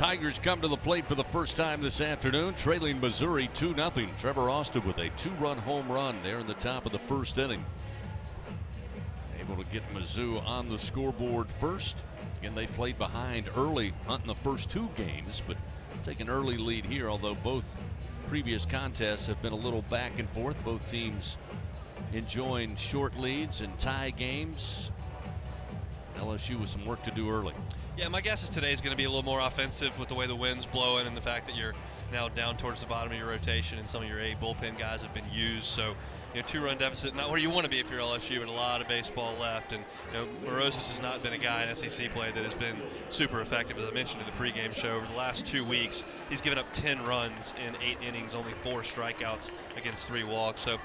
Tigers come to the plate for the first time this afternoon, trailing Missouri 2-0. Trevor Austin with a 2-run home run there in the top of the first inning. Able to get Mizzou on the scoreboard first. Again, they played behind early, hunting the first two games, but take an early lead here, although both previous contests have been a little back and forth. Both teams enjoying short leads and tie games. LSU with some work to do early. Yeah, my guess is today's going to be a little more offensive with the way the wind's blowing and the fact that you're now down towards the bottom of your rotation and some of your A bullpen guys have been used. So, two-run deficit, not where you want to be if you're LSU, but a lot of baseball left. And, Morozes has not been a guy in SEC play that has been super effective. As I mentioned in the pregame show, over the last 2 weeks, he's given up 10 runs in 8 innings, only 4 strikeouts against 3 walks. So,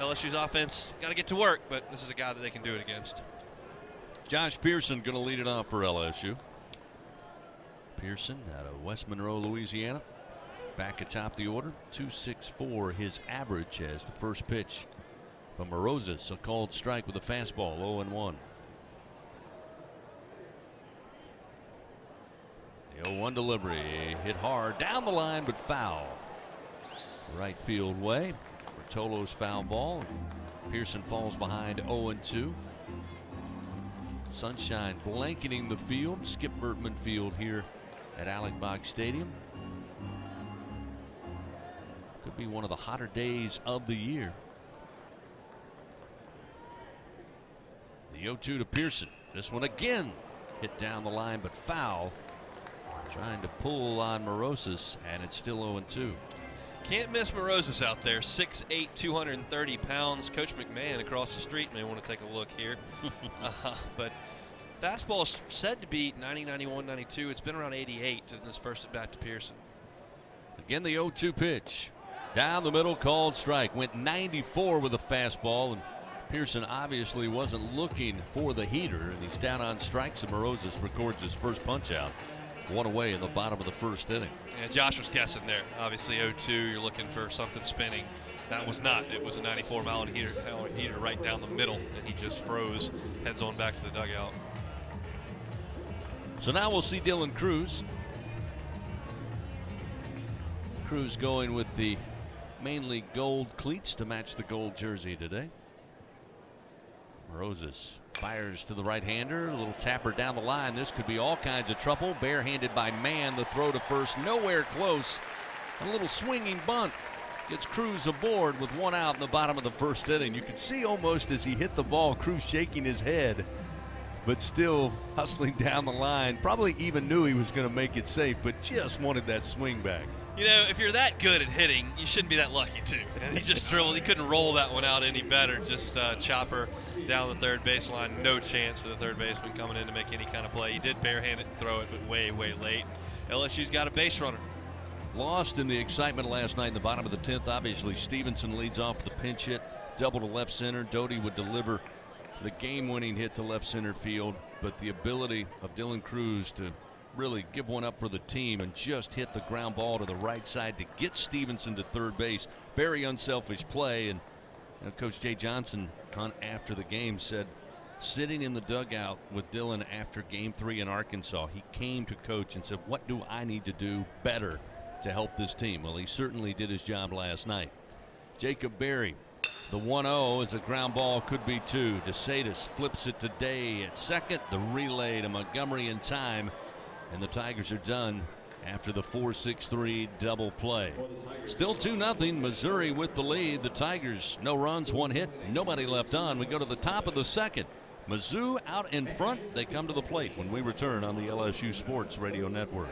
LSU's offense got to get to work, but this is a guy that they can do it against. Josh Pearson going to lead it off for LSU. Pearson out of West Monroe, Louisiana. Back atop the order. 2.64 his average as the first pitch from Morozes. A called strike with a fastball, 0-1. The 0-1 delivery hit hard down the line, but foul. Right field way. Bertolo's foul ball. Pearson falls behind 0-2. Sunshine blanketing the field. Skip Bertman Field here at Alec Box Stadium. Could be one of the hotter days of the year. The 0-2 to Pearson. This one again hit down the line, but foul. Trying to pull on Morozes, and it's still 0-2. Can't miss Morozes out there. 6'8", 230 pounds. Coach McMahon across the street may want to take a look here. But fastball is said to be 90, 91, 92. It's been around 88 in this first at bat to Pearson. Again, the 0-2 pitch. Down the middle, called strike. Went 94 with a fastball, and Pearson obviously wasn't looking for the heater, and he's down on strikes, and Morozes records his first punch out. 1 away in the bottom of the first inning. Yeah, Josh was guessing there. Obviously 0-2, you're looking for something spinning. That was not. It was a 94-mile heater right down the middle, and he just froze, heads on back to the dugout. So now we'll see Dylan Cruz. Cruz going with the mainly gold cleats to match the gold jersey today. Morozes fires to the right-hander, a little tapper down the line. This could be all kinds of trouble. Barehanded by Mann. The throw to first, nowhere close. A little swinging bunt gets Cruz aboard with 1 out in the bottom of the first inning. You can see almost as he hit the ball, Cruz shaking his head, but still hustling down the line. Probably even knew he was going to make it safe, but just wanted that swing back. If you're that good at hitting, you shouldn't be that lucky too. And he just drilled. He couldn't roll that one out any better. Just chopper down the third baseline. No chance for the third baseman coming in to make any kind of play. He did barehand it and throw it, but way, way late. LSU's got a base runner. Lost in the excitement last night in the bottom of the 10th. Obviously, Stevenson leads off with the pinch hit. Double to left center. Doty would deliver the game-winning hit to left center field. But the ability of Dylan Cruz to really give one up for the team and just hit the ground ball to the right side to get Stevenson to third base. Very unselfish play. And Coach Jay Johnson after the game said, sitting in the dugout with Dylan after game 3 in Arkansas, he came to coach and said, what do I need to do better to help this team? Well, he certainly did his job last night. Jacob Berry, the 1-0 is a ground ball, could be 2. DeSatis flips it to Day at second. The relay to Montgomery in time. And the Tigers are done after the 4-6-3 double play. Still 2-0. Missouri with the lead. The Tigers, no runs, 1 hit, nobody left on. We go to the top of the second. Mizzou out in front. They come to the plate when we return on the LSU Sports Radio Network.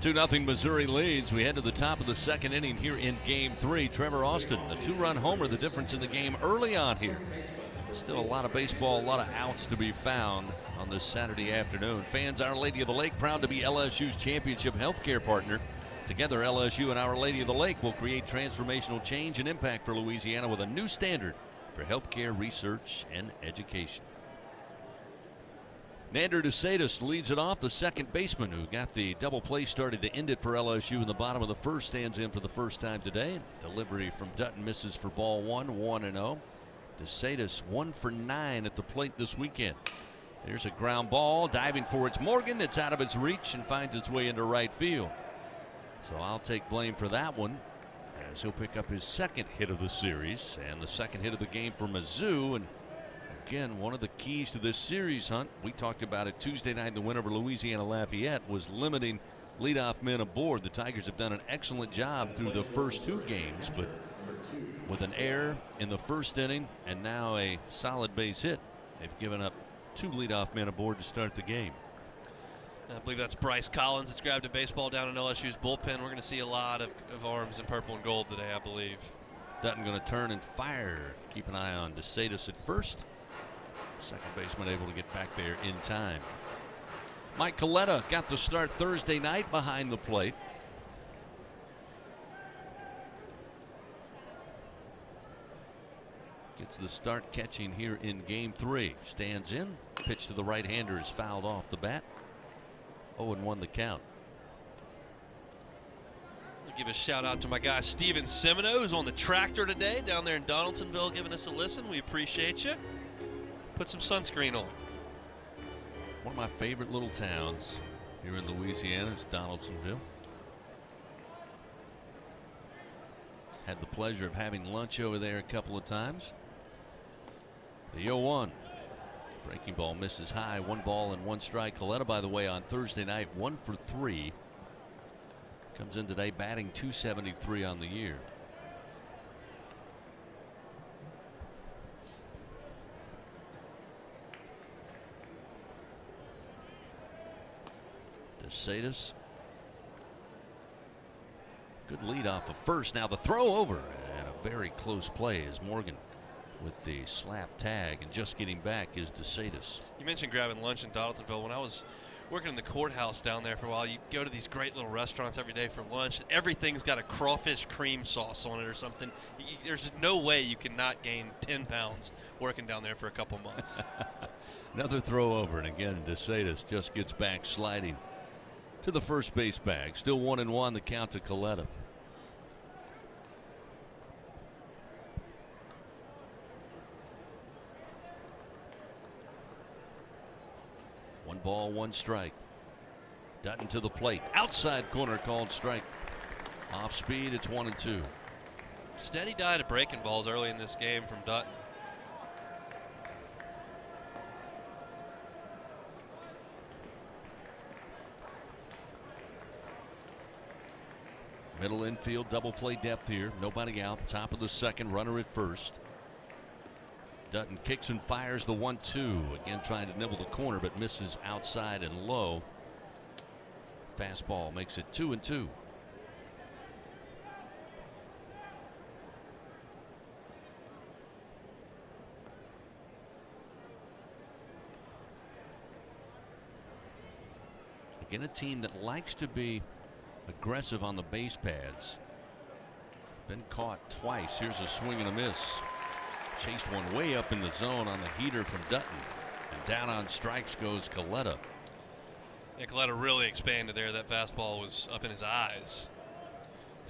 2-0 Missouri leads. We head to the top of the second inning here in Game 3. Trevor Austin, the two-run homer, the difference in the game early on here. Still a lot of baseball, a lot of outs to be found on this Saturday afternoon. Fans, Our Lady of the Lake, proud to be LSU's championship healthcare partner. Together, LSU and Our Lady of the Lake will create transformational change and impact for Louisiana with a new standard for healthcare research and education. Nander DeSatis leads it off. The second baseman who got the double play started to end it for LSU in the bottom of the first stands in for the first time today. Delivery from Dutton misses for ball one, 1-0. DeSatis 1 for 9 at the plate this weekend. There's a ground ball. Diving for it's Morgan. It's out of its reach and finds its way into right field. So I'll take blame for that one, as he'll pick up his second hit of the series and the second hit of the game for Mizzou. And again, one of the keys to this series, Hunt, we talked about it Tuesday night, the win over Louisiana Lafayette, was limiting leadoff men aboard. The Tigers have done an excellent job through the first two games, but with an error in the first inning and now a solid base hit, they've given up two leadoff men aboard to start the game. I believe that's Bryce Collins that's grabbed a baseball down in LSU's bullpen. We're going to see a lot of arms in purple and gold today, I believe. Dutton going to turn and fire. Keep an eye on DeSatis at first. Second baseman able to get back there in time. Mike Coletta got the start Thursday night behind the plate. Gets the start catching here in Game 3. Stands in. Pitch to the right-hander is fouled off the bat. 0-1 the count. I'll give a shout out to my guy Steven Semino, who's on the tractor today down there in Donaldsonville giving us a listen. We appreciate you. Put some sunscreen on. One of my favorite little towns here in Louisiana is Donaldsonville. Had the pleasure of having lunch over there a couple of times. The 0-1. Breaking ball misses high. 1 ball and 1 strike. Coletta, by the way, on Thursday night, 1 for 3. Comes in today batting .273 on the year. DeSatis. Good lead off of first. Now the throw over and a very close play as Morgan with the slap tag, and just getting back is DeSatis. You mentioned grabbing lunch in Donaldsonville. When I was working in the courthouse down there for a while, you go to these great little restaurants every day for lunch. Everything's got a crawfish cream sauce on it or something. There's no way you cannot gain 10 pounds working down there for a couple months. Another throw over, and again DeSatis just gets back sliding to the first base bag. Still 1-1 the count to Coletta. One ball, 1 strike. Dutton to the plate. Outside corner called strike. Off speed, it's 1-2. Steady diet of breaking balls early in this game from Dutton. Middle infield, double play depth here. Nobody out. Top of the second, runner at first. Dutton kicks and fires the 1-2. Again, trying to nibble the corner, but misses outside and low. Fastball makes it 2-2. Again, a team that likes to be aggressive on the base pads. Been caught twice. Here's a swing and a miss. Chased one way up in the zone on the heater from Dutton. And down on strikes goes Coletta. Yeah, Coletta really expanded there. That fastball was up in his eyes.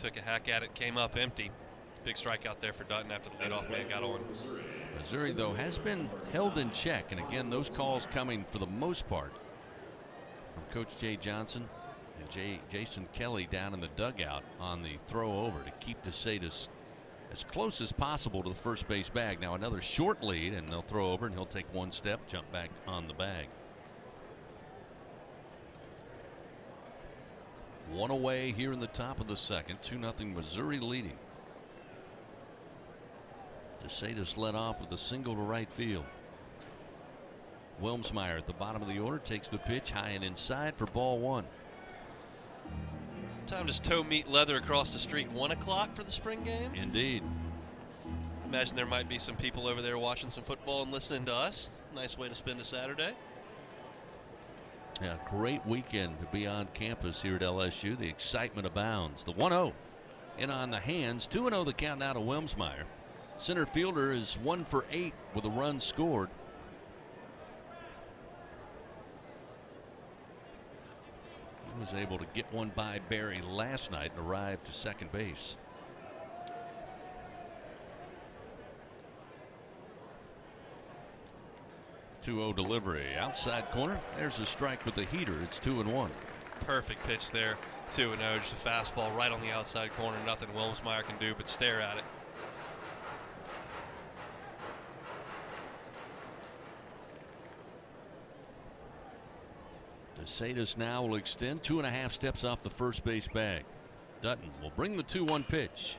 Took a hack at it, came up empty. Big strikeout there for Dutton after the leadoff man got on. Missouri, though, has been held in check. And again, those calls coming for the most part from Coach Jay Johnson and Jason Kelly down in the dugout on the throw over to keep DeSatis as close as possible to the first base bag. Now another short lead, and they'll throw over, and he'll take 1 step, jump back on the bag. 1 away here in the top of the second. 2-0 Missouri leading. DeSatis led off with a single to right field. Wilmsmeyer at the bottom of the order takes the pitch high and inside for ball 1. Time to toe meet leather across the street. 1 o'clock for the spring game? Indeed. Imagine there might be some people over there watching some football and listening to us. Nice way to spend a Saturday. Yeah, great weekend to be on campus here at LSU. The excitement abounds. The 1-0 in on the hands. 2-0 the count now to Wilmsmeyer. Center fielder is 1 for 8 with a run scored. He was able to get one by Barry last night and arrive to second base. .2-0 delivery outside corner. There's a strike with the heater. It's 2-1. Perfect pitch there. 2-0. Just a fastball right on the outside corner. Nothing Wilmsmeyer can do but stare at it. DeSatis now will extend 2.5 steps off the first base bag. Dutton will bring the 2-1 pitch.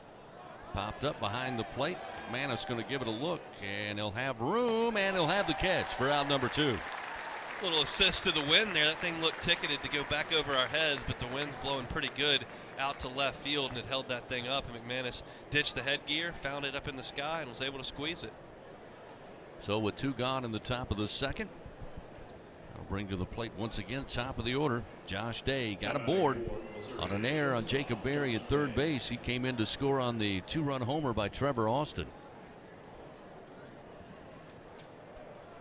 Popped up behind the plate. McManus going to give it a look, and he'll have room, and he'll have the catch for out number 2. Little assist to the wind there. That thing looked ticketed to go back over our heads, but the wind's blowing pretty good out to left field, and it held that thing up. And McManus ditched the headgear, found it up in the sky, and was able to squeeze it. So with 2 gone in the top of the second, I'll bring to the plate once again, top of the order. Josh Day got aboard on an error on Jacob Berry at third base. He came in to score on the 2-run homer by Trevor Austin.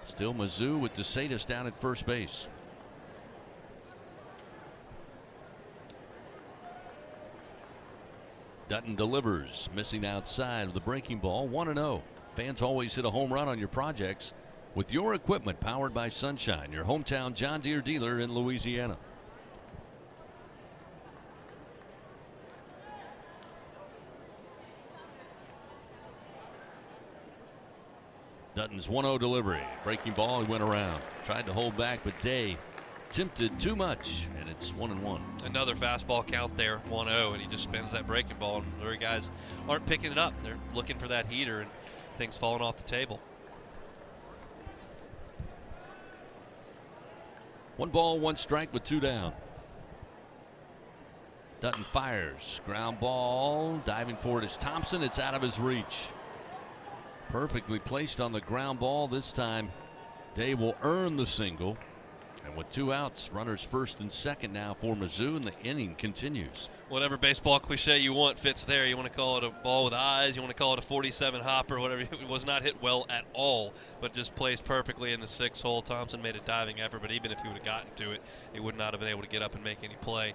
Still Mizzou with DeSatis down at first base. Dutton delivers, missing outside of the breaking ball. 1-0. Fans always hit a home run on your projects with your equipment powered by Sunshine, your hometown John Deere dealer in Louisiana. Dutton's 1-0 delivery. Breaking ball, he went around. Tried to hold back, but Day tempted too much, and it's 1-1. Another fastball count there, 1-0, and he just spins that breaking ball, and the other guys aren't picking it up. They're looking for that heater, and things falling off the table. 1 ball, 1 strike with 2 down. Dutton fires. Ground ball. Diving for it is Thompson. It's out of his reach. Perfectly placed on the ground ball. This time Day will earn the single. And with 2 outs, runners first and second now for Mizzou, and the inning continues. Whatever baseball cliche you want fits there. You want to call it a ball with eyes, you want to call it a 47 hopper, whatever. It was not hit well at all, but just placed perfectly in the 6th hole. Thompson made a diving effort, but even if he would have gotten to it, he would not have been able to get up and make any play.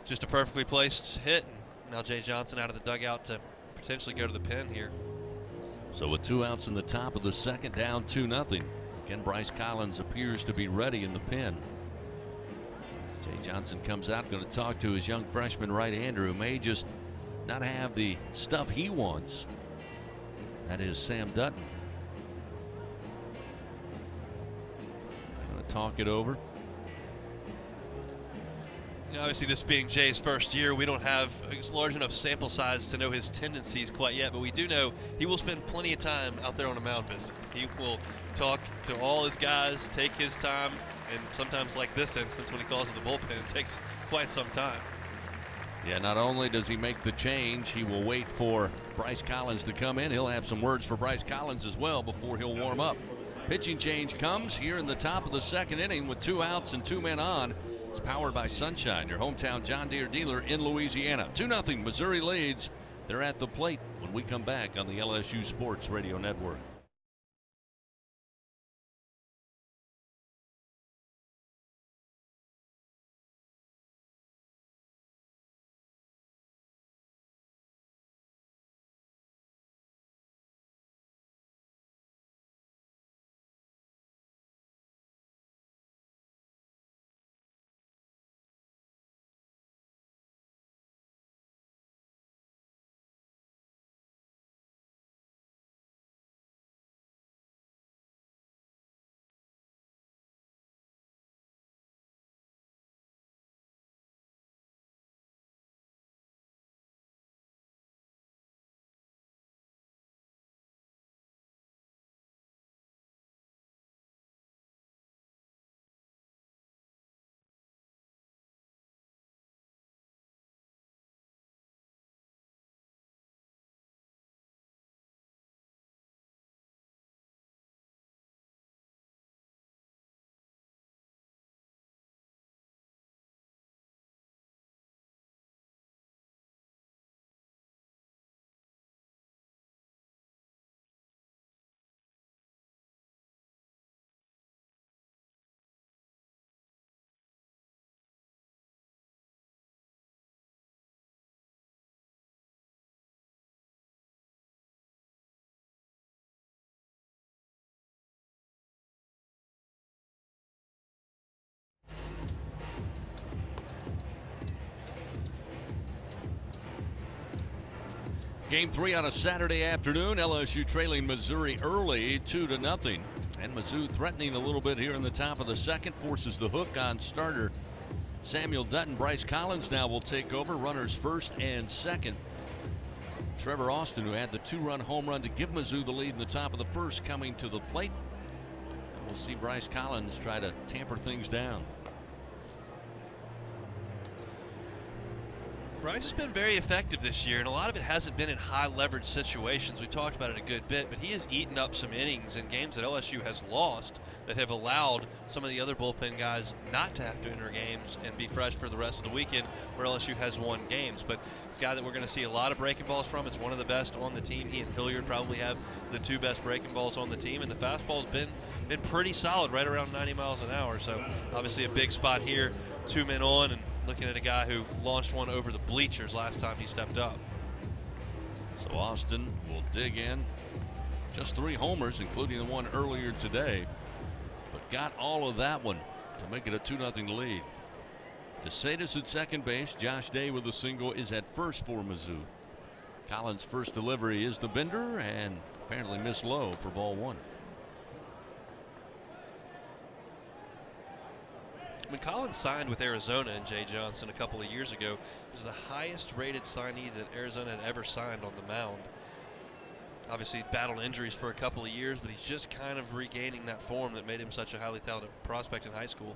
Just a perfectly placed hit. Now Jay Johnson out of the dugout to potentially go to the pen here. So with 2 outs in the top of the second, down 2-0. Again, Bryce Collins appears to be ready in the pen. Jay Johnson comes out, going to talk to his young freshman right-hander who may just not have the stuff he wants. That is Sam Dutton. Going to talk it over. You know, obviously, this being Jay's first year, we don't have a large enough sample size to know his tendencies quite yet, but we do know he will spend plenty of time out there on a mound visit. He will talk to all his guys, take his time, and sometimes, like this instance, when he calls it the bullpen, it takes quite some time. Yeah, not only does he make the change, he will wait for Bryce Collins to come in. He'll have some words for Bryce Collins as well before he'll warm up. Pitching change comes here in the top of the second inning with 2 outs and 2 men on. It's powered by Sunshine, your hometown John Deere dealer in Louisiana. 2-0, Missouri leads. They're at the plate when we come back on the LSU Sports Radio Network. Game 3 on a Saturday afternoon. LSU trailing Missouri early 2-0. And Mizzou threatening a little bit here in the top of the second. Forces the hook on starter Samuel Dutton. Bryce Collins now will take over. Runners first and second. Trevor Austin, who had the 2-run home run to give Mizzou the lead in the top of the first, coming to the plate. And we'll see Bryce Collins try to tamper things down. Bryce has been very effective this year, and a lot of it hasn't been in high leverage situations. We talked about it a good bit, but he has eaten up some innings in games that LSU has lost that have allowed some of the other bullpen guys not to have to enter games and be fresh for the rest of the weekend, where LSU has won games. But it's a guy that we're going to see a lot of breaking balls from. It's one of the best on the team. He and Hilliard probably have the 2 best breaking balls on the team, and the fastball's been pretty solid, right around 90 miles an hour. So obviously a big spot here, 2 men on, and looking at a guy who launched one over the bleachers last time he stepped up. So Austin will dig in. Just 3 homers, including the one earlier today, but got all of that one to make it a 2-0 lead. DeSatis at second base. Josh Day with a single is at first for Mizzou. Collins' first delivery is the bender, and apparently missed low for ball 1. When Collins signed with Arizona and Jay Johnson a couple of years ago, it was the highest rated signee that Arizona had ever signed on the mound. Obviously he battled injuries for a couple of years, but he's just kind of regaining that form that made him such a highly talented prospect in high school.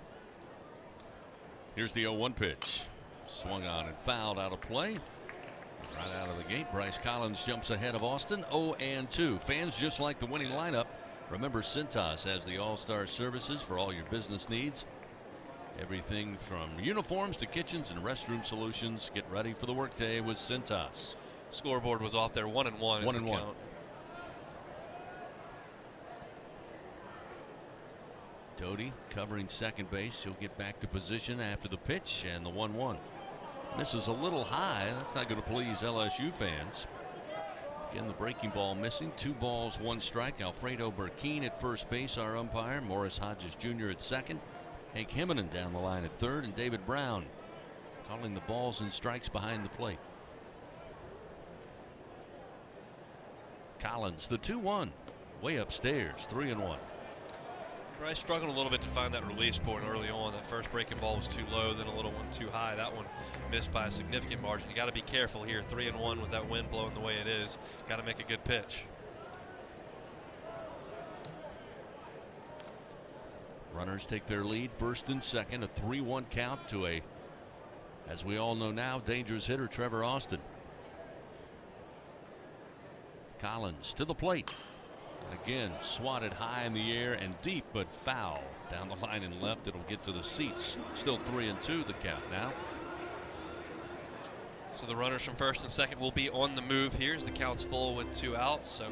Here's the 0-1 pitch. Swung on and fouled out of play. Right out of the gate, Bryce Collins jumps ahead of Austin. 0-2. Fans just like the winning lineup. Remember, Cintas has the all-star services for all your business needs. Everything from uniforms to kitchens and restroom solutions. Get ready for the workday with Cintas. Scoreboard was off there, 1-1. 1-1. Doty covering second base. He'll get back to position after the pitch, and the 1-1. Misses a little high. That's not going to please LSU fans. Again, the breaking ball missing. 2 balls, 1 strike. Alfredo Burkeen at first base, our umpire. Morris Hodges Jr. at second. Hank Himmonen down the line at third, and David Brown calling the balls and strikes behind the plate. Collins, the 2-1, way upstairs, 3-1. Bryce struggled a little bit to find that release point early on. That first breaking ball was too low, then a little one too high. That one missed by a significant margin. You got to be careful here. 3-1 with that wind blowing the way it is. Got to make a good pitch. Runners take their lead, first and second. A 3-1 count to a, as we all know now, dangerous hitter Trevor Austin. Collins to the plate. Again, swatted high in the air and deep, but foul down the line and left. It'll get to the seats. Still 3-2 the count now. So the runners from first and second will be on the move here as the count's full with 2 outs. So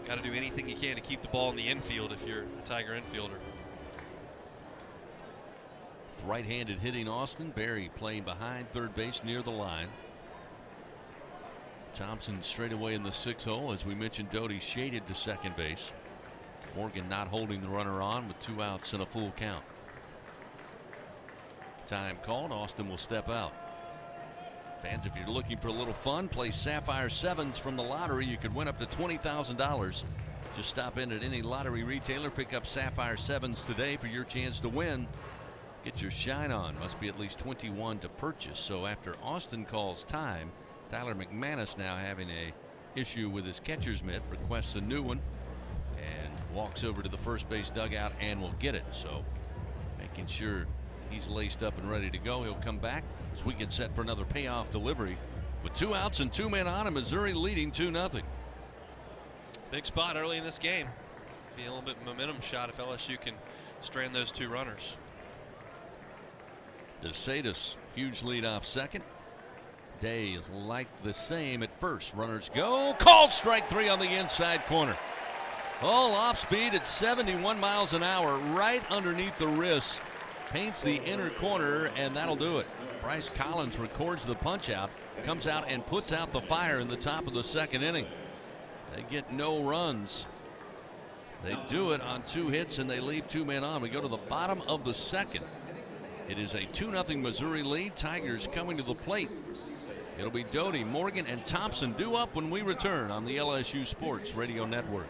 got to do anything you can to keep the ball in the infield if you're a Tiger infielder. Right-handed hitting Austin. Barry playing behind third base near the line. Thompson straight away in the 6 hole. As we mentioned, Doty shaded to second base. Morgan not holding the runner on with 2 outs and a full count. Time called. Austin will step out. Fans, if you're looking for a little fun, play Sapphire Sevens from the lottery. You could win up to $20,000. Just stop in at any lottery retailer, pick up Sapphire Sevens today for your chance to win. Get your shine on. Must be at least 21 to purchase. So after Austin calls time, Tyler McManus, now having a issue with his catcher's mitt, requests a new one and walks over to the first base dugout and will get it. So making sure he's laced up and ready to go. He'll come back as we get set for another payoff delivery with 2 outs and 2 men on, and Missouri leading 2-0. Big spot early in this game. Be a little bit of momentum shot if LSU can strand those 2 runners. DeSatis, huge lead off second. Day like the same at first. Runners go. Called strike 3 on the inside corner. All off speed at 71 miles an hour, right underneath the wrist. Paints the inner corner, and that'll do it. Bryce Collins records the punch out, comes out and puts out the fire in the top of the second inning. They get no runs. They do it on 2 hits, and they leave 2 men on. We go to the bottom of the second. It is a 2-0 Missouri lead. Tigers coming to the plate. It'll be Doty, Morgan, and Thompson due up when we return on the LSU Sports Radio Network.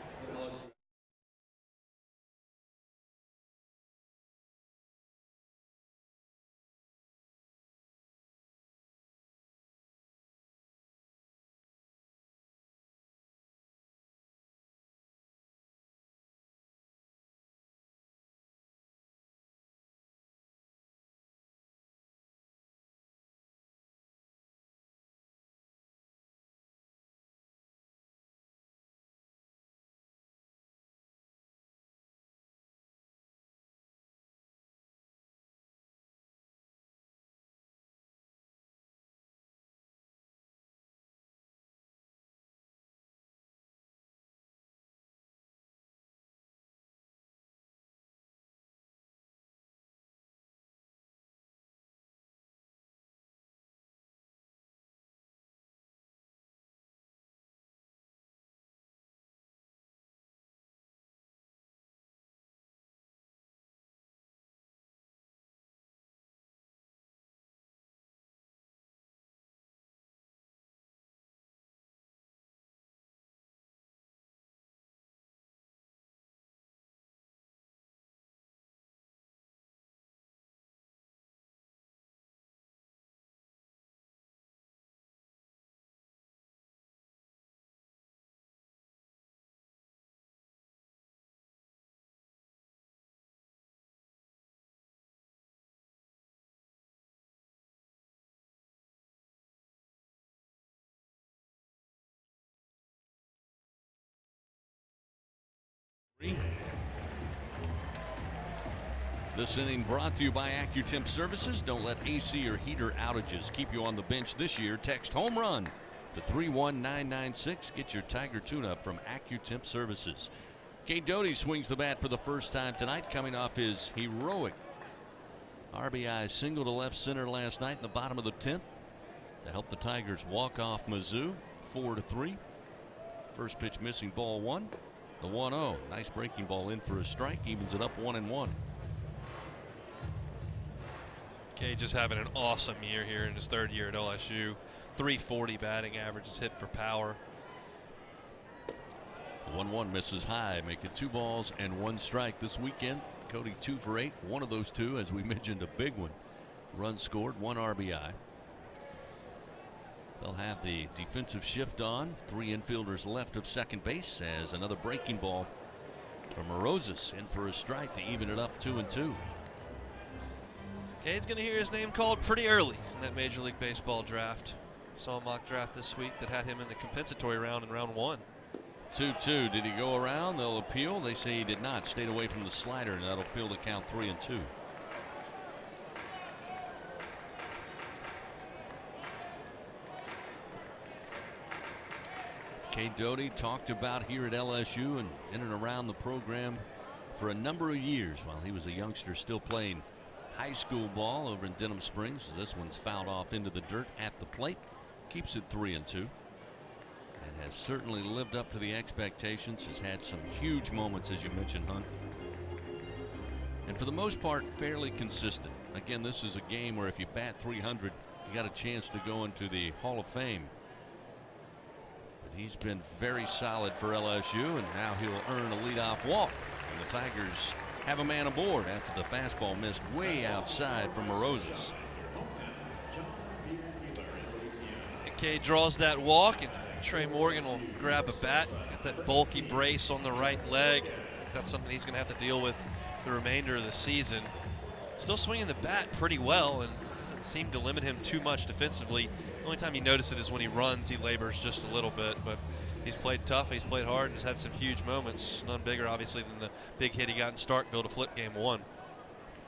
This inning brought to you by AccuTemp Services. Don't let AC or heater outages keep you on the bench this year. Text home run to 31996. Get your Tiger tune-up from AccuTemp Services. Cade Doty swings the bat for the first time tonight, coming off his heroic RBI single to left center last night in the bottom of the 10th to help the Tigers walk off Mizzou 4-3. First pitch missing, ball one. The 1-0. Nice breaking ball in for a strike. Evens it up 1-1. Cade just having an awesome year here in his third year at LSU. 340 batting average is hit for power. The 1-1 misses high, make it 2 balls and 1 strike this weekend. Cody 2 for 8. One of those 2, as we mentioned, a big one. Run scored, 1 RBI. They'll have the defensive shift on. 3 infielders left of second base as another breaking ball from Rosas in for a strike to even it up 2-2. Cade's going to hear his name called pretty early in that Major League Baseball draft. Saw a mock draft this week that had him in the compensatory round in round 1. 2-2. Did he go around? They'll appeal. They say he did not. Stayed away from the slider, and that'll fill the count 3-2. Cade Doty talked about here at LSU and in and around the program for a number of years while he was a youngster, still playing high school ball over in Denham Springs. This one's fouled off into the dirt at the plate. Keeps it 3-2. And has certainly lived up to the expectations. Has had some huge moments, as you mentioned, Hunt. And for the most part, fairly consistent. Again, this is a game where if you bat 300, you got a chance to go into the Hall of Fame. But he's been very solid for LSU, and now he'll earn a leadoff walk. And the Tigers have a man aboard after the fastball missed way outside from Rosas. And Cade draws that walk, and Trey Morgan will grab a bat. Got that bulky brace on the right leg. That's something he's going to have to deal with the remainder of the season. Still swinging the bat pretty well, and doesn't seem to limit him too much defensively. The only time you notice it is when he runs, he labors just a little bit, but he's played tough, he's played hard, and has had some huge moments. None bigger, obviously, than the big hit he got in Starkville to flip game 1.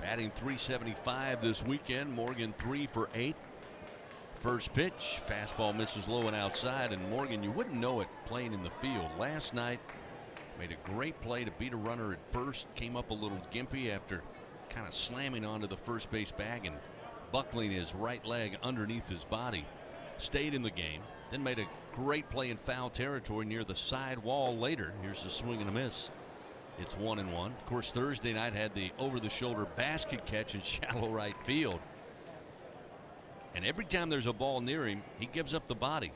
Batting .375 this weekend. Morgan 3 for 8. First pitch, fastball misses low and outside, and Morgan, you wouldn't know it playing in the field. Last night, made a great play to beat a runner at first. Came up a little gimpy after kind of slamming onto the first base bag and buckling his right leg underneath his body. Stayed in the game, then made a great play in foul territory near the side wall later. Here's a swing and a miss. It's 1-1. Of course, Thursday night had the over-the-shoulder basket catch in shallow right field. And every time there's a ball near him, he gives up the body.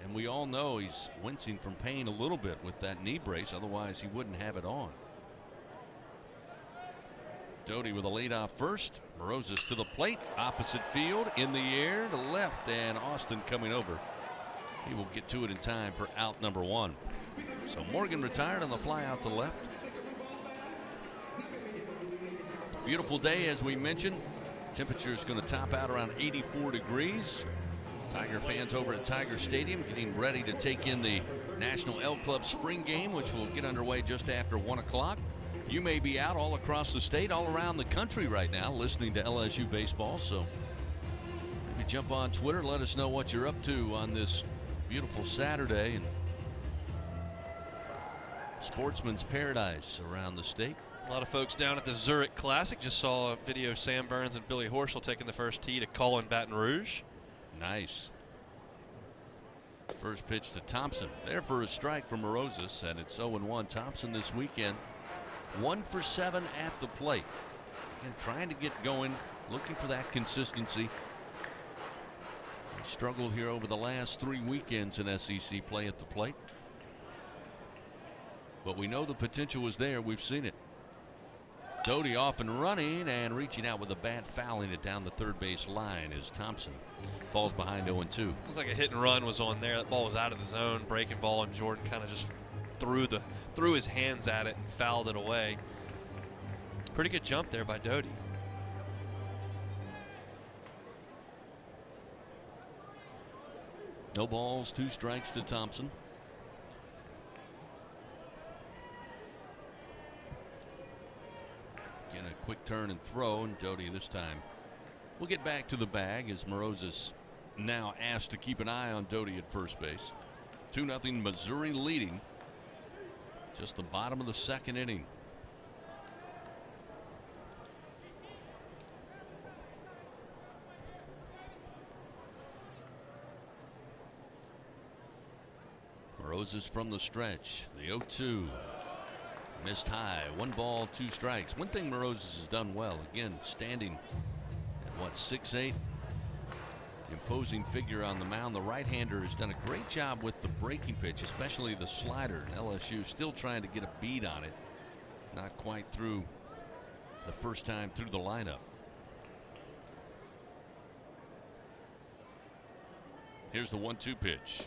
And we all know he's wincing from pain a little bit with that knee brace. Otherwise, he wouldn't have it on. Doty with a leadoff first. Morozes to the plate. Opposite field. In the air to left. And Austin coming over. He will get to it in time for out number 1. So Morgan retired on the fly out to left. Beautiful day, as we mentioned. Temperature is going to top out around 84 degrees. Tiger fans over at Tiger Stadium getting ready to take in the National Elk Club spring game, which will get underway just after 1 o'clock. You may be out all across the state, all around the country right now, listening to LSU baseball. So maybe jump on Twitter, let us know what you're up to on this beautiful Saturday. And sportsman's paradise around the state. A lot of folks down at the Zurich Classic. Just saw a video of Sam Burns and Billy Horschel taking the first tee to call in Baton Rouge. Nice. First pitch to Thompson. There for a strike from Morozes, and it's 0-1. Thompson this weekend 1 for 7 at the plate. Again, trying to get going, looking for that consistency. He struggled here over the last 3 weekends in SEC play at the plate. But we know the potential is there. We've seen it. Doty off and running and reaching out with a bat, fouling it down the third base line as Thompson falls behind 0-2. Looks like a hit and run was on there. That ball was out of the zone, breaking ball, and Jordan kind of just threw his hands at it and fouled it away. Pretty good jump there by Doty. No balls, 2 strikes to Thompson. Again, a quick turn and throw, and Doty this time will get back to the bag as Morozes now asked to keep an eye on Doty at first base. 2-0 Missouri leading. Just the bottom of the second inning. Morozes from the stretch. The 0-2. Missed high. 1 ball, 2 strikes. One thing Morozes has done well, again, standing at what, 6'8". Imposing figure on the mound. The right-hander has done a great job with the breaking pitch, especially the slider. LSU still trying to get a beat on it. Not quite through the first time through the lineup. Here's the 1-2 pitch.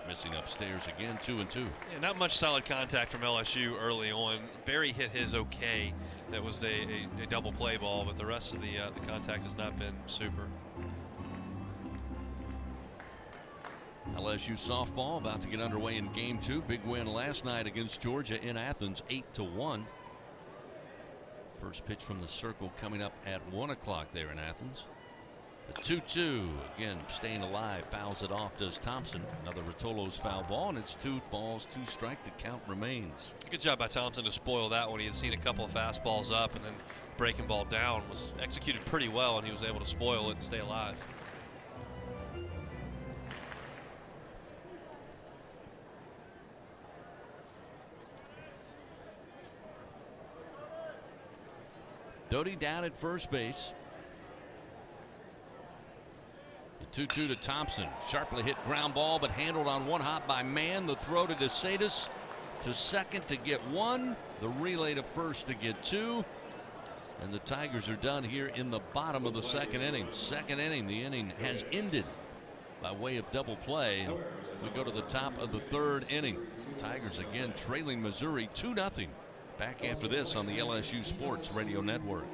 Missing upstairs again, 2-2. Yeah, not much solid contact from LSU early on. Barry hit his okay. That was a double play ball, but the rest of the contact has not been super. LSU softball about to get underway in game 2. Big win last night against Georgia in Athens, 8-1. First pitch from the circle coming up at 1 o'clock there in Athens. The 2-2 again staying alive, fouls it off, does Thompson. Another Rotolo's foul ball, and it's 2 balls, 2 strike. The count remains. Good job by Thompson to spoil that one. He had seen a couple of fastballs up and then breaking ball down. Was executed pretty well, and he was able to spoil it and stay alive. Doty down at first base. The 2-2 to Thompson. Sharply hit ground ball, but handled on one hop by Mann. The throw to DeSatis to second to get 1. The relay to first to get 2. And the Tigers are done here in the bottom of the second inning. Second inning, the inning has ended by way of double play. And we go to the top of the third inning. Tigers again trailing Missouri 2-0. Back after this on the LSU Sports Radio Network.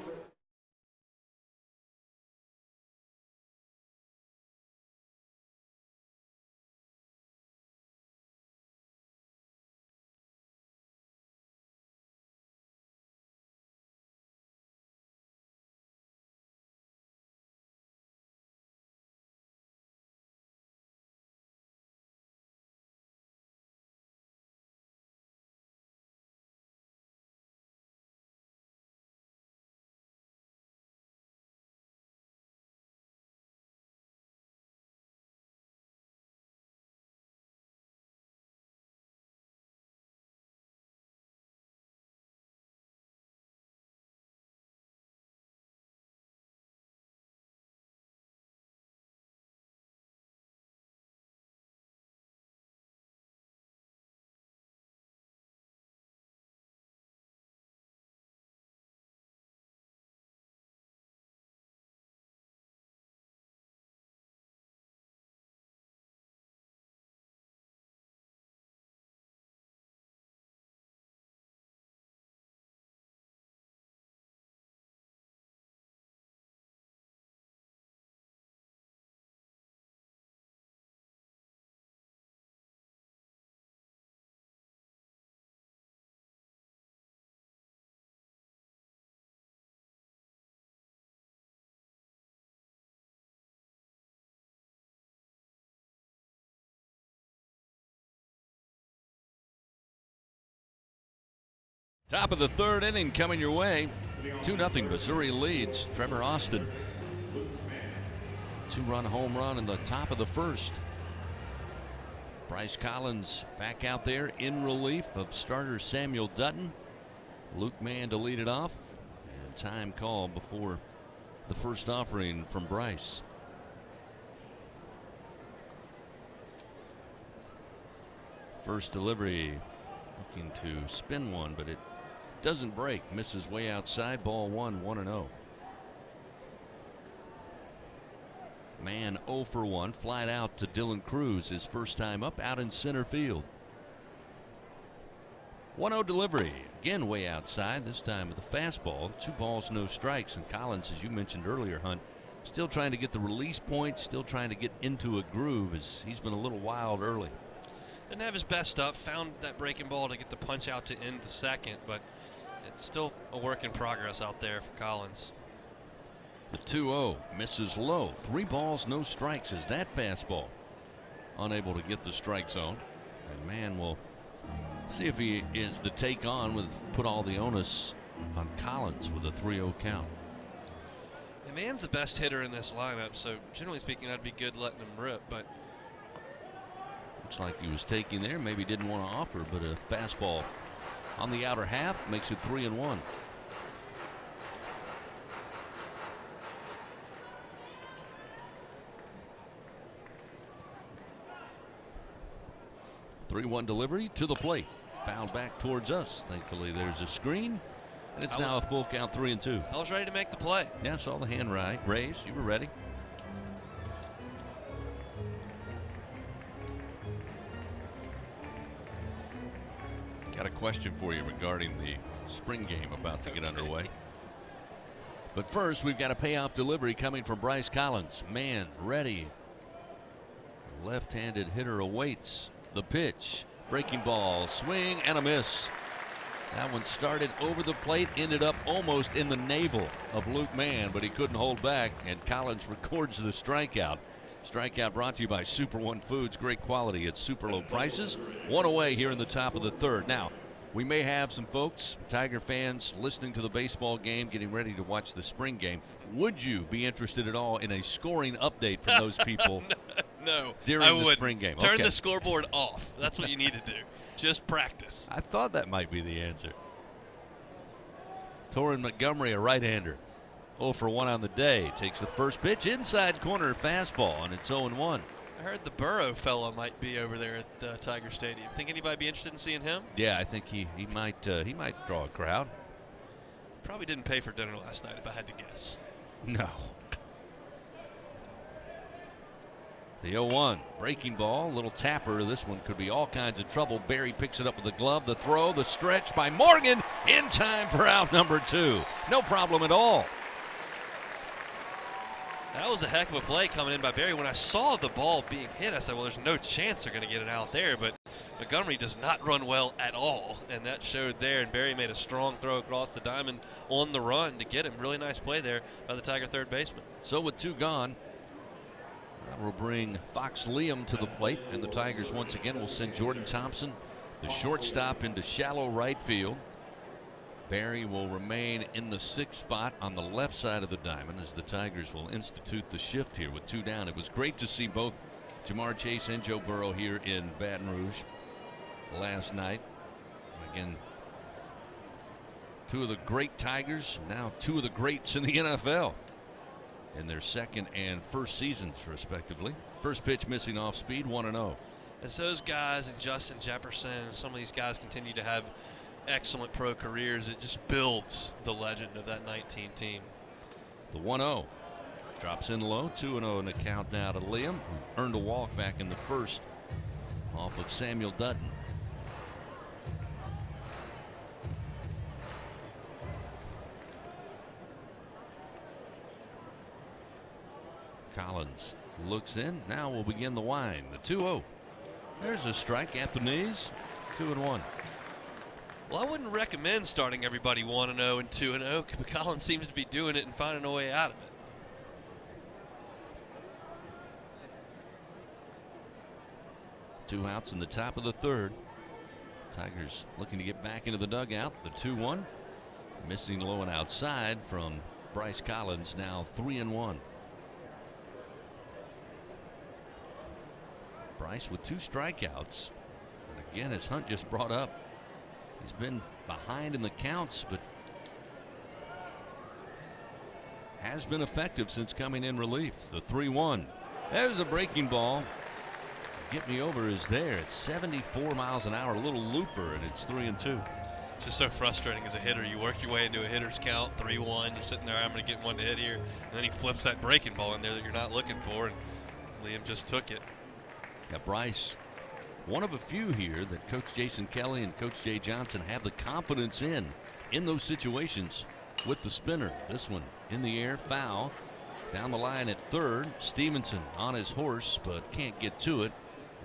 Top of the third inning coming your way. 2-0 Missouri leads. Trevor Austin. 2-run home run in the top of the first. Bryce Collins back out there in relief of starter Samuel Dutton. Luke Mann to lead it off. And time called before the first offering from Bryce. First delivery, looking to spin one, but it doesn't break. Misses way outside. Ball one, 1-0. Man 0 for 1. Flied out to Dylan Cruz, his first time up, out in center field. 1-0 delivery. Again way outside, this time with a fastball. 2 balls, no strikes. And Collins, as you mentioned earlier, Hunt, still trying to get the release point, still trying to get into a groove, as he's been a little wild early. Didn't have his best stuff. Found that breaking ball to get the punch out to end the second, but it's still a work in progress out there for Collins. The 2-0 misses low. 3 balls, no strikes as that fastball unable to get the strike zone. And Mann will see if he is the take on with put all the onus on Collins with a 3-0 count. And Mann's the best hitter in this lineup, so generally speaking, I'd be good letting him rip, but looks like he was taking there. Maybe didn't want to offer, but a fastball on the outer half makes it 3-1. 3-1 delivery to the plate. Fouled back towards us. Thankfully, there's a screen, and it's now a full count, 3-2. I was ready to make the play. Yeah, saw the hand raise. You were ready. Got a question for you regarding the spring game about to get underway. But first, we've got a payoff delivery coming from Bryce Collins. Man, ready. Left-handed hitter awaits the pitch. Breaking ball, swing, and a miss. That one started over the plate, ended up almost in the navel of Luke Mann, but he couldn't hold back, and Collins records the strikeout. Strikeout brought to you by Super One Foods. Great quality at super low prices. 1 away here in the top of the third. Now, we may have some folks, Tiger fans, listening to the baseball game, getting ready to watch the spring game. Would you be interested at all in a scoring update from those people? No, during the spring game? Turn the scoreboard off. That's what you need to do. Just practice. I thought that might be the answer. Torrin Montgomery, a right-hander. 0 for 1 on the day. Takes the first pitch, inside corner fastball, and it's 0-1. I heard the Burrow fella might be over there at Tiger Stadium. Think anybody be interested in seeing him? Yeah, I think he might draw a crowd. Probably didn't pay for dinner last night, if I had to guess. No. The 0-1 breaking ball, little tapper. This one could be all kinds of trouble. Barry picks it up with the glove, the throw, the stretch by Morgan in time for out number 2. No problem at all. That was a heck of a play coming in by Barry. When I saw the ball being hit, I said, well, there's no chance they're going to get it out there. But Montgomery does not run well at all, and that showed there. And Barry made a strong throw across the diamond on the run to get him. Really nice play there by the Tiger third baseman. So with 2 gone, that will bring Fox Liam to the plate, and the Tigers once again will send Jordan Thompson, the shortstop, into shallow right field. Barry will remain in the 6th spot on the left side of the diamond as the Tigers will institute the shift here with 2 down. It was great to see both Jamar Chase and Joe Burrow here in Baton Rouge last night. Again, 2 of the great Tigers, now 2 of the greats in the NFL in their second and first seasons, respectively. First pitch missing off speed, 1-0. As those guys and Justin Jefferson and some of these guys continue to have excellent pro careers, it just builds the legend of that 19 team. The 1-0 drops in low, 2-0 in the count now to Liam, who earned a walk back in the first off of Samuel Dutton. Collins looks in. Now we'll begin the wind. The 2-0. There's a strike at the knees. 2-1. Well, I wouldn't recommend starting everybody 1-0 and 2-0, but Collins seems to be doing it and finding a way out of it. 2 outs in the top of the third. Tigers looking to get back into the dugout. The 2-1. Missing low and outside from Bryce Collins, now 3-1. Bryce with 2 strikeouts. And again, as Hunt just brought up, he's been behind in the counts, but has been effective since coming in relief. The 3-1. There's a breaking ball. Get me over is there. It's 74 miles an hour, a little looper, and it's 3-2. It's just so frustrating as a hitter. You work your way into a hitter's count, 3-1. You're sitting there, I'm going to get one to hit here. And then he flips that breaking ball in there that you're not looking for, and Liam just took it. Yeah, Bryce, one of a few here that Coach Jason Kelly and Coach Jay Johnson have the confidence in those situations with the spinner. This one in the air, foul. Down the line at third. Stevenson on his horse, but can't get to it.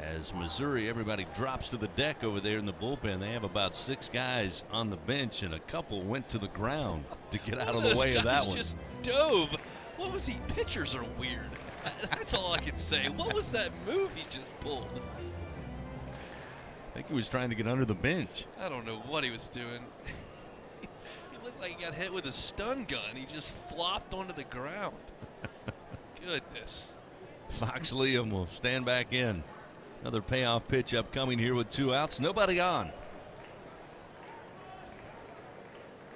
As Missouri, everybody drops to the deck over there in the bullpen. They have about 6 guys on the bench, and a couple went to the ground to get out of the way of that one. Just dove. What was he? Pitchers are weird. That's all I can say. What was that move he just pulled? I think he was trying to get under the bench. I don't know what he was doing. He looked like he got hit with a stun gun. He just flopped onto the ground. Goodness. Fox Liam will stand back in. Another payoff pitch upcoming here with 2 outs. Nobody on.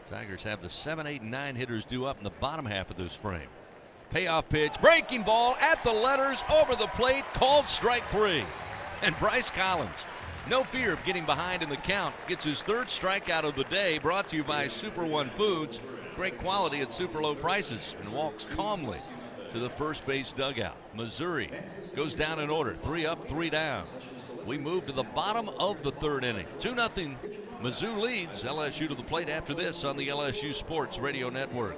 Tigers have the 7, 8, and 9 hitters due up in the bottom half of this frame. Payoff pitch. Breaking ball at the letters. Over the plate. Called strike 3. And Bryce Collins, no fear of getting behind in the count, gets his 3rd strikeout of the day. Brought to you by Super One Foods. Great quality at super low prices. And walks calmly to the first base dugout. Missouri goes down in order. 3 up, 3 down. We move to the bottom of the 3rd inning. 2-0. Mizzou leads LSU to the plate after this on the LSU Sports Radio Network.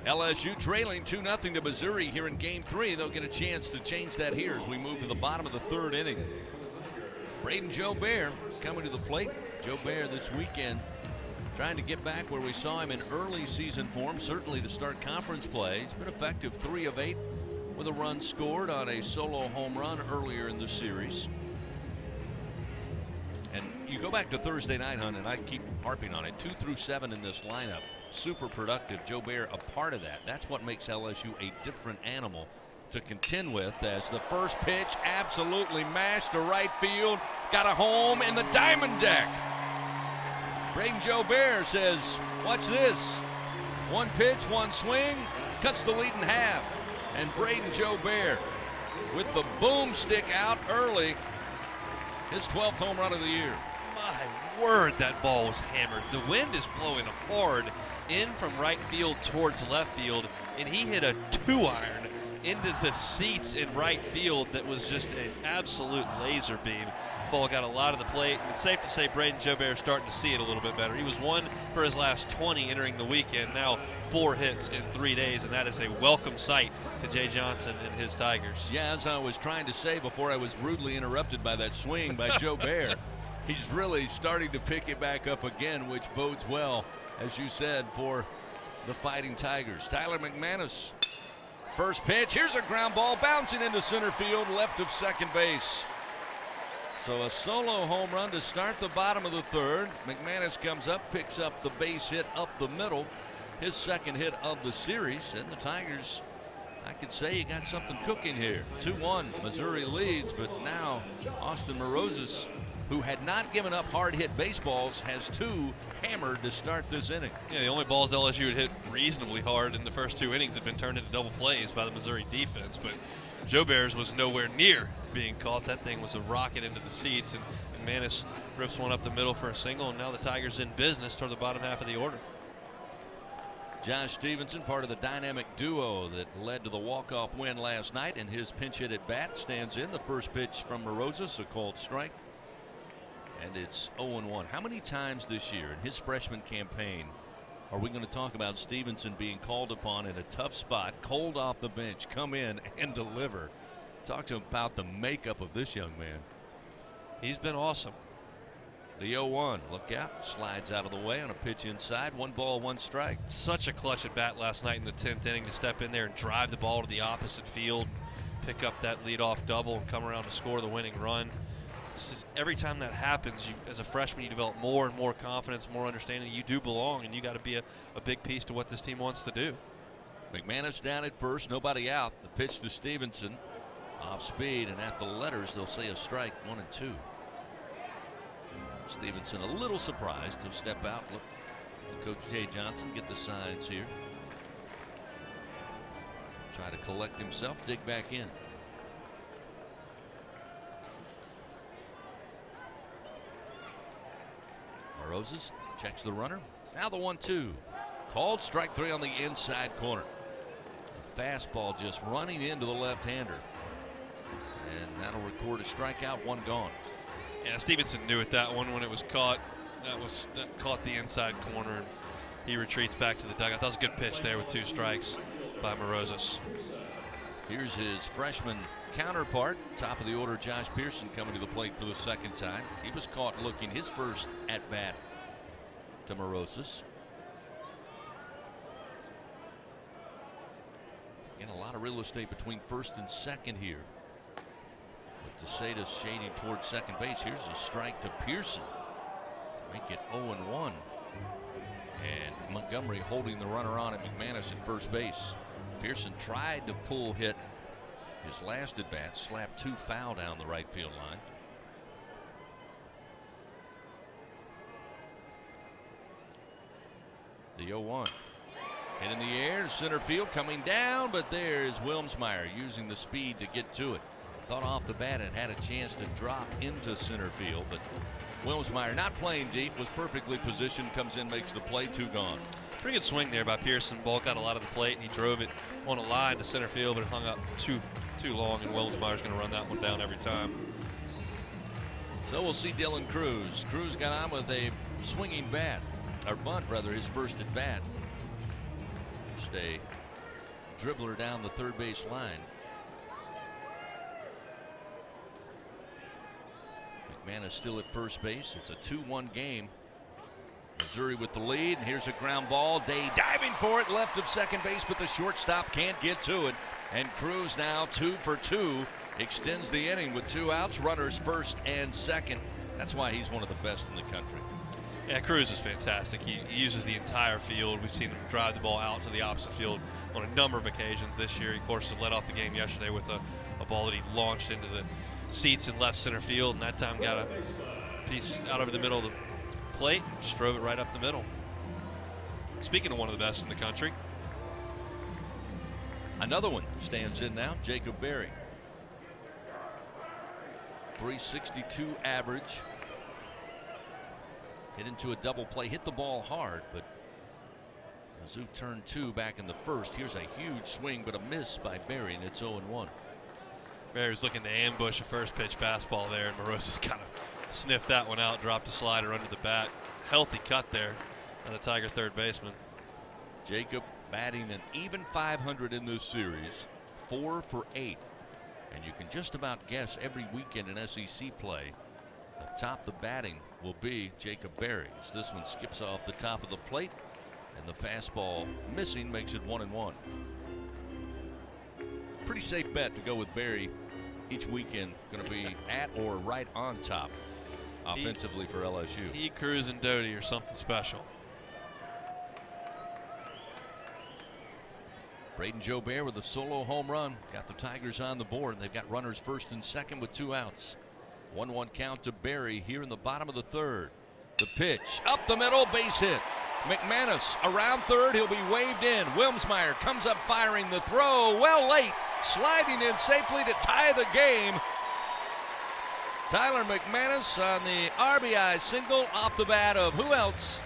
LSU trailing 2-0 to Missouri here in Game 3. They'll get a chance to change that here as we move to the bottom of the 3rd inning. Braden Joe Bear coming to the plate. Joe Bear this weekend trying to get back where we saw him in early season form, certainly to start conference play. He's been effective, 3 of 8 with a run scored on a solo home run earlier in the series. And you go back to Thursday night, Hunt, and I keep harping on it. 2 through 7 in this lineup. Super productive. Joe Bear a part of that. That's what makes LSU a different animal to contend with, as the first pitch absolutely mashed to right field. Got a home in the diamond deck. Braden Joe Bear says, watch this. 1 pitch, 1 swing, cuts the lead in half. And Braden Joe Bear with the boomstick out early. His 12th home run of the year. My word, that ball was hammered. The wind is blowing hard in from right field towards left field, and he hit a 2-iron into the seats in right field that was just an absolute laser beam. ball got a lot of the plate, and it's safe to say Braden Jobert is starting to see it a little bit better. He was 1 for his last 20 entering the weekend, now 4 hits in 3 days, and that is a welcome sight to Jay Johnson and his Tigers. Yeah, as I was trying to say before I was rudely interrupted by that swing by Jobert, he's really starting to pick it back up again, which bodes well, as you said, for the Fighting Tigers. Tyler McManus, first pitch. Here's a ground ball bouncing into center field, left of second base. So a solo home run to start the bottom of the third. McManus comes up, picks up the base hit up the middle, his second hit of the series, and the Tigers, I could say you got something cooking here. 2-1, Missouri leads, but now Austin Morozes, who had not given up hard hit baseballs, has 2 hammered to start this inning. Yeah, the only balls LSU had hit reasonably hard in the first 2 innings had been turned into double plays by the Missouri defense, but Jobert's was nowhere near being caught. That thing was a rocket into the seats, and McManus rips one up the middle for a single, and now the Tigers in business toward the bottom half of the order. Josh Stevenson, part of the dynamic duo that led to the walk-off win last night, and his pinch hit at bat stands in. The first pitch from Morozes, a called strike, and it's 0-1. How many times this year in his freshman campaign are we going to talk about Stevenson being called upon in a tough spot, cold off the bench, come in and deliver? Talk to him about the makeup of this young man. He's been awesome. The 0-1, look out, slides out of the way on a pitch inside. 1 ball, 1 strike. Such a clutch at bat last night in the 10th inning to step in there and drive the ball to the opposite field, pick up that leadoff double, and come around to score the winning run. Every time that happens, as a freshman, you develop more and more confidence, more understanding. You do belong, and you got to be a big piece to what this team wants to do. McManus down at first, nobody out. The pitch to Stevenson, off speed, and at the letters, they'll say a strike, 1 and 2. Stevenson a little surprised to step out. Look, Coach Jay Johnson get the signs here. Try to collect himself, dig back in. Morozes checks the runner. Now the 1-2. Called strike 3 on the inside corner. A fastball just running into the left-hander. And that'll record a strikeout, 1 gone. Yeah, Stevenson knew at that one when it was caught. That caught the inside corner, and he retreats back to the dugout. That was a good pitch there with 2 strikes by Morozes. Here's his freshman counterpart, top of the order, Josh Pearson, coming to the plate for the second time. He was caught looking his first at bat to Morozes. Again, a lot of real estate between first and second here. But DeSatis shading towards second base. Here's a strike to Pearson. Make it 0-1. And Montgomery holding the runner on at McManus at first base. Pearson tried to pull hit his last at bat, slapped 2 foul down the right field line. The 0-1. Hit in the air, center field coming down, but there's Wilmsmeyer using the speed to get to it. Thought off the bat it had a chance to drop into center field, but Wilmsmeyer, not playing deep, was perfectly positioned, comes in, makes the play, 2 gone. Pretty good swing there by Pearson. Ball got a lot of the plate, and he drove it on a line to center field, but it hung up too long, and Wilmsmeyer's going to run that one down every time. So we'll see Dylan Cruz. Cruz got on with a swinging bat, or bunt rather, his first at bat. Just a dribbler down the third base line. McManus still at first base. It's a 2-1 game. Missouri with the lead, and here's a ground ball. Day diving for it, left of second base, but the shortstop can't get to it. And Cruz now 2 for 2, extends the inning with 2 outs, runners first and second. That's why he's one of the best in the country. Yeah, Cruz is fantastic. He uses the entire field. We've seen him drive the ball out to the opposite field on a number of occasions this year. He, of course, led off the game yesterday with a ball that he launched into the seats in left center field, and that time got a piece out over the middle of the plate, just drove it right up the middle. Speaking of one of the best in the country, another one stands in now, Jacob Berry. 362 average. Hit into a double play, hit the ball hard, but Mizzou turned 2 back in the first. Here's a huge swing, but a miss by Berry, and it's 0-1. Barry was looking to ambush a first pitch fastball there, and Morosis kind of sniffed that one out, dropped a slider under the bat. Healthy cut there by the Tiger third baseman. Jacob batting an even 500 in this series, 4 for 8. And you can just about guess every weekend in SEC play, atop the batting will be Jacob Berry. As this one skips off the top of the plate, and the fastball missing makes it 1-1. Pretty safe bet to go with Berry each weekend. Going to be at or right on top offensively for LSU. He, Cruz, and Doty are something special. Braden Jobert with a solo home run got the Tigers on the board. They've got runners first and second with 2 outs. 1-1 count to Berry here in the bottom of the third. The pitch up the middle, base hit. McManus around third, he'll be waved in. Wilmsmeyer comes up firing, the throw well late, sliding in safely to tie the game. Tyler McManus on the RBI single off the bat of who else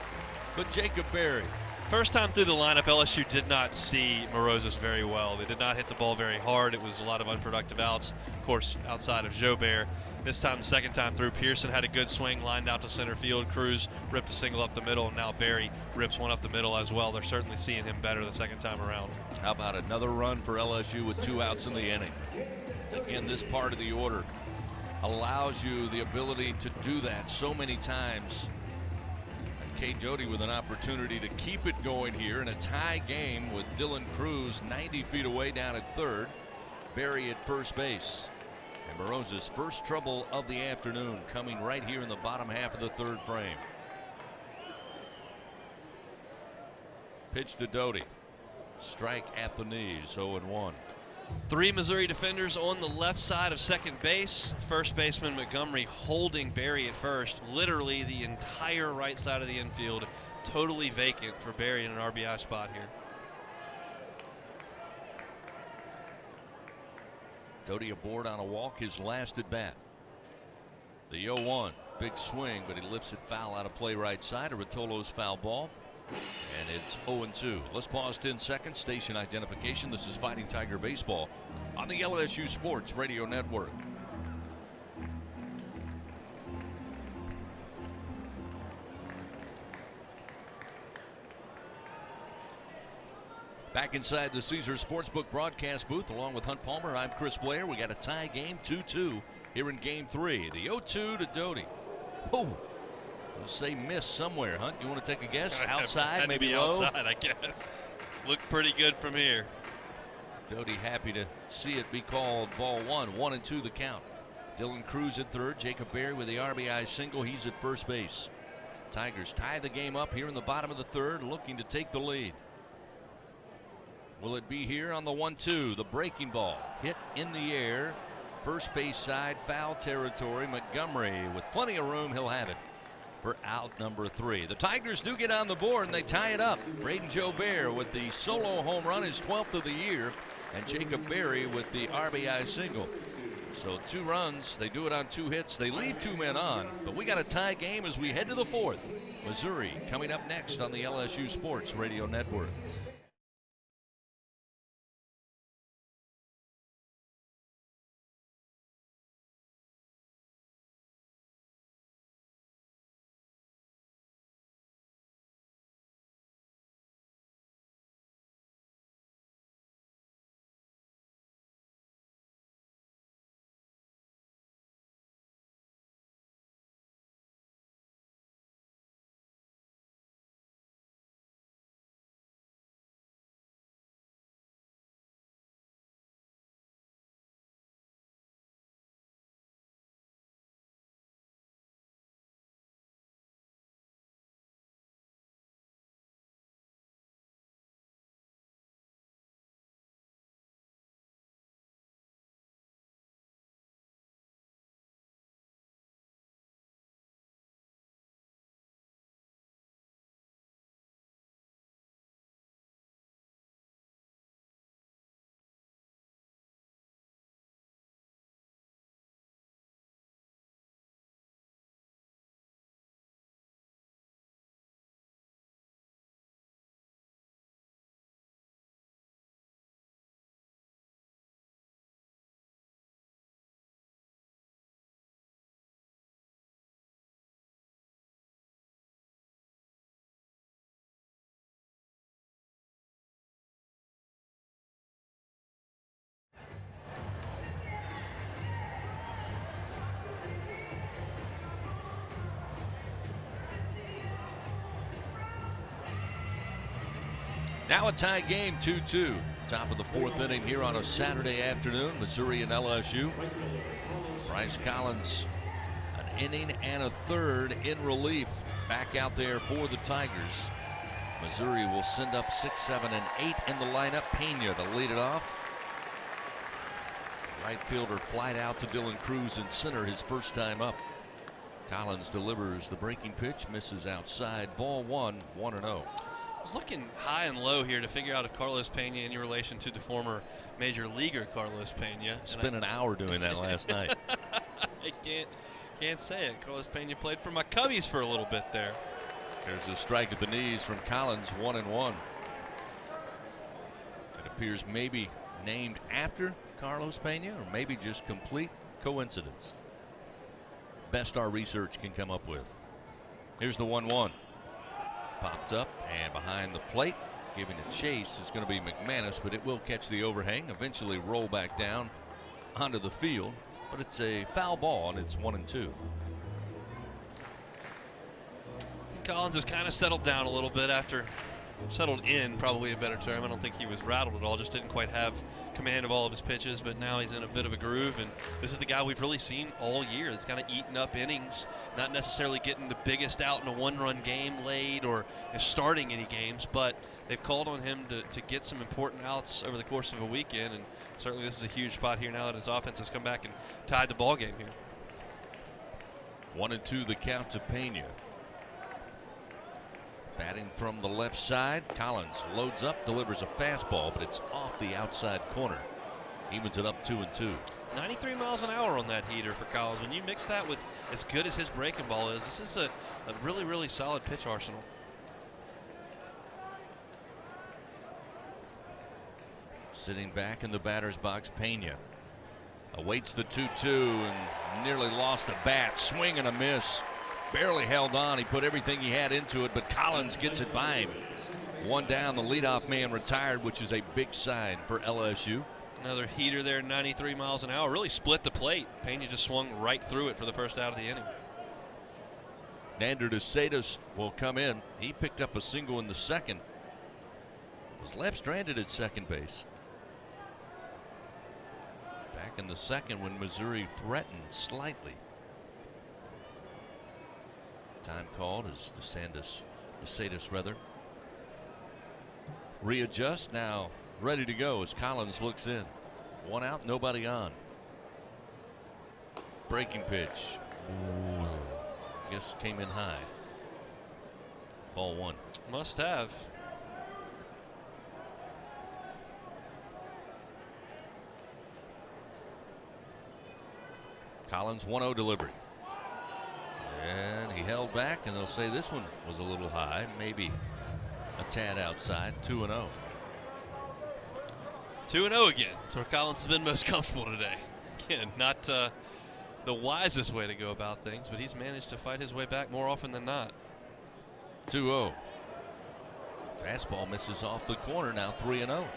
but Jacob Berry. First time through the lineup, LSU did not see Morosis very well. They did not hit the ball very hard. It was a lot of unproductive outs, of course, outside of Jobert. This time, the second time through, Pearson had a good swing, lined out to center field. Cruz ripped a single up the middle, and now Berry rips one up the middle as well. They're certainly seeing him better the second time around. How about another run for LSU with 2 outs in the inning? Again, this part of the order allows you the ability to do that so many times. Kate Doty with an opportunity to keep it going here in a tie game with Dylan Cruz 90 feet away down at third. Berry at first base. And Morosis' first trouble of the afternoon coming right here in the bottom half of the third frame. Pitch to Doty. Strike at the knees, 0-1. 3 Missouri defenders on the left side of second base. First baseman Montgomery holding Berry at first. Literally the entire right side of the infield totally vacant for Berry in an RBI spot here. Doty aboard on a walk, his last at bat. The 0-1, big swing, but he lifts it foul out of play right side. A Rotolo's foul ball. And it's 0-2. Let's pause 10 seconds. Station identification. This is Fighting Tiger Baseball on the LSU Sports Radio Network. Back inside the Caesars Sportsbook broadcast booth along with Hunt Palmer. I'm Chris Blair. We got a tie game, 2-2 here in game 3. The 0-2 to Doty. Oh. We'll say miss somewhere. Hunt, you want to take a guess? Outside, maybe low? Outside, I guess. Looked pretty good from here. Doty happy to see it be called ball 1. 1-2 the count. Dylan Cruz at third. Jacob Berry with the RBI single. He's at first base. Tigers tie the game up here in the bottom of the third, looking to take the lead. Will it be here on the 1-2? The breaking ball hit in the air. First base side, foul territory. Montgomery with plenty of room. He'll have it for out number 3. The Tigers do get on the board and they tie it up. Braden Jobert with the solo home run, his 12th of the year, and Jacob Berry with the RBI single. So 2 runs, they do it on 2 hits. They leave 2 men on, but we got a tie game as we head to the 4th. Missouri coming up next on the LSU Sports Radio Network. Now a tie game, 2-2. Top of the fourth inning here on a Saturday afternoon. Missouri and LSU. Bryce Collins, an inning and a third in relief. Back out there for the Tigers. Missouri will send up 6, 7, and 8 in the lineup. Pena to lead it off. Right fielder flied out to Dylan Cruz in center, his first time up. Collins delivers the breaking pitch, misses outside. Ball one, 1-0. I was looking high and low here to figure out if Carlos Pena any relation to the former major leaguer Carlos Pena. Spent an hour doing that last night. I can't say it. Carlos Pena played for my Cubbies for a little bit there. There's a strike at the knees from Collins, 1-1. It appears maybe named after Carlos Pena, or maybe just complete coincidence. Best our research can come up with. Here's the 1-1. Popped up and behind the plate, giving a chase is going to be McManus, but it will catch the overhang, eventually roll back down onto the field. But it's a foul ball, and it's 1-2. Collins has kind of settled down a little bit after, settled in, probably a better term. I don't think he was rattled at all, just didn't quite have command of all of his pitches, but now he's in a bit of a groove, and this is the guy we've really seen all year that's kind of eaten up innings, not necessarily getting the biggest out in a one-run game late or starting any games, but they've called on him to get some important outs over the course of a weekend, and certainly this is a huge spot here now that his offense has come back and tied the ball game here. 1-2 the count to Pena. Batting from the left side, Collins loads up, delivers a fastball, but it's off the outside corner. Evens it up 2-2. 93 miles an hour on that heater for Collins. When you mix that with as good as his breaking ball is, this is a really, really solid pitch arsenal. Sitting back in the batter's box, Pena awaits the 2-2 and nearly lost a bat. Swing and a miss. Barely held on. He put everything he had into it, but Collins gets it by him. One down, the leadoff man retired, which is a big sign for LSU. Another heater there, 93 miles an hour. Really split the plate. Pena just swung right through it for the first out of the inning. Nander DeSatis will come in. He picked up a single in the second. Was left stranded at second base. Back in the second when Missouri threatened slightly. Time called as DeSatis rather. Readjust now, ready to go as Collins looks in. One out, nobody on. Breaking pitch. Ooh, guess came in high. Ball one. Must have. Collins 1-0 delivery. And he held back, and they'll say this one was a little high, maybe a tad outside. 2-0. 2-0 again. That's where Collins has been most comfortable today. Again, not the wisest way to go about things, but he's managed to fight his way back more often than not. 2-0. Fastball misses off the corner, now 3-0. And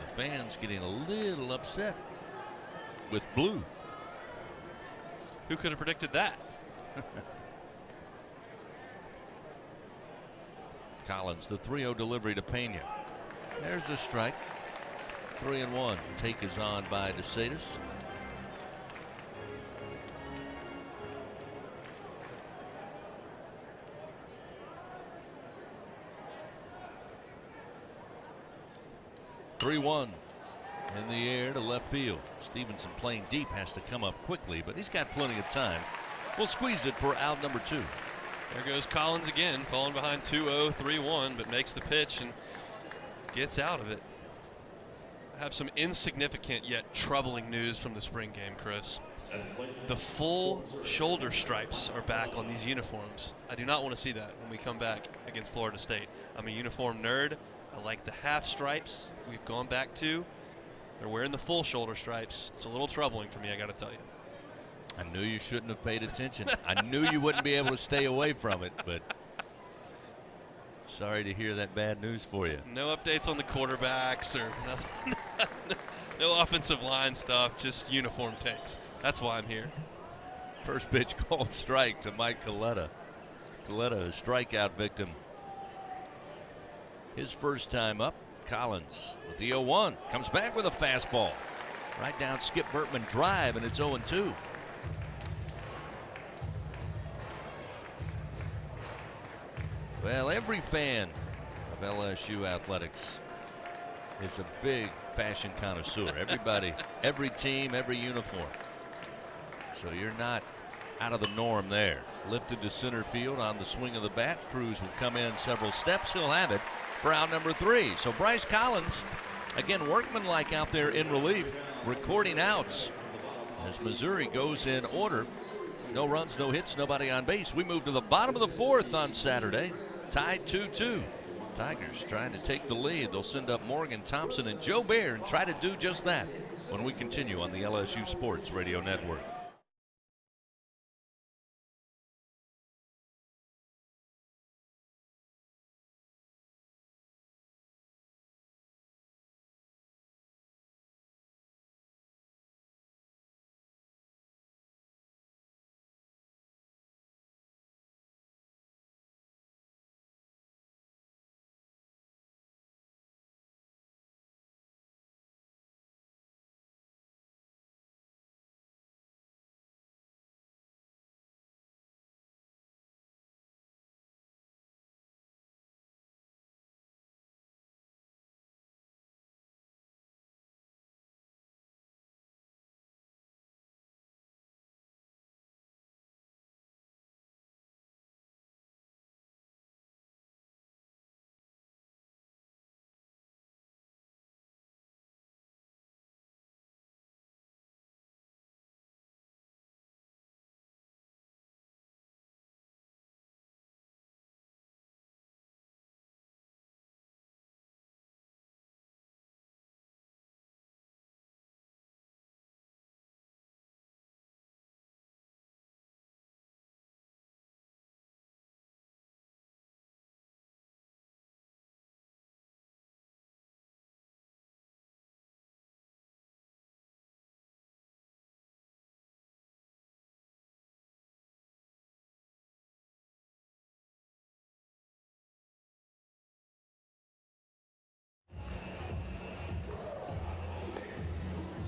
the fans getting a little upset with blue. Who could have predicted that? Collins, the 3-0 delivery to Pena. There's a strike. 3-1. Take is on by DeSatis. Three-1. In the air to left field. Stevenson playing deep, has to come up quickly, but he's got plenty of time. We'll squeeze it for out number 2. There goes Collins again, falling behind 2-0, 3-1, but makes the pitch and gets out of it. I have some insignificant yet troubling news from the spring game, Chris. The full shoulder stripes are back on these uniforms. I do not want to see that when we come back against Florida State. I'm a uniform nerd. I like the half stripes we've gone back to. They're wearing the full shoulder stripes. It's a little troubling for me, I got to tell you. I knew you shouldn't have paid attention. I knew you wouldn't be able to stay away from it, but sorry to hear that bad news for you. No updates on the quarterbacks or nothing. No offensive line stuff, just uniform takes. That's why I'm here. First pitch called strike to Mike Coletta. Coletta, a strikeout victim. his first time up. Collins with the 0-1. Comes back with a fastball. Right down Skip Bertman drive, and it's 0-2. Well, every fan of LSU athletics is a big fashion connoisseur. Everybody, every team, every uniform. So you're not out of the norm there. Lifted to center field on the swing of the bat. Cruz will come in several steps. He'll have it for out number 3. So Bryce Collins, again, workmanlike out there in relief, recording outs as Missouri goes in order. No runs, no hits, nobody on base. We move to the bottom of the 4th on Saturday. Tied 2-2. Tigers trying to take the lead. They'll send up Morgan, Thompson, and Joe Bear and try to do just that when we continue on the LSU Sports Radio Network.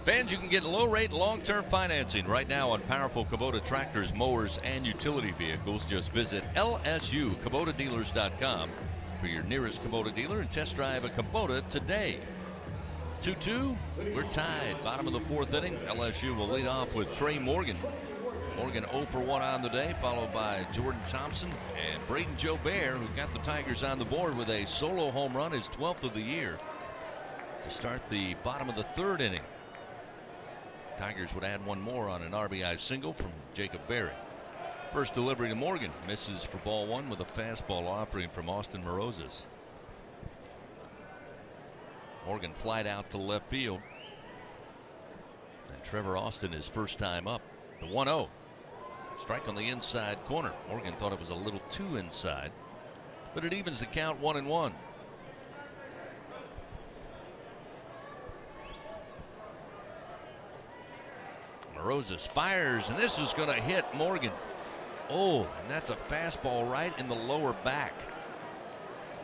Fans, you can get low-rate, long-term financing right now on powerful Kubota tractors, mowers, and utility vehicles. Just visit LSUKubotaDealers.com for your nearest Kubota dealer and test drive a Kubota today. 2-2, we're tied. Bottom of the 4th inning. LSU will lead off with Trey Morgan. Morgan 0 for 1 on the day, followed by Jordan Thompson and Braden Joe Bear, who got the Tigers on the board with a solo home run, his 12th of the year, to start the bottom of the 3rd inning. Tigers would add one more on an RBI single from Jacob Berry. First delivery to Morgan, misses for ball 1 with a fastball offering from Austin Morozes. Morgan flied out to left field. And Trevor Austin his first time up. The 1-0. Strike on the inside corner. Morgan thought it was a little too inside, but it evens the count 1-1. Morozes fires, and this is going to hit Morgan. Oh, and that's a fastball right in the lower back.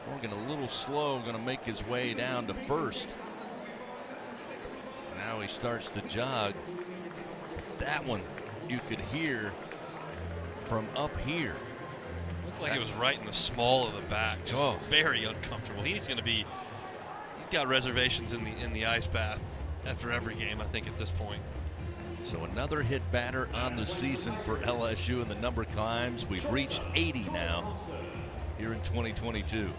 Morgan a little slow, going to make his way down to first. Now he starts to jog. That one you could hear from up here. Looked like it was right in the small of the back. Just very uncomfortable. He's got reservations in the ice bath after every game, I think, at this point. So another hit batter on the season for LSU, and the number climbs. We've reached 80 now here in 2022.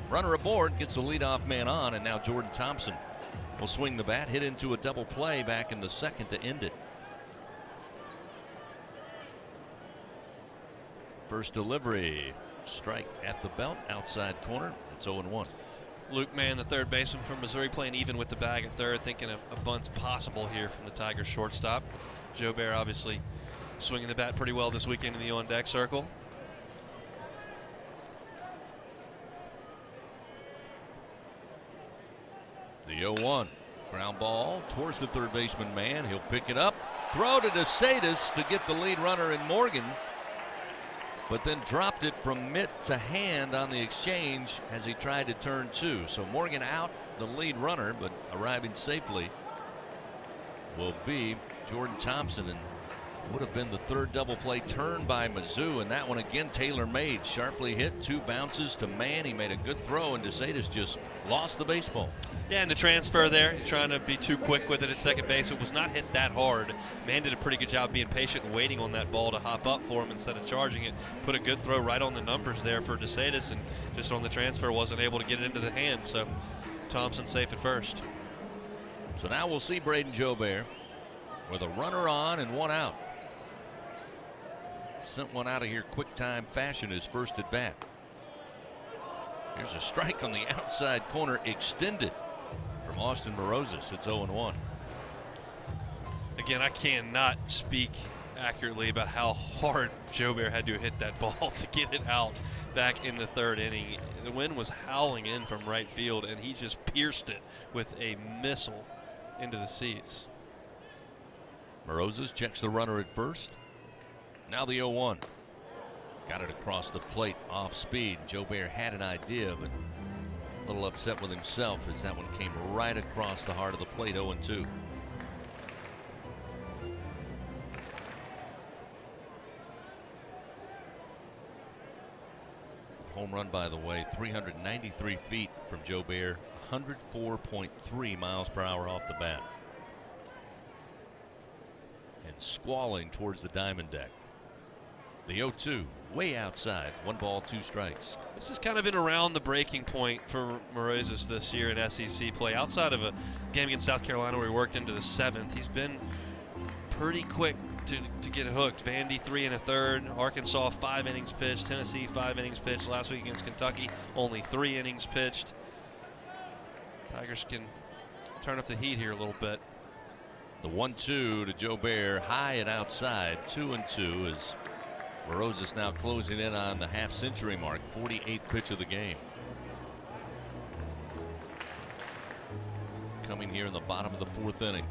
Runner aboard, gets the leadoff man on, and now Jordan Thompson will swing the bat, hit into a double play back in the 2nd to end it. First delivery, strike at the belt, outside corner. It's 0-1. Luke Mann, the third baseman from Missouri, playing even with the bag at third, thinking a bunt's possible here from the Tigers shortstop. Joe Bear obviously swinging the bat pretty well this weekend in the on-deck circle. The 0-1. Ground ball towards the third baseman Mann. He'll pick it up. Throw to DeSatis to get the lead runner in Morgan. but then dropped it from mitt to hand on the exchange as he tried to turn 2. So Morgan out, the lead runner, but arriving safely will be Jordan Thompson, and would have been the third double play turn by Mizzou, and that one again tailor-made, sharply hit, 2 bounces to Mann. He made a good throw, and DeSatis just lost the baseball. Yeah, and the transfer there, he's trying to be too quick with it at second base. It was not hit that hard. Mann did a pretty good job being patient and waiting on that ball to hop up for him instead of charging it. Put a good throw right on the numbers there for DeSatis, and just on the transfer wasn't able to get it into the hand. So Thompson safe at first. So now we'll see Braden Jobert with a runner on and 1 out. Sent one out of here quick time fashion, his first at bat. Here's a strike on the outside corner extended from Austin Morozes. It's 0-1. Again, I cannot speak accurately about how hard Jobert had to hit that ball to get it out back in the 3rd inning. The wind was howling in from right field, and he just pierced it with a missile into the seats. Morozes checks the runner at first. Now the 0-1. Got it across the plate off speed. Jobert had an idea, but a little upset with himself as that one came right across the heart of the plate. 0-2. Home run, by the way, 393 feet from Jobert, 104.3 miles per hour off the bat. And squalling towards the diamond deck. The 0-2, way outside. 1 ball, 2 strikes. This has kind of been around the breaking point for Morozes this year in SEC play. Outside of a game against South Carolina where he worked into the 7th, he's been pretty quick to get hooked. Vandy 3 1/3, Arkansas 5 innings pitched, Tennessee 5 innings pitched. Last week against Kentucky, only 3 innings pitched. Tigers can turn up the heat here a little bit. The 1-2 to Jobert, high and outside. 2-2 as Morozes now closing in on the half-century mark. 48th pitch of the game. Coming here in the bottom of the 4th inning.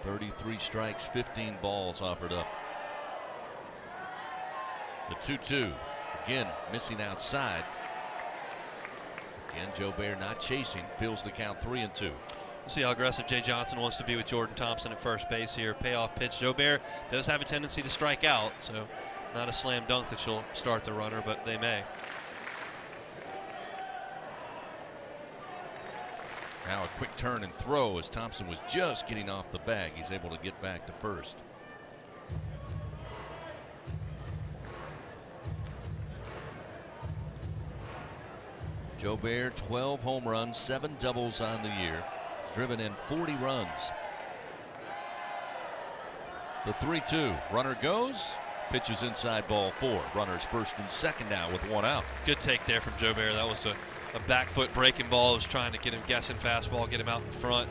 .33 strikes, 15 balls offered up. The 2-2, again missing outside. Again, Jobert not chasing, fills the count 3-2. See how aggressive Jay Johnson wants to be with Jordan Thompson at first base here. Payoff pitch. Jobert does have a tendency to strike out, so not a slam dunk that she'll start the runner, but they may. Now a quick turn and throw as Thompson was just getting off the bag. He's able to get back to first. Jobert, 12 home runs, 7 doubles on the year. He's driven in 40 runs. The 3-2, runner goes, pitches inside ball 4. Runners first and second now with 1 out. Good take there from Jobert. That was a back foot breaking ball. Was trying to get him guessing fastball, get him out in front.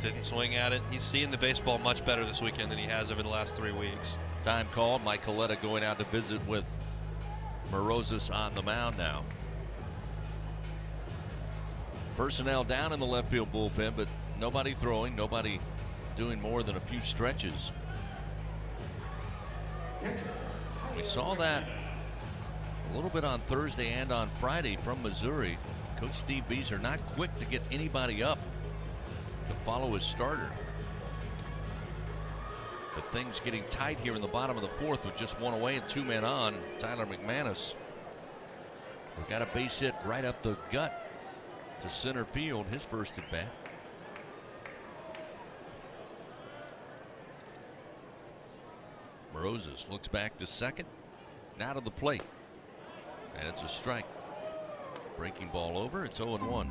Didn't swing at it. He's seeing the baseball much better this weekend than he has over the last 3 weeks. Time called. Mike Coletta going out to visit with Morozes on the mound now. Personnel down in the left field bullpen, but nobody throwing, nobody doing more than a few stretches. We saw that a little bit on Thursday and on Friday from Missouri. Coach Steve Beezer not quick to get anybody up to follow his starter. But things getting tight here in the bottom of the 4th with just 1 away and 2 men on. Tyler McManus, we got a base hit right up the gut to center field, his first at bat. Morozes looks back to second, now to the plate, and it's a strike. Breaking ball over. It's 0-1.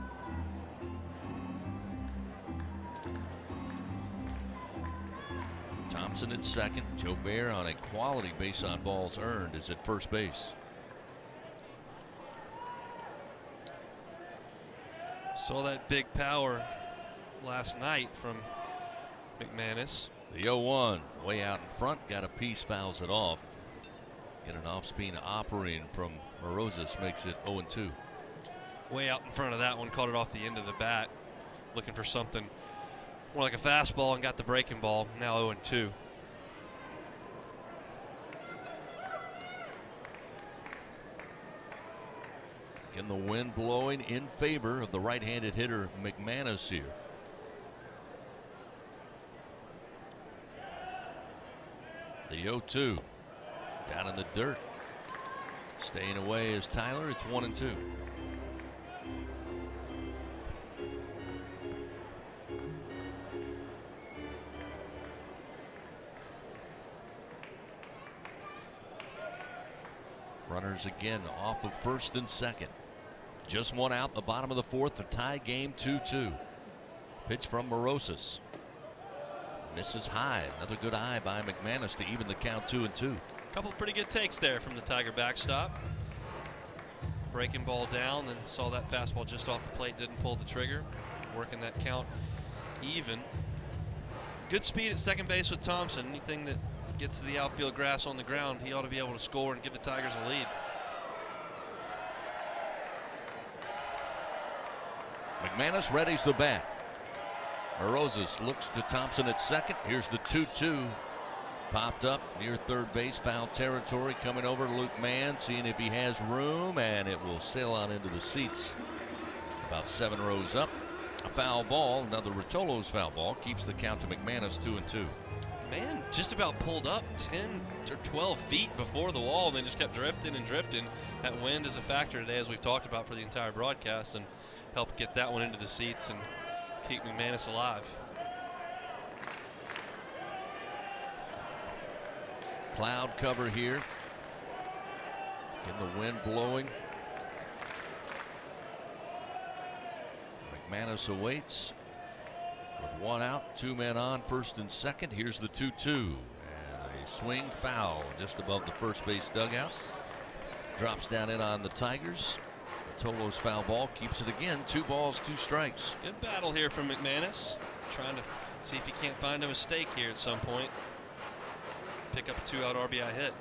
Thompson at second. Jobert on a quality base on balls earned is at first base. Saw that big power last night from McManus. The 0-1 way out in front, got a piece, fouls it off. Get an off-spin offering from Morozes, makes it 0-2. Way out in front of that one, caught it off the end of the bat, looking for something more like a fastball and got the breaking ball. Now 0-2. Again, the wind blowing in favor of the right-handed hitter McManus here. The 0-2 down in the dirt. Staying away is Tyler. It's 1-2. Runners again off of first and second. Just one out in the bottom of the fourth. A tie game 2-2. Pitch from Morosis. Misses high. Another good eye by McManus to even the count 2-2. A couple pretty good takes there from the Tiger backstop. Breaking ball down, then saw that fastball just off the plate, didn't pull the trigger. Working that count even. Good speed at second base with Thompson. Anything that gets to the outfield grass on the ground, he ought to be able to score and give the Tigers a lead. McManus readies the bat. Morosis looks to Thompson at second. Here's the 2-2. Popped up near third base, foul territory. Coming over to Luke Mann, seeing if he has room, and it will sail on into the seats. About 7 rows up. A foul ball, another Rotolo's foul ball, keeps the count to McManus 2-2. Man, just about pulled up 10 or 12 feet before the wall, and then just kept drifting and drifting. That wind is a factor today, as we've talked about for the entire broadcast, and helped get that one into the seats and keep McManus alive. Cloud cover here. Getting the wind blowing. McManus awaits with one out, 2 men on, first and second. Here's the 2-2, and a swing foul just above the first base dugout. Drops down in on the Tigers. Tolo's foul ball keeps it again. 2 balls, 2 strikes. Good battle here from McManus. Trying to see if he can't find a mistake here at some point. Pick up a 2-out RBI hit.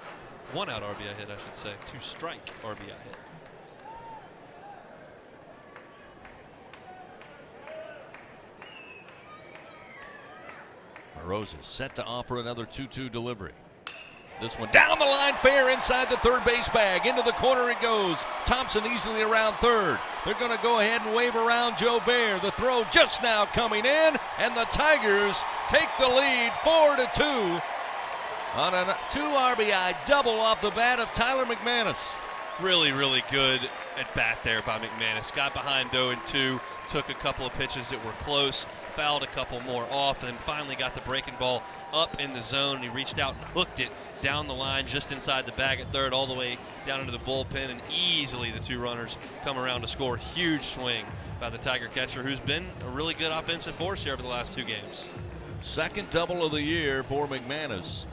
1-out RBI hit, I should say. 2-strike RBI hit. Morosis set to offer another 2-2 delivery. This one down the line, fair inside the third base bag. Into the corner it goes. Thompson easily around third. They're going to go ahead and wave around Joe Bear. The throw just now coming in, and the Tigers take the lead 4-2 on a 2 RBI double off the bat of Tyler McManus. Really, really good at bat there by McManus. Got behind 0-2, took a couple of pitches that were close, fouled a couple more off, and then finally got the breaking ball up in the zone. He reached out and hooked it down the line just inside the bag at third, all the way down into the bullpen, and easily the 2 runners come around to score. Huge swing by the Tiger catcher, who's been a really good offensive force here over the last 2 games. Second double of the year for McManus.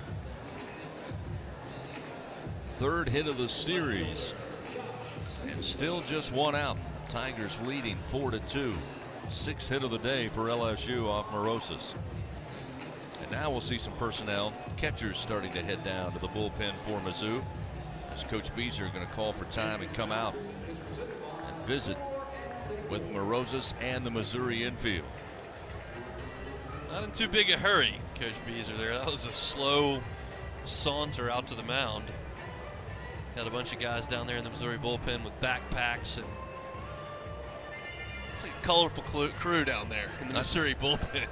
3rd hit of the series, and still just 1 out. Tigers leading 4-2. 6th hit of the day for LSU off Morosis. And now we'll see some personnel. Catchers starting to head down to the bullpen for Mizzou, as Coach Beezer going to call for time and come out and visit with Morosis and the Missouri infield. Not in too big a hurry, Coach Beezer there. That was a slow saunter out to the mound. Got a bunch of guys down there in the Missouri bullpen with backpacks, and it's like a colorful crew down there in the Missouri bullpen.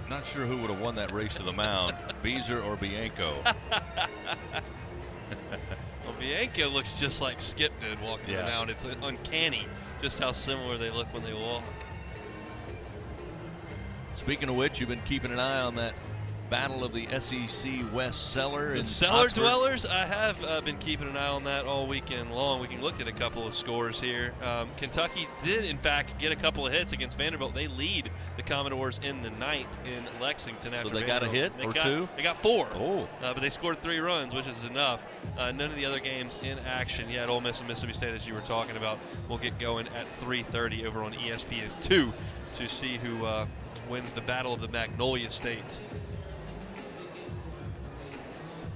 Not sure who would have won that race to the mound, Beezer or Bianco. Well, Bianco looks just like Skip did walking to the mound. It's uncanny just how similar they look when they walk. Speaking of which, you've been keeping an eye on that battle of the SEC West cellar. The cellar dwellers, I have been keeping an eye on that all weekend long. We can look at a couple of scores here. Kentucky did, in fact, get a couple of hits against Vanderbilt. They lead the Commodores in the 9th in Lexington. So they got a hit or 2? They got 4. Oh. But they scored 3 runs, which is enough. None of the other games in action yet. Ole Miss and Mississippi State, as you were talking about, will get going at 3:30 over on ESPN2 to see who wins the Battle of the Magnolia State.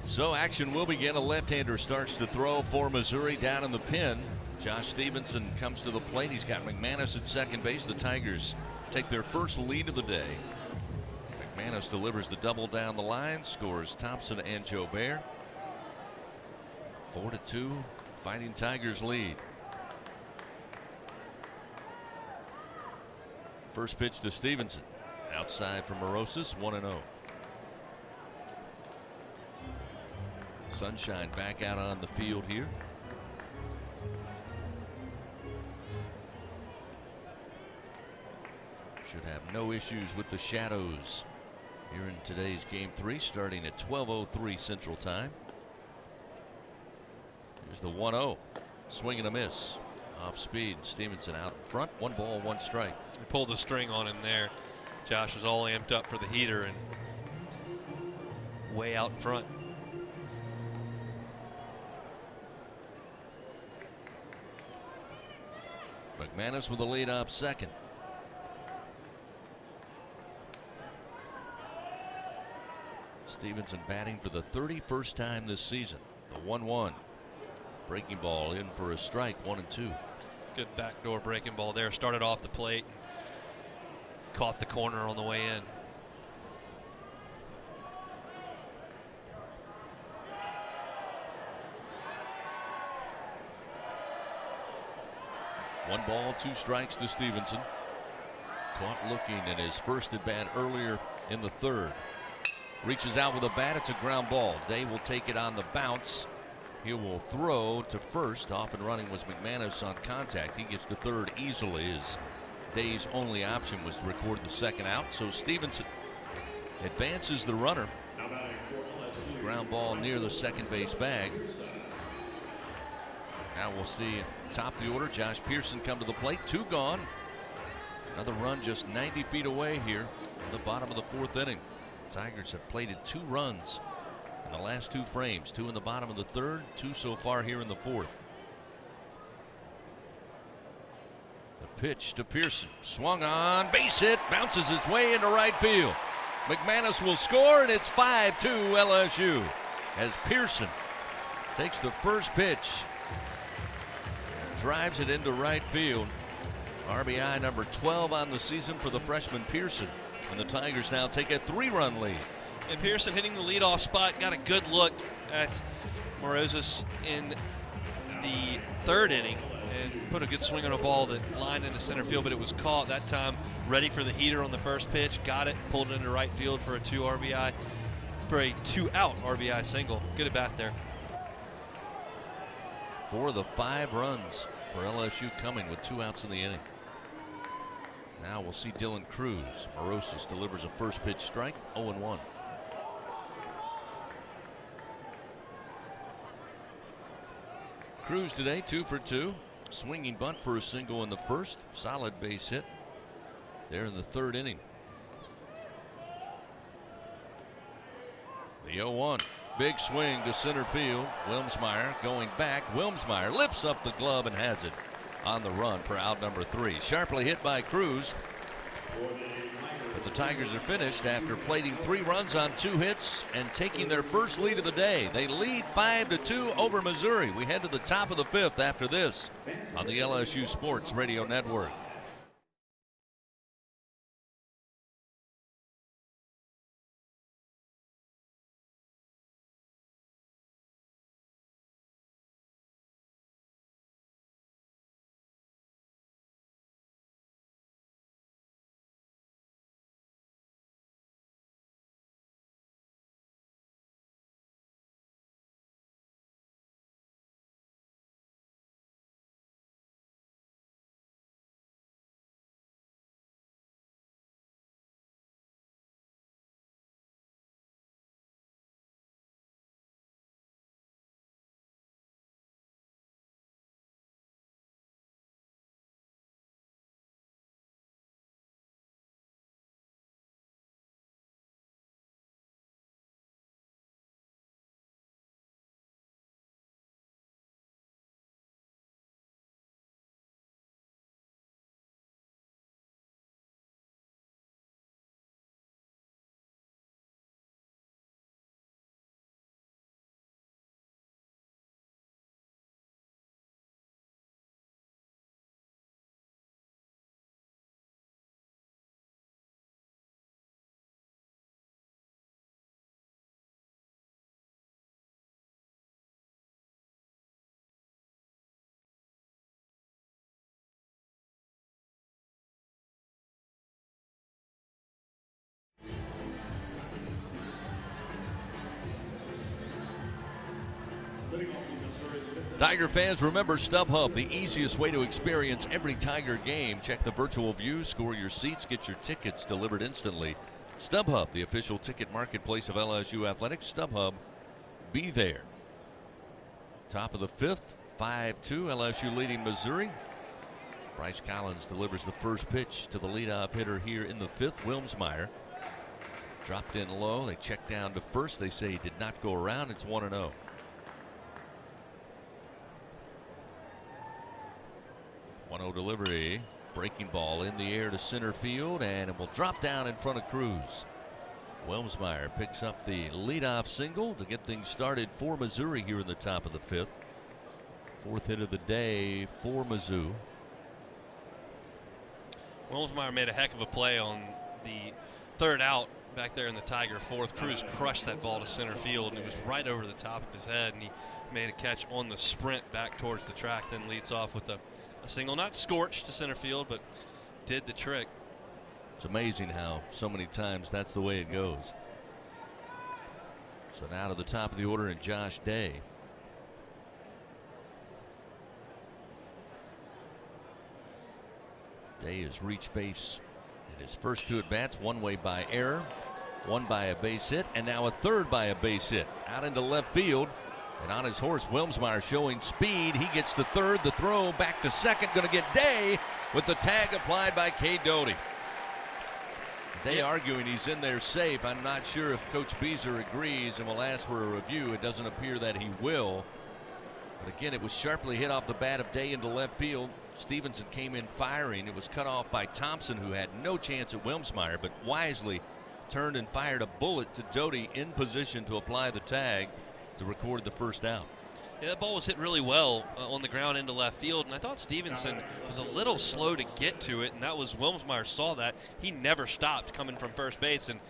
So action will begin. A left-hander starts to throw for Missouri down in the pen. Josh Stevenson comes to the plate. He's got McManus at second base. The Tigers take their first lead of the day. McManus delivers the double down the line, scores Thompson and Jobert. 4-2, Fighting Tigers lead. First pitch to Stevenson. Outside from Morosis, 1-0. Sunshine back out on the field here. Should have no issues with the shadows here in today's game 3, starting at 12:03 Central Time. Here's the 1-0. Swing and a miss. Off speed. Stevenson out in front. 1 ball, 1 strike. They pulled the string on him there. Josh was all amped up for the heater and way out in front. McManus with a leadoff second. Stevenson batting for the 31st time this season. The 1-1. Breaking ball in for a strike, 1-2. Good backdoor breaking ball there. Started off the plate. Caught the corner on the way in. One ball, 2 strikes to Stevenson. Caught looking at his first at bat earlier in the 3rd. Reaches out with a bat. It's a ground ball. Day will take it on the bounce. He will throw to first. Off and running was McManus on contact. He gets to 3rd easily. His Day's only option was to record the 2nd out. So Stevenson advances the runner. Ground ball near the second base bag. Now we'll see top of the order Josh Pearson come to the plate. 2 gone. Another run just 90 feet away here in the bottom of the 4th inning. Tigers have plated 2 runs in the last 2 frames. 2 in the bottom of the 3rd, 2 so far here in the 4th. The pitch to Pearson. Swung on, base hit, bounces its way into right field. McManus will score, and it's 5-2 LSU as Pearson takes the first pitch, drives it into right field. RBI number 12 on the season for the freshman Pearson. And the Tigers now take a 3-run lead. And Pearson hitting the leadoff spot, got a good look at Morosis in the 3rd inning and put a good swing on a ball that lined into center field, but it was caught that time. Ready for the heater on the first pitch, got it, pulled it into right field for a 2-out RBI single. Good at bat there. 4 of the 5 runs for LSU coming with 2 outs in the inning. Now we'll see Dylan Cruz. Morosis delivers a first pitch strike, 0-1. Cruz today 2 for 2. Swinging bunt for a single in the 1st. Solid base hit there in the 3rd inning. The 0-1. Big swing to center field. Wilmsmeyer going back. Wilmsmeyer lifts up the glove and has it on the run for out number 3. Sharply hit by Cruz. But the Tigers are finished after plating 3 runs on 2 hits and taking their first lead of the day. They lead 5-2 over Missouri. We head to the top of the 5th after this on the LSU Sports Radio Network. Tiger fans, remember StubHub, the easiest way to experience every Tiger game. Check the virtual view, score your seats, get your tickets delivered instantly. StubHub, the official ticket marketplace of LSU Athletics. StubHub, be there. Top of the fifth, 5-2, LSU leading Missouri. Bryce Collins delivers the first pitch to the leadoff hitter here in the fifth, Wilmsmeyer. Dropped in low, they check down to first. They say he did not go around. It's 1-0. Delivery, breaking ball in the air to center field, and it will drop down in front of Cruz. Wilmsmeyer picks up the leadoff single to get things started for Missouri here in the top of the fifth. Fourth hit of the day for Mizzou. Wilmsmeyer made a heck of a play on the third out back there in the Tiger fourth. Cruz crushed that ball to center field, and it was right over the top of his head, and he made a catch on the sprint back towards the track, then leads off with a single, not scorched to center field, but did the trick. It's amazing how so many times that's the way it goes. So now to the top of the order, and Josh Day. Day has reached base in his first two at bats, one way by error, one by a base hit, and now a third by a base hit. Out into left field. And on his horse, Wilmsmeyer showing speed. He gets the third, the throw back to second. Going to get Day with the tag applied by Cade Doty. Day arguing he's in there safe. I'm not sure if Coach Beezer agrees and will ask for a review. It doesn't appear that he will. But again, it was sharply hit off the bat of Day into left field. Stevenson came in firing. It was cut off by Thompson, who had no chance at Wilmsmeyer, but wisely turned and fired a bullet to Doty in position to apply the tag to record the first out. Yeah, that ball was hit really well on the ground into left field, and I thought Stevenson was a little slow to get to it, and that was Wilmsmeyer saw that. He never stopped coming from first base and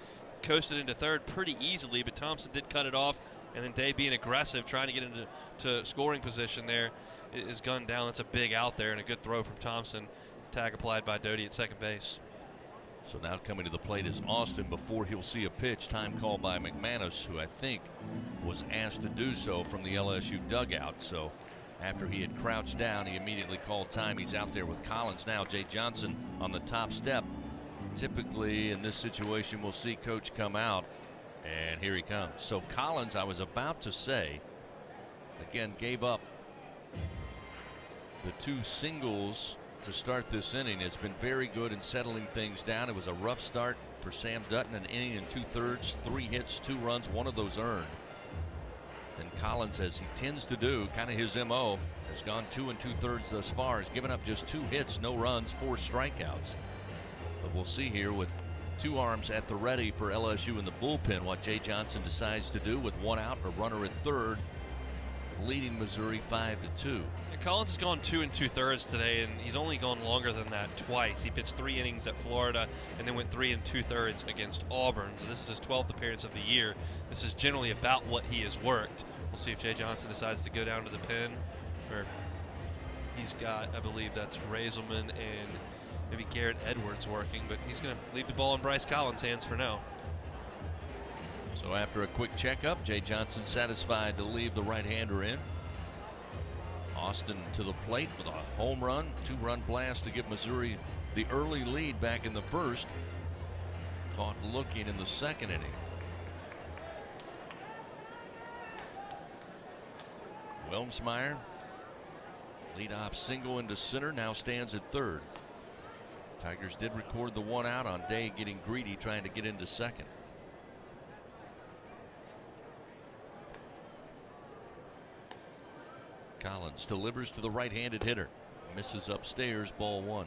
coasted into third pretty easily, but Thompson did cut it off, and then Day being aggressive, trying to get into scoring position there, is gunned down. That's a big out there and a good throw from Thompson. Tag applied by Doty at second base. So now coming to the plate is Austin before he'll see a pitch. Time called by McManus, who I think was asked to do so from the LSU dugout. So after he had crouched down, he immediately called time. He's out there with Collins now. Jay Johnson on the top step. Typically in this situation, we'll see Coach come out, and here he comes. So Collins, I was about to say, again, gave up the two singles to start this inning. Has been very good in settling things down. It was a rough start for Sam Dutton, an inning and 2/3, 3 hits, 2 runs, one of those earned. And Collins, as he tends to do, kind of his MO, has gone 2 2/3 thus far. Has given up just 2 hits, no runs, 4 strikeouts. But we'll see here with 2 arms at the ready for LSU in the bullpen what Jay Johnson decides to do with 1 out, a runner at third, leading Missouri 5-2. Collins has gone 2 2/3 today, and he's only gone longer than that twice. He pitched 3 innings at Florida and then went 3 2/3 against Auburn. So this is his 12th appearance of the year. This is generally about what he has worked. We'll see if Jay Johnson decides to go down to the pen, or he's got, I believe that's Raisman and maybe Garrett Edwards working, but he's going to leave the ball in Bryce Collins' hands for now. So after a quick checkup, Jay Johnson satisfied to leave the right-hander in. Austin to the plate with a home run, 2-run blast to give Missouri the early lead back in the first. Caught looking in the second inning. Wilmsmeyer, leadoff single into center, now stands at third. Tigers did record the 1 out on Day getting greedy, trying to get into second. Collins delivers to the right-handed hitter. Misses upstairs, ball 1.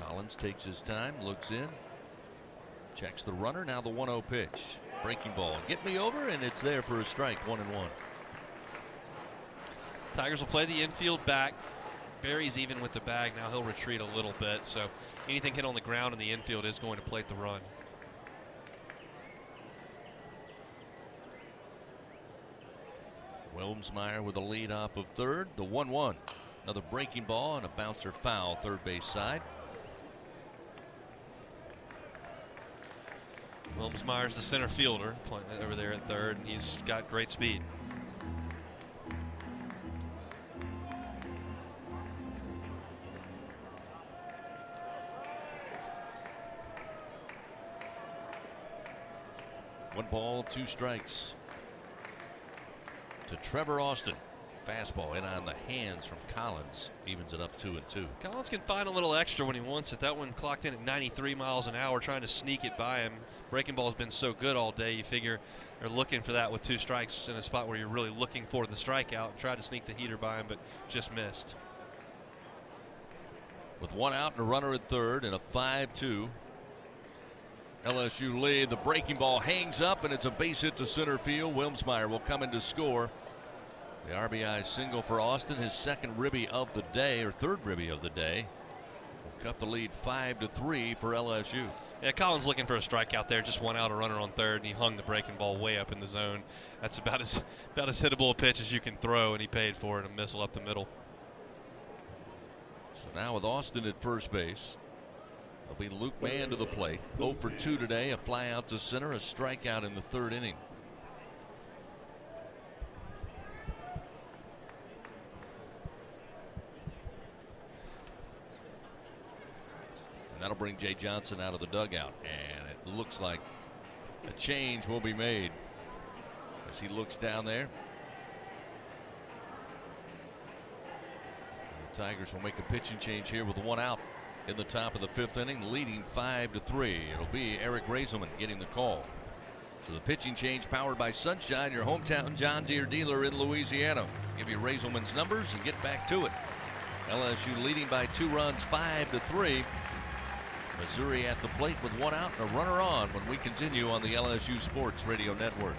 Collins takes his time, looks in, checks the runner. Now the 1-0 pitch. Breaking ball. Get me over, and it's there for a strike, 1-1. Tigers will play the infield back. Barry's even with the bag. Now he'll retreat a little bit, so anything hit on the ground in the infield is going to plate the run. Wilmsmeyer with a lead off of third. The 1-1. Another breaking ball and a bouncer foul, third base side. Wilmsmeyer's the center fielder playing over there at third, and he's got great speed. One ball, two strikes to Trevor Austin. Fastball in on the hands from Collins, evens it up 2-2. Collins can find a little extra when he wants it. That one clocked in at 93 miles an hour, trying to sneak it by him. Breaking ball has been so good all day. You figure they're looking for that with two strikes in a spot where you're really looking for the strikeout. Tried to sneak the heater by him, but just missed. With one out and a runner at third and a 5-2 LSU lead, the breaking ball hangs up and it's a base hit to center field. Wilmsmeyer will come in to score. The RBI single for Austin, his second ribby of the day, or third ribby of the day. Will cut the lead 5-3 for LSU. Yeah, Collins looking for a strikeout there. Just one out, a runner on third, and he hung the breaking ball way up in the zone. That's about as hittable a pitch as you can throw, and he paid for it, a missile up the middle. So now with Austin at first base, it'll be Luke Mann to the plate. 0 for 2 today, a fly out to center, a strikeout in the third inning. That'll bring Jay Johnson out of the dugout, and it looks like a change will be made as he looks down there. The Tigers will make a pitching change here with one out in the top of the fifth inning, leading 5-3. It'll be Eric Raisman getting the call. So the pitching change powered by Sunshine, your hometown John Deere dealer in Louisiana. Give you Raiselman's numbers and get back to it. LSU leading by 2 runs, 5-3. Missouri at the plate with one out and a runner on when we continue on the LSU Sports Radio Network.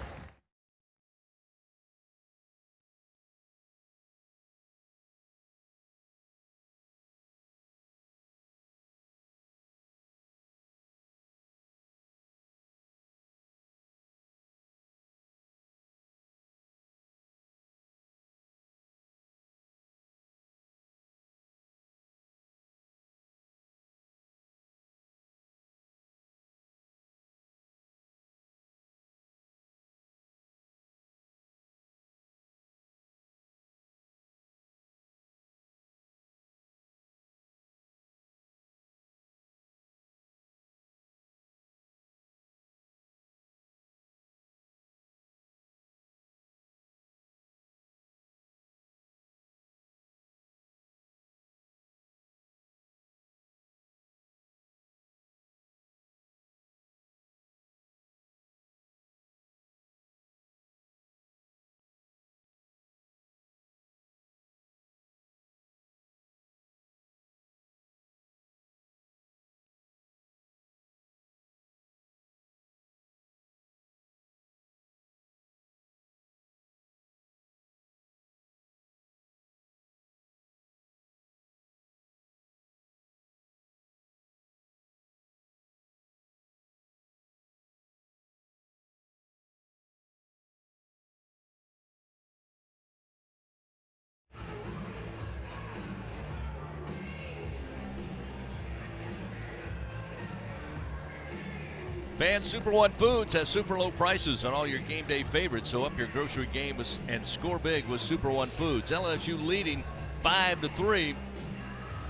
Fan Super One Foods has super low prices on all your game day favorites, so up your grocery game and score big with Super One Foods. LSU leading 5-3.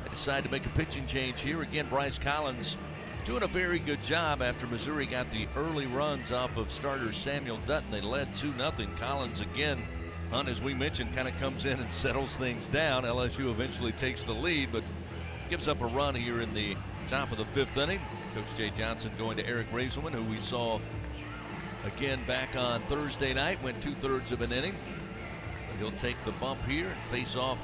They decide to make a pitching change here. Again, Bryce Collins doing a very good job after Missouri got the early runs off of starter Samuel Dutton. They led 2-0. Collins again, Hunt, as we mentioned, kind of comes in and settles things down. LSU eventually takes the lead, but gives up a run here in the top of the fifth inning. Coach Jay Johnson going to Eric Raiselman, who we saw again back on Thursday night, went 2/3 of an inning. He'll take the bump here and face off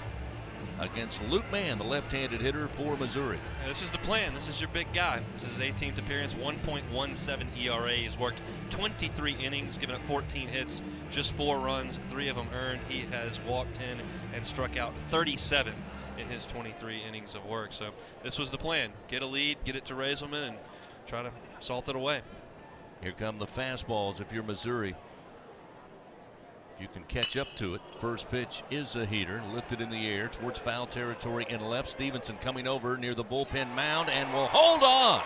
against Luke Mann, the left-handed hitter for Missouri. This is the plan. This is your big guy. This is his 18th appearance, 1.17 ERA. He's worked 23 innings, given up 14 hits, just 4 runs, 3 of them earned. He has walked 10 and struck out 37 in his 23 innings of work. So this was the plan. Get a lead, get it to Raiselman, and try to salt it away. Here come the fastballs if you're Missouri. if you can catch up to it. First pitch is a heater, lifted in the air towards foul territory and left. Stevenson coming over near the bullpen mound and will hold on.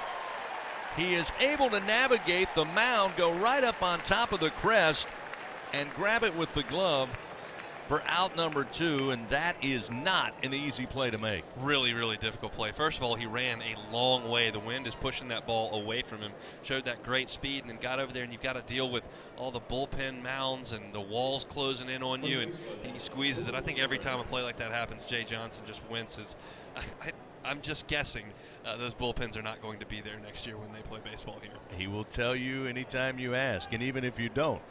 He is able to navigate the mound, go right up on top of the crest, and grab it with the glove for out number 2, and that is not an easy play to make. Really, really difficult play. First of all, he ran a long way. The wind is pushing that ball away from him. Showed that great speed and then got over there, and you've got to deal with all the bullpen mounds and the walls closing in on you, and he squeezes it. I think every time a play like that happens, Jay Johnson just winces. I'm just guessing those bullpens are not going to be there next year when they play baseball here. He will tell you anytime you ask, and even if you don't,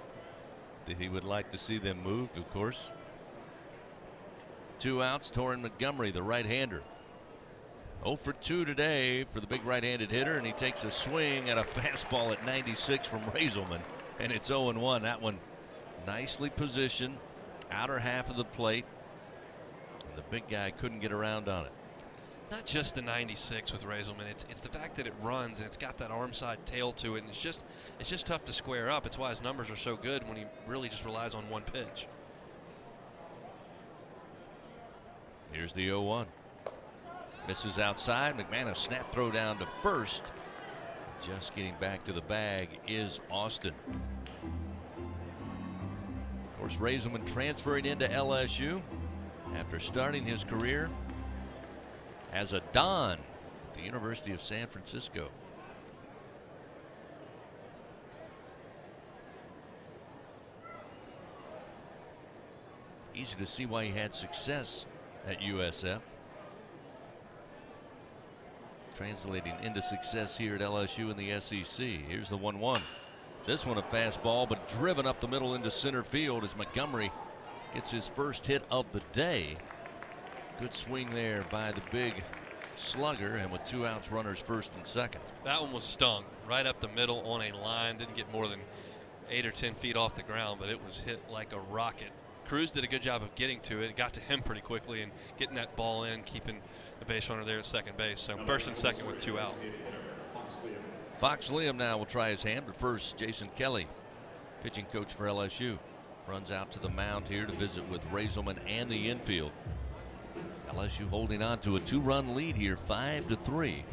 that he would like to see them moved, of course. 2 outs, Torrin Montgomery, the right-hander. 0 for 2 today for the big right-handed hitter, and he takes a swing at a fastball at 96 from Raisman, and it's 0-1. That one nicely positioned, outer half of the plate, and the big guy couldn't get around on it. Not just the 96 with Raisman, it's the fact that it runs and it's got that arm side tail to it, and it's just tough to square up. It's why his numbers are so good when he really just relies on one pitch. Here's the 0-1. Misses outside. McManus snap throw down to first. Just getting back to the bag is Austin. Of course, Raisman transferring into LSU after starting his career as a Don at the University of San Francisco. Easy to see why he had success at USF. Translating into success here at LSU in the SEC. Here's the 1-1. This one a fastball, but driven up the middle into center field as Montgomery gets his first hit of the day. Good swing there by the big slugger, and with 2 outs, runners first and second. That one was stung right up the middle on a line. Didn't get more than 8 or 10 feet off the ground, but it was hit like a rocket. Cruz did a good job of getting to it. It got to him pretty quickly and getting that ball in, keeping the base runner there at second base. So first and second with 2 out. Fox Liam now will try his hand, but first Jason Kelly, pitching coach for LSU, runs out to the mound here to visit with Raisman and the infield. LSU holding on to a 2-run lead here, 5-3.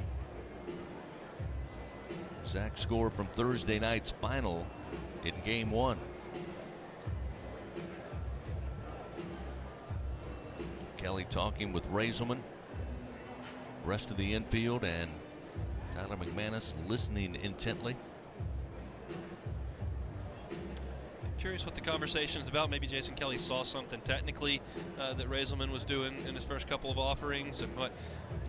Exact score from Thursday night's final in Game 1. Kelly talking with Raisman, rest of the infield, and Tyler McManus listening intently. Curious what the conversation is about. Maybe Jason Kelly saw something technically that Raisman was doing in his first couple of offerings. And what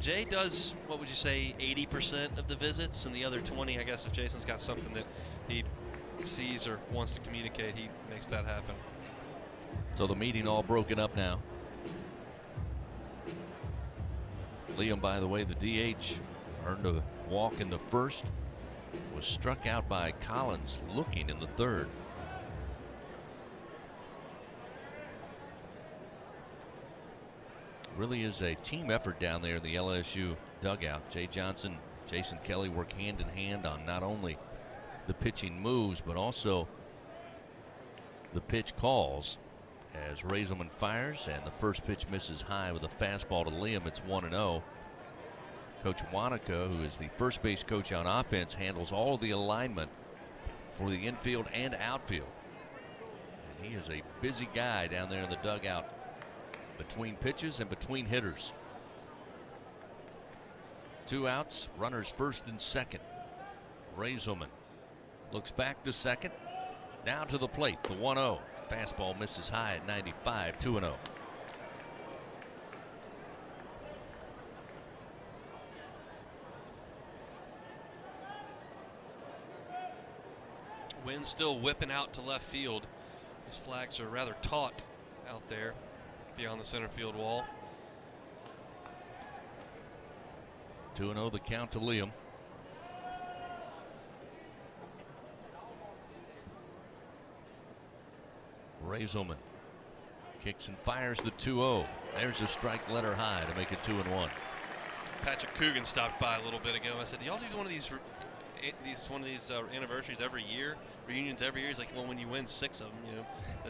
Jay does, what would you say, 80% of the visits, and the other 20, I guess if Jason's got something that he sees or wants to communicate, he makes that happen. So the meeting all broken up now. Liam, by the way, the DH, earned a walk in the first, was struck out by Collins looking in the third. Really is a team effort down there in the LSU dugout. Jay Johnson, Jason Kelly work hand in hand on not only the pitching moves, but also the pitch calls. As Raisman fires, and the first pitch misses high with a fastball to Liam. It's 1-0. Coach Wanaka, who is the first base coach on offense, handles all of the alignment for the infield and outfield. And he is a busy guy down there in the dugout between pitches and between hitters. 2 outs, runners first and second. Raisman looks back to second. Now to the plate, the 1-0. Fastball misses high at 95, 2-0. Wind still whipping out to left field. These flags are rather taut out there beyond the center field wall. 2-0 the count to Liam. Raisman kicks and fires the 2-0. There's a strike letter high to make it 2-1. Patrick Coogan stopped by a little bit ago. I said, do y'all do one of these one of these anniversaries every year, reunions every year. He's like, well, when you win 6 of them,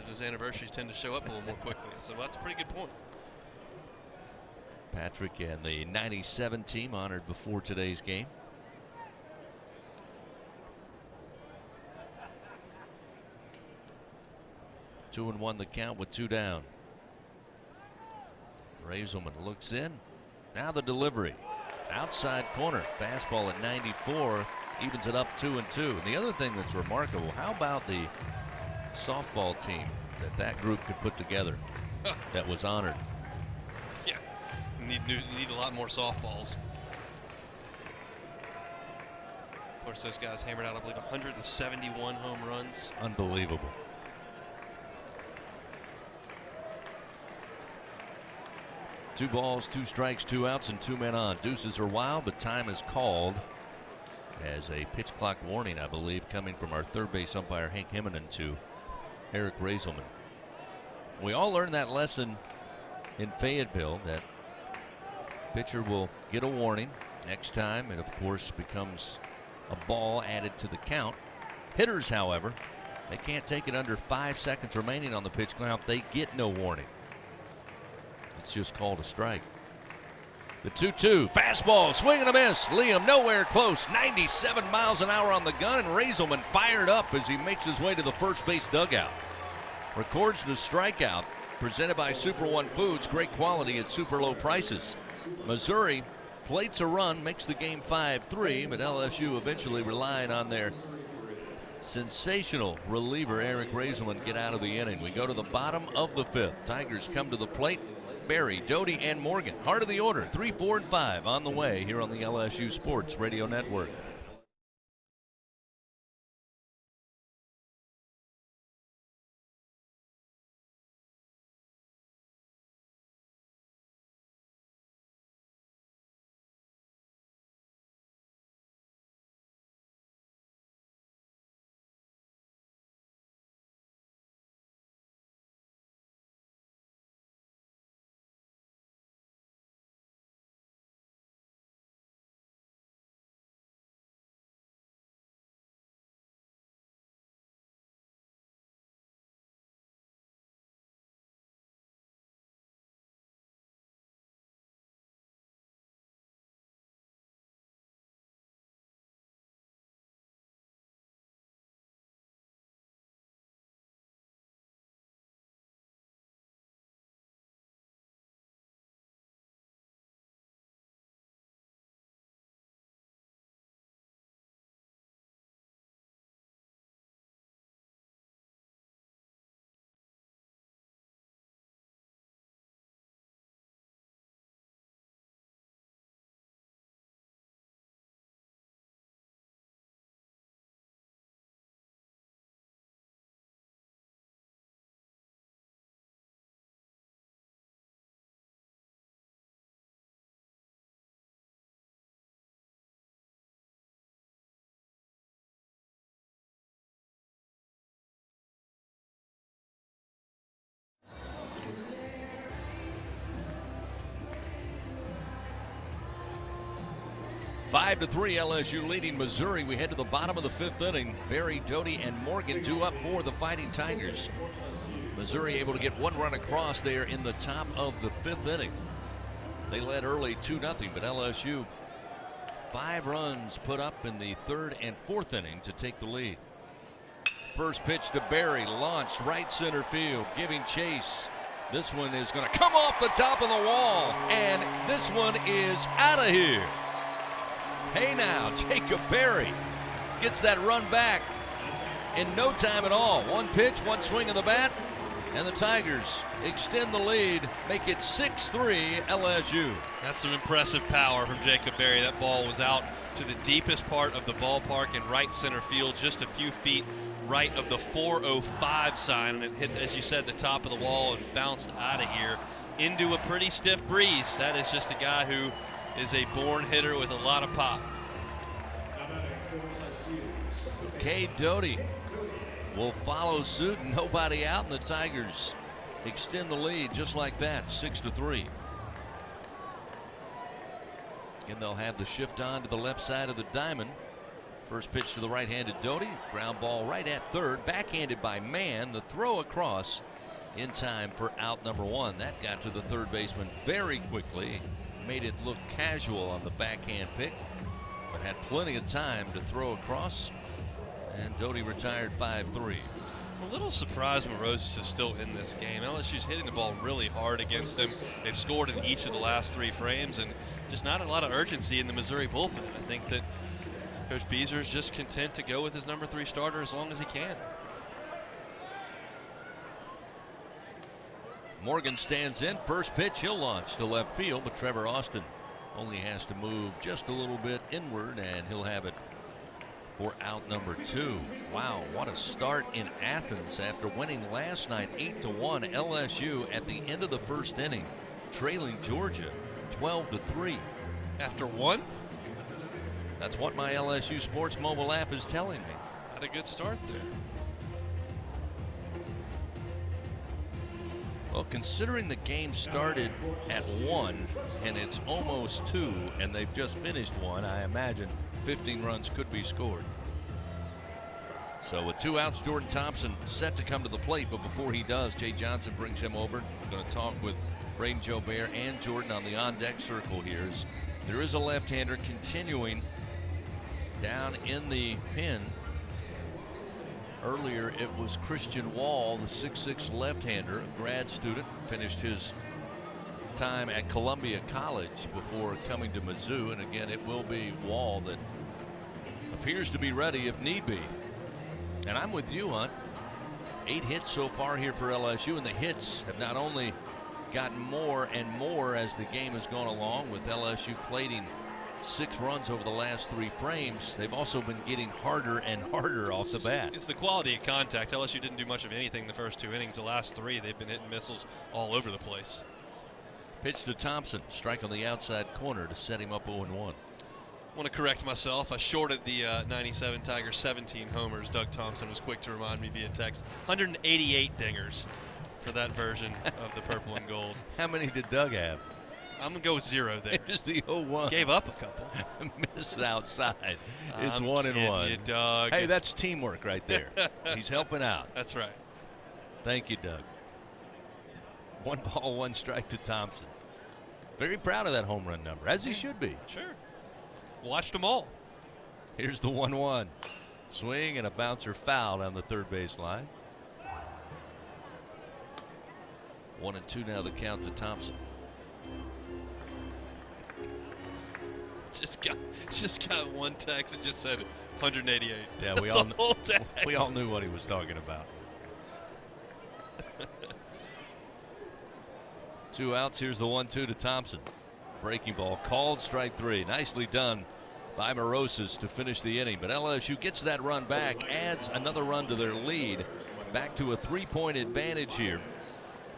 those anniversaries tend to show up a little more quickly. So that's a pretty good point. Patrick and the 97 team honored before today's game. Two and one the count with 2 down. Raisman looks in. Now the delivery. Outside corner. Fastball at 94. Evens it up 2-2. And the other thing that's remarkable, how about the softball team that group could put together that was honored? Yeah. Need a lot more softballs. Of course, those guys hammered out, I believe, 171 home runs. Unbelievable. Two balls, 2 strikes, 2 outs, and 2 men on. Deuces are wild, but time is called as a pitch clock warning, I believe, coming from our third base umpire, Hank Himmonen, to Eric Raisman. We all learned that lesson in Fayetteville, that pitcher will get a warning. Next time, it, of course, becomes a ball added to the count. Hitters, however, they can't take it under 5 seconds remaining on the pitch clock. They get no warning. It's just called a strike. The 2-2 fastball, swing and a miss. Liam nowhere close. 97 miles an hour on the gun, and Raisman fired up as he makes his way to the first base dugout. Records the strikeout, presented by Super One Foods. Great quality at super low prices. Missouri plates a run, makes the game 5-3, but LSU eventually relying on their sensational reliever Eric Raisman get out of the inning. We go to the bottom of the 5th. Tigers come to the plate. Berry, Doty, and Morgan. Heart of the order, 3, 4, and 5 on the way here on the LSU Sports Radio Network. Five to 3, LSU leading Missouri. We head to the bottom of the 5th inning. Berry, Doty, and Morgan 2 up for the Fighting Tigers. Missouri able to get 1 run across there in the top of the 5th inning. They led early 2-0, but LSU 5 runs put up in the 3rd and 4th inning to take the lead. First pitch to Berry, launched right center field, giving chase. This one is going to come off the top of the wall, and this one is out of here. Hey now, Jacob Berry gets that run back in no time at all. 1 pitch, 1 swing of the bat, and the Tigers extend the lead, make it 6-3 LSU. That's some impressive power from Jacob Berry. That ball was out to the deepest part of the ballpark in right center field, just a few feet right of the 405 sign, and it hit, as you said, the top of the wall and bounced out of here into a pretty stiff breeze. That is just a guy who is a born hitter with a lot of pop. Cade Doty will follow suit, and nobody out, and the Tigers extend the lead just like that, 6-3. And they'll have the shift on to the left side of the diamond First pitch to the right-handed Doty. Ground ball right at third. Backhanded by Mann. The throw across in time for out number one. That got to the third baseman very quickly. Made it look casual on the backhand pick, but had plenty of time to throw across. And Doty retired 5-3. A little surprised Morosis is still in this game. LSU's hitting the ball really hard against them. They've scored in each of the last 3 frames, and just not a lot of urgency in the Missouri bullpen. I think that Coach Beazer is just content to go with his number 3 starter as long as he can. Morgan stands in. First pitch, he'll launch to left field, but Trevor Austin only has to move just a little bit inward, and he'll have it for out number 2. Wow, what a start in Athens after winning last night 8-1. LSU at the end of the first inning, trailing Georgia 12-3. After 1? That's what my LSU Sports mobile app is telling me. Had a good start there. Well, considering the game started at 1 and it's almost 2 and they've just finished 1, I imagine 15 runs could be scored. So with 2 outs, Jordan Thompson set to come to the plate, but before he does, Jay Johnson brings him over. We're going to talk with Braden Jobert and Jordan on the on-deck circle here. There is a left-hander continuing down in the pen. Earlier it was Christian Wall, the 6'6" left-hander, a grad student, finished his time at Columbia College before coming to Mizzou, and again it will be Wall that appears to be ready if need be. And I'm with you, Hunt. 8 hits so far here for LSU, and the hits have not only gotten more and more as the game has gone along, with LSU plating 6 runs over the last 3 frames. They've also been getting harder and harder off the bat. It's the quality of contact. LSU didn't do much of anything the first 2 innings. The last 3, they've been hitting missiles all over the place. Pitch to Thompson, strike on the outside corner to set him up 0-1. I want to correct myself. I shorted the 97 Tigers 17 homers. Doug Thompson was quick to remind me via text. 188 dingers for that version of the purple and gold. How many did Doug have? I'm going to go with 0 there. There's the 0-1. Gave up a couple. Missed outside. It's I'm 1-1. you, Doug. Hey, that's teamwork right there. He's helping out. That's right. Thank you, Doug. 1 ball, 1 strike to Thompson. Very proud of that home run number, as he should be. Sure. Watched them all. Here's the 1-1. Swing and a bouncer foul down the third base line. 1-2 now the count to Thompson. Just got one text that just said 188. Yeah, we all knew what he was talking about. 2 outs. Here's the 1-2 to Thompson. Breaking ball called, strike 3. Nicely done by Morosis to finish the inning. But LSU gets that run back, adds another run to their lead. Back to a 3-point advantage here.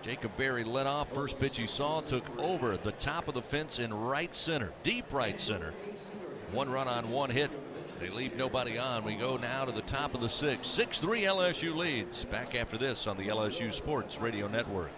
Jacob Berry led off. First pitch he saw took over the top of the fence in right center, deep right center. 1 run on 1 hit. They leave nobody on. We go now to the top of the 6th. 6-3 LSU leads. Back after this on the LSU Sports Radio Network.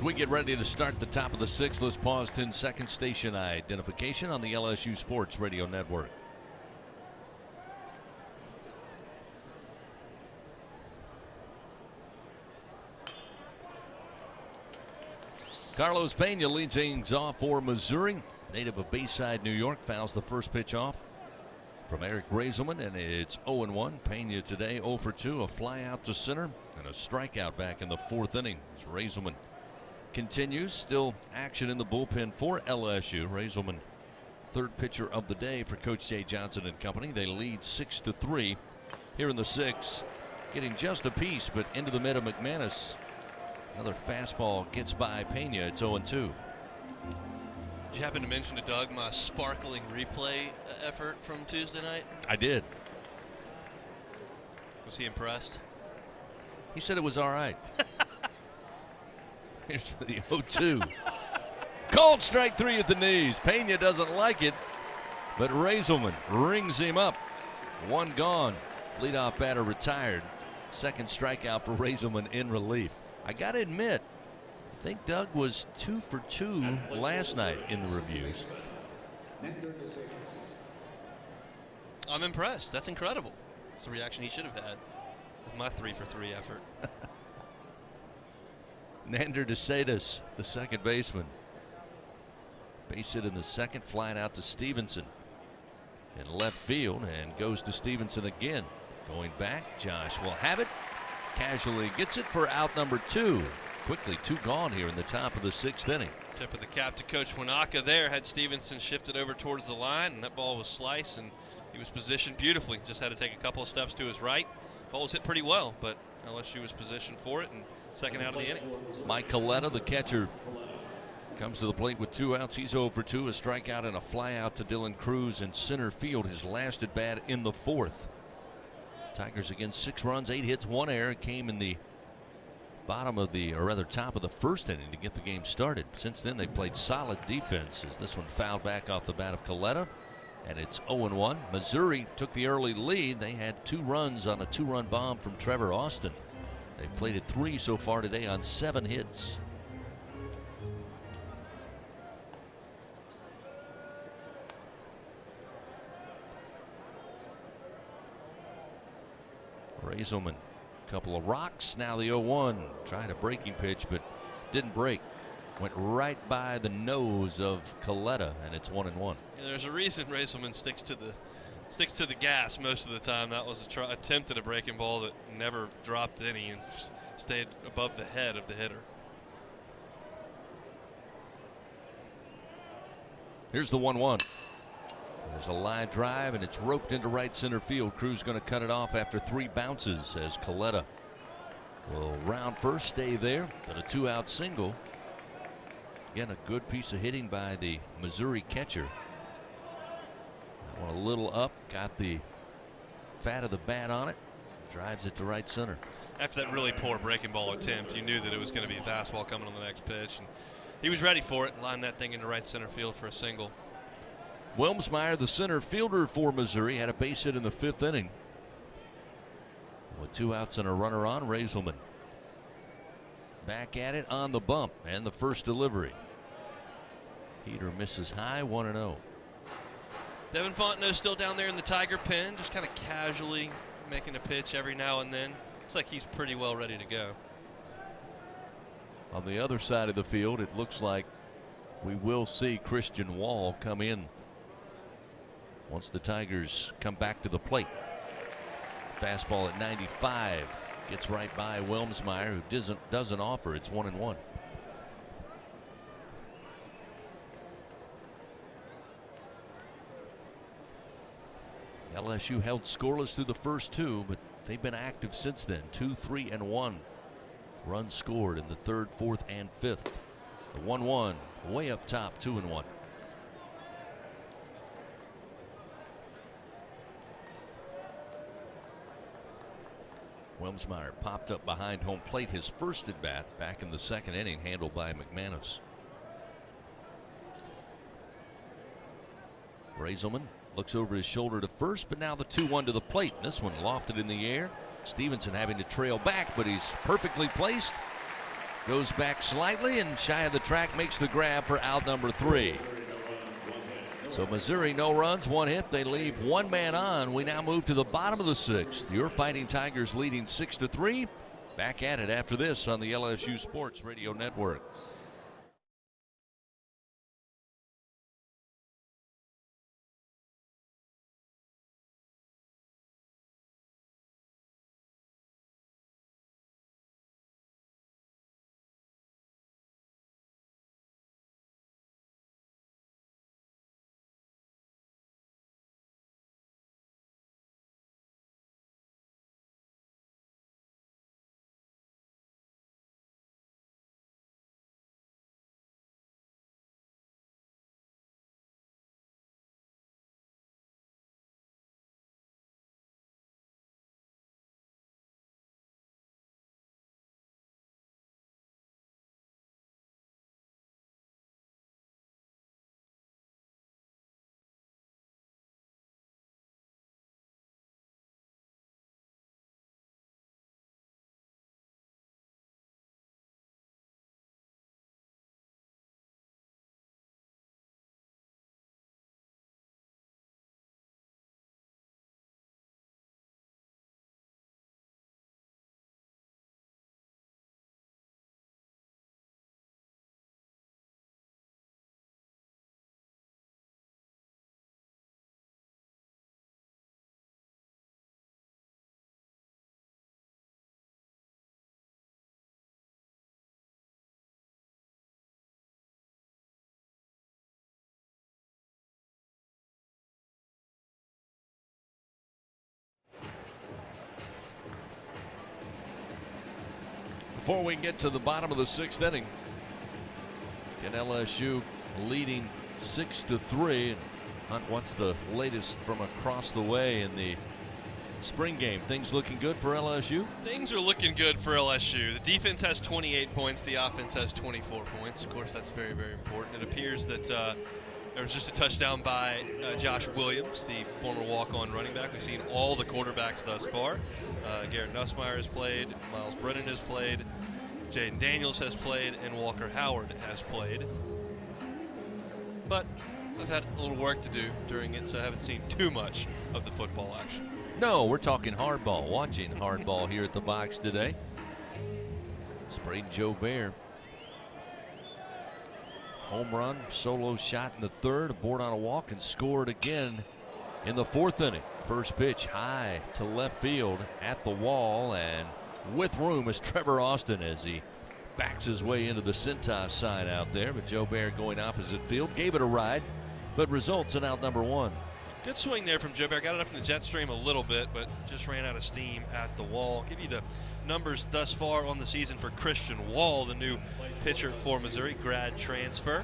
As we get ready to start the top of the sixth, let's pause 10 seconds. Station identification on the LSU Sports Radio Network. Carlos Pena leads things off for Missouri. Native of Bayside, New York, fouls the first pitch off from Eric Raisman, and it's 0-1. Pena today 0 for 2, a fly out to center and a strikeout back in the fourth inning as Raisman continues. Still action in the bullpen for LSU. Raisman, third pitcher of the day for Coach Jay Johnson and company. They lead 6-3 here in the sixth, getting just a piece, but into the mid of McManus. Another fastball gets by Pena. It's 0-2. Did you happen to mention to Doug my sparkling replay effort from Tuesday night? I did. Was he impressed? He said it was all right. Here's the 0-2. Called strike three at the knees. Pena doesn't like it, but Raisman rings him up. One gone. Leadoff batter retired. Second strikeout for Raisman in relief. I got to admit, I think Doug was 2 for 2 last night in the reviews. I'm impressed. That's incredible. That's the reaction he should have had with my 3 for 3 effort. Nander DeSatis, the second baseman. Base hit in the second, flying out to Stevenson in left field, and goes to Stevenson again. Going back, Josh will have it. Casually gets it for out number 2. Quickly 2 gone here in the top of the sixth inning. Tip of the cap to Coach Wanaka there. Had Stevenson shifted over towards the line, and that ball was sliced, and he was positioned beautifully. Just had to take a couple of steps to his right. Ball was hit pretty well, but LSU was positioned for it, and second out of the inning. Mike Coletta, the catcher, comes to the plate with 2 outs. He's 0 for 2, a strikeout and a fly out to Dylan Cruz in center field. His last at bat in the fourth. Tigers again 6 runs, 8 hits, 1 error. Came in the bottom of the, or rather top of the first inning to get the game started. Since then they played solid defense as this one fouled back off the bat of Coletta, and it's 0-1. Missouri took the early lead. They had 2 runs on a 2-run bomb from Trevor Austin. They've played at 3 so far today on 7 hits. Raisman, a couple of rocks. Now the 0-1. Tried a breaking pitch, but didn't break. Went right by the nose of Coletta, and it's 1-1. Yeah, there's a reason Raisman sticks to the gas most of the time. That was a attempt at a breaking ball that never dropped any and stayed above the head of the hitter. Here's the 1-1. There's a line drive, and it's roped into right center field. Cruz going to cut it off after 3 bounces as Coletta will round first, stay there, but a 2-out single. Again, a good piece of hitting by the Missouri catcher. That one a little up, got the fat of the bat on it, drives it to right center. After that really poor breaking ball attempt, you knew that it was going to be a fastball coming on the next pitch, and he was ready for it. Lined that thing into right center field for a single. Wilmsmeyer, the center fielder for Missouri, had a base hit in the 5th inning. With 2 outs and a runner on, Raisman back at it on the bump, and the first delivery. Heater misses high, 1-0. Devin Fontenot still down there in the Tiger pen, just kind of casually making a pitch every now and then. Looks like he's pretty well ready to go. On the other side of the field, it looks like we will see Christian Wall come in once the Tigers come back to the plate. Fastball at 95 gets right by Wilmsmeyer, who doesn't offer. It's 1-1. LSU held scoreless through the first 2, but they've been active since then. 2, 3, and 1 runs scored in the 3rd, 4th, and 5th. The 1-1 way up top, 2-1. Wilmsmeyer popped up behind home plate, his first at bat back in the 2nd inning, handled by McManus. Raisman looks over his shoulder to first, but now the 2-1 to the plate. This one lofted in the air. Stevenson having to trail back, but he's perfectly placed. Goes back slightly and shy of the track, makes the grab for out number 3. So Missouri, no runs, 1 hit. They leave 1 man on. We now move to the bottom of the 6th. Your Fighting Tigers leading 6-3. Back at it after this on the LSU Sports Radio Network. Before we get to the bottom of the 6th inning, get LSU leading 6-3. Hunt, what's the latest from across the way in the spring game? Things looking good for LSU? Things are looking good for LSU. The defense has 28 points. The offense has 24 points. Of course, that's very, very important. It appears that there was just a touchdown by Josh Williams, the former walk-on running back. We've seen all the quarterbacks thus far. Garrett Nussmeier has played. Miles Brennan has played. Jaden Daniels has played. And Walker Howard has played. But I've had a little work to do during it, so I haven't seen too much of the football action. No, we're talking hardball. Watching hardball here at the box today. Sprayed Joe Bear. Home run, solo shot in the 3rd, aboard on a walk, and scored again in the 4th inning. First pitch high to left field at the wall, and with room is Trevor Austin as he backs his way into the Cintas side out there. But Joe Bear going opposite field, gave it a ride, but results in out number 1. Good swing there from Joe Bear. Got it up in the jet stream a little bit, but just ran out of steam at the wall. Give you the numbers thus far on the season for Christian Wall, the new pitcher for Missouri, grad transfer.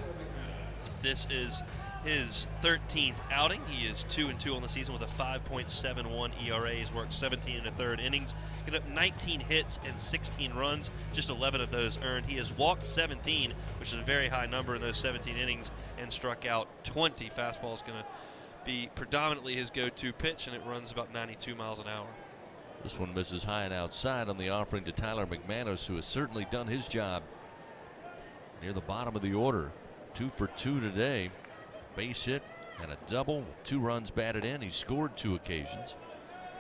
This is his 13th outing. He is 2-2 on the season with a 5.71 ERA. He's worked 17 1/3 innings, given up 19 hits and 16 runs, just 11 of those earned. He has walked 17, which is a very high number in those 17 innings, and struck out 20. Fastball is going to be predominantly his go-to pitch, and it runs about 92 miles an hour. This one misses high and outside on the offering to Tyler McManus, who has certainly done his job near the bottom of the order. 2 for 2 today. Base hit and a double, 2 runs batted in. He scored 2 occasions.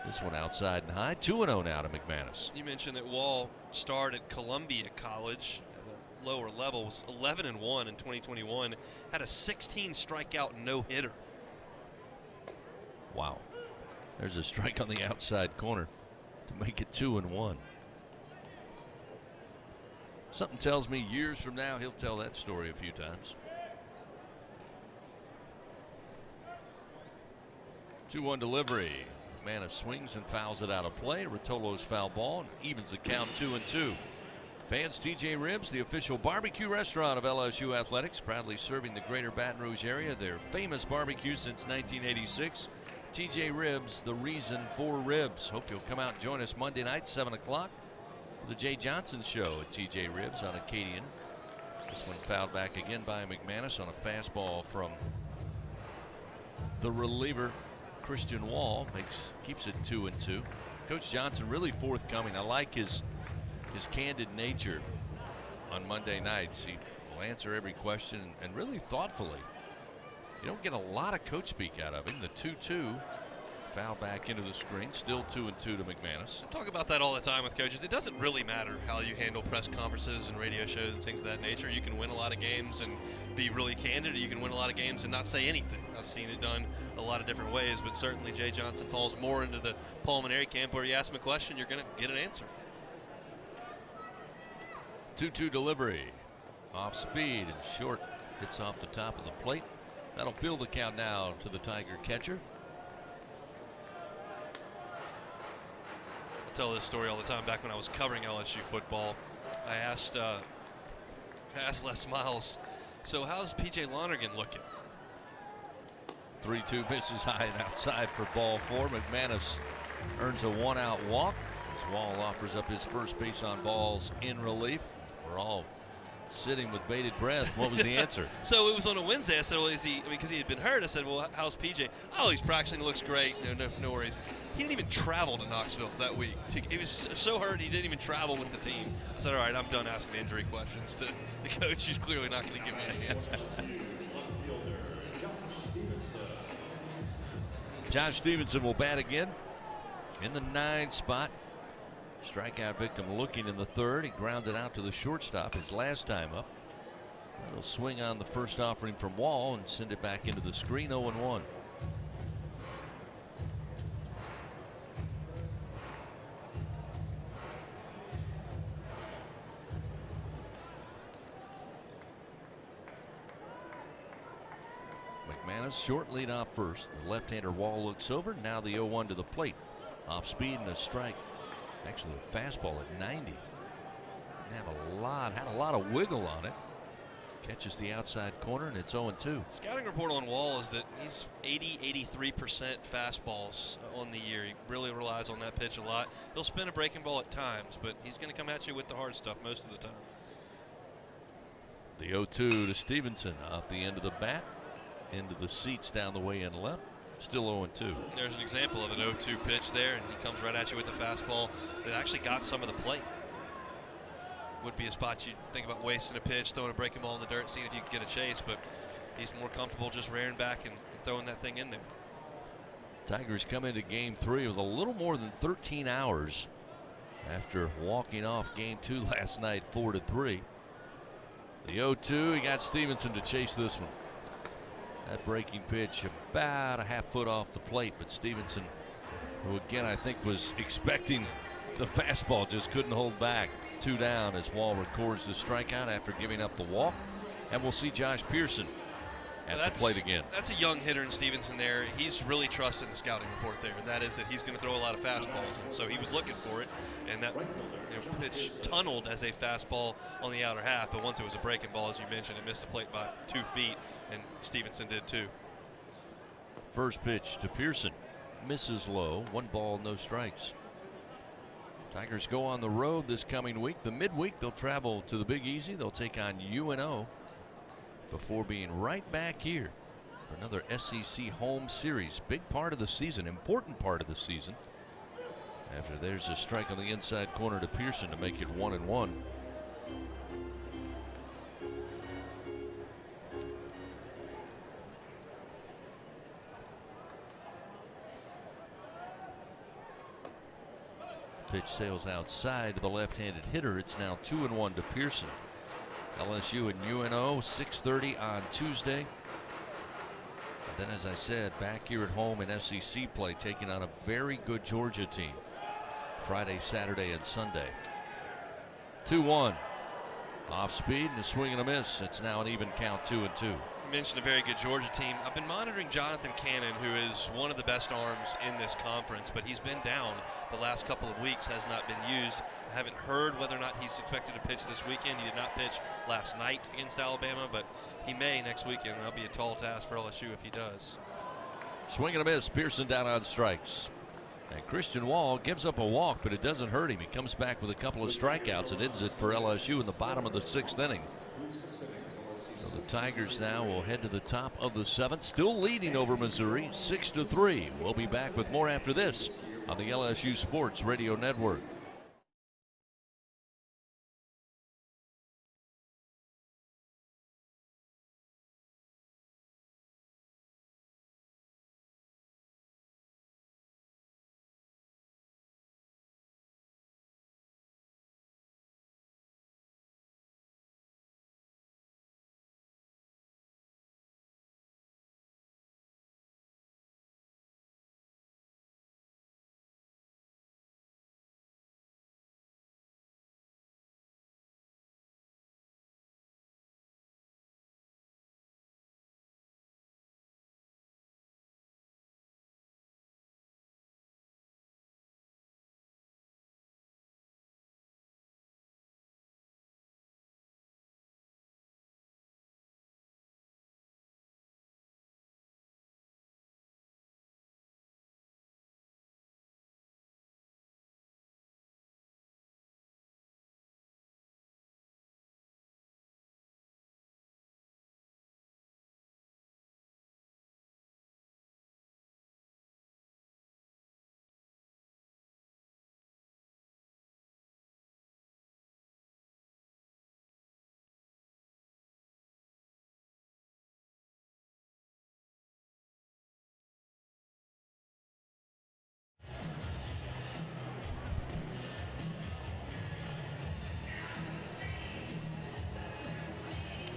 This one outside and high. 2-0 now to McManus. You mentioned that Wall starred at Columbia College at a lower level. Was 11-1 in 2021. Had a 16 strikeout no-hitter. Wow. There's a strike on the outside corner to make it 2-1. Something tells me years from now he'll tell that story a few times. 2-1 delivery. McManus swings and fouls it out of play. Rotolo's foul ball and evens the count 2-2. Fans, TJ Ribs, the official barbecue restaurant of LSU Athletics, proudly serving the greater Baton Rouge area. Their famous barbecue since 1986. TJ Ribs, the reason for ribs. Hope you'll come out and join us Monday night, 7 o'clock, for the Jay Johnson Show at TJ Ribs on Acadian. This one fouled back again by McManus on a fastball from the reliever, Christian Wall. Keeps it 2-2. Coach Johnson really forthcoming. I like his candid nature. on Monday nights. He will answer every question and really thoughtfully. You don't get a lot of coach speak out of him. The 2-2 foul back into the screen, still 2-2 to McManus. I talk about that all the time with coaches. It doesn't really matter how you handle press conferences and radio shows and things of that nature. You can win a lot of games and be really candid, or you can win a lot of games and not say anything. I've seen it done a lot of different ways, but certainly Jay Johnson falls more into the pulmonary camp where you ask him a question, you're going to get an answer. 2-2 delivery. Off speed and short. Hits off the top of the plate. That'll fill the count now to the Tiger catcher. I tell this story all the time. Back when I was covering LSU football, I asked Les Miles, so how's PJ Lonergan looking? 3-2 misses high and outside for ball 4. McManus earns a 1-out walk as Wall offers up his first base on balls in relief. We're all sitting with bated breath. What was the answer? So it was on a Wednesday. I said, well, is he, because he had been hurt, I said, well, how's PJ? Oh, he's practicing, looks great. No worries. He didn't even travel to Knoxville that week. He was so hurt he didn't even travel with the team. I said, all right, I'm done asking injury questions to the coach. He's clearly not going to give me any answers. Josh Stevenson will bat again in the 9 spot. Strikeout victim looking in the 3rd. He grounded out to the shortstop his last time up. That'll swing on the first offering from Wall and send it back into the screen. 0-1. McManus short lead off first. The left-hander Wall looks over. Now the 0-1 to the plate. Off speed and a strike. Actually a fastball at 90. Had a lot of wiggle on it. Catches the outside corner and it's 0-2. Scouting report on Wall is that he's 83% fastballs on the year. He really relies on that pitch a lot. He'll spin a breaking ball at times, but he's going to come at you with the hard stuff most of the time. The 0-2 to Stevenson off the end of the bat. Into the seats down the way and left. Still 0-2. There's an example of an 0-2 pitch there, and he comes right at you with a fastball that actually got some of the plate. Would be a spot you'd think about wasting a pitch, throwing a breaking ball in the dirt, seeing if you could get a chase, but he's more comfortable just rearing back and throwing that thing in there. Tigers come into game 3 with a little more than 13 hours after walking off game 2 last night 4-3. The 0-2, he got Stevenson to chase this one. That breaking pitch about a half foot off the plate, but Stevenson, who again I think was expecting the fastball, just couldn't hold back. 2 down as Wall records the strikeout after giving up the walk. And we'll see Josh Pearson at the plate again. That's a young hitter in Stevenson there. He's really trusting the scouting report there, and that is that he's going to throw a lot of fastballs. And so he was looking for it, and that pitch tunneled as a fastball on the outer half, but once it was a breaking ball, as you mentioned, it missed the plate by 2 feet, and Stevenson did too. First pitch to Pearson. Misses low. 1 ball, no strikes. Tigers go on the road this coming week. The midweek they'll travel to the Big Easy. They'll take on UNO before being right back here for another SEC home series. Big part of the season, important part of the season. After there's a strike on the inside corner to Pearson to make it 1-1. Pitch sails outside to the left-handed hitter. It's now 2-1 to Pearson. LSU and UNO 6:30 on Tuesday. And then, as I said, back here at home in SEC play, taking on a very good Georgia team. Friday, Saturday, and Sunday. 2-1. Off speed and a swing and a miss. It's now an even count, 2-2. You mentioned a very good Georgia team. I've been monitoring Jonathan Cannon, who is one of the best arms in this conference, but he's been down the last couple of weeks, has not been used. I haven't heard whether or not he's expected to pitch this weekend. He did not pitch last night against Alabama, but he may next weekend, and that'll be a tall task for LSU if he does. Swing and a miss. Pearson down on strikes. And Christian Wall gives up a walk, but it doesn't hurt him. He comes back with a couple of strikeouts and ends it for LSU in the bottom of the 6th inning. So the Tigers now will head to the top of the 7th, still leading over Missouri 6-3. We'll be back with more after this on the LSU Sports Radio Network.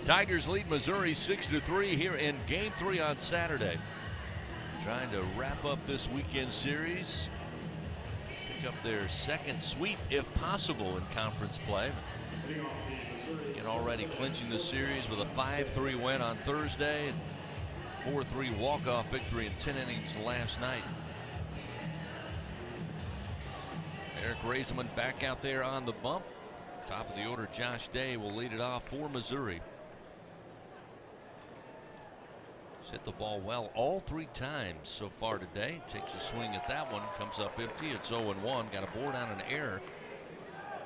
Tigers lead Missouri 6-3 here in Game 3 on Saturday. Trying to wrap up this weekend series. Pick up their second sweep if possible in conference play. And already clinching the series with a 5-3 win on Thursday. 4-3 walk-off victory in 10 innings last night. Eric Raisman back out there on the bump. Top of the order, Josh Day will lead it off for Missouri. He's hit the ball well all 3 times so far today. Takes a swing at that one, comes up empty. It's 0-1. Got a board on an error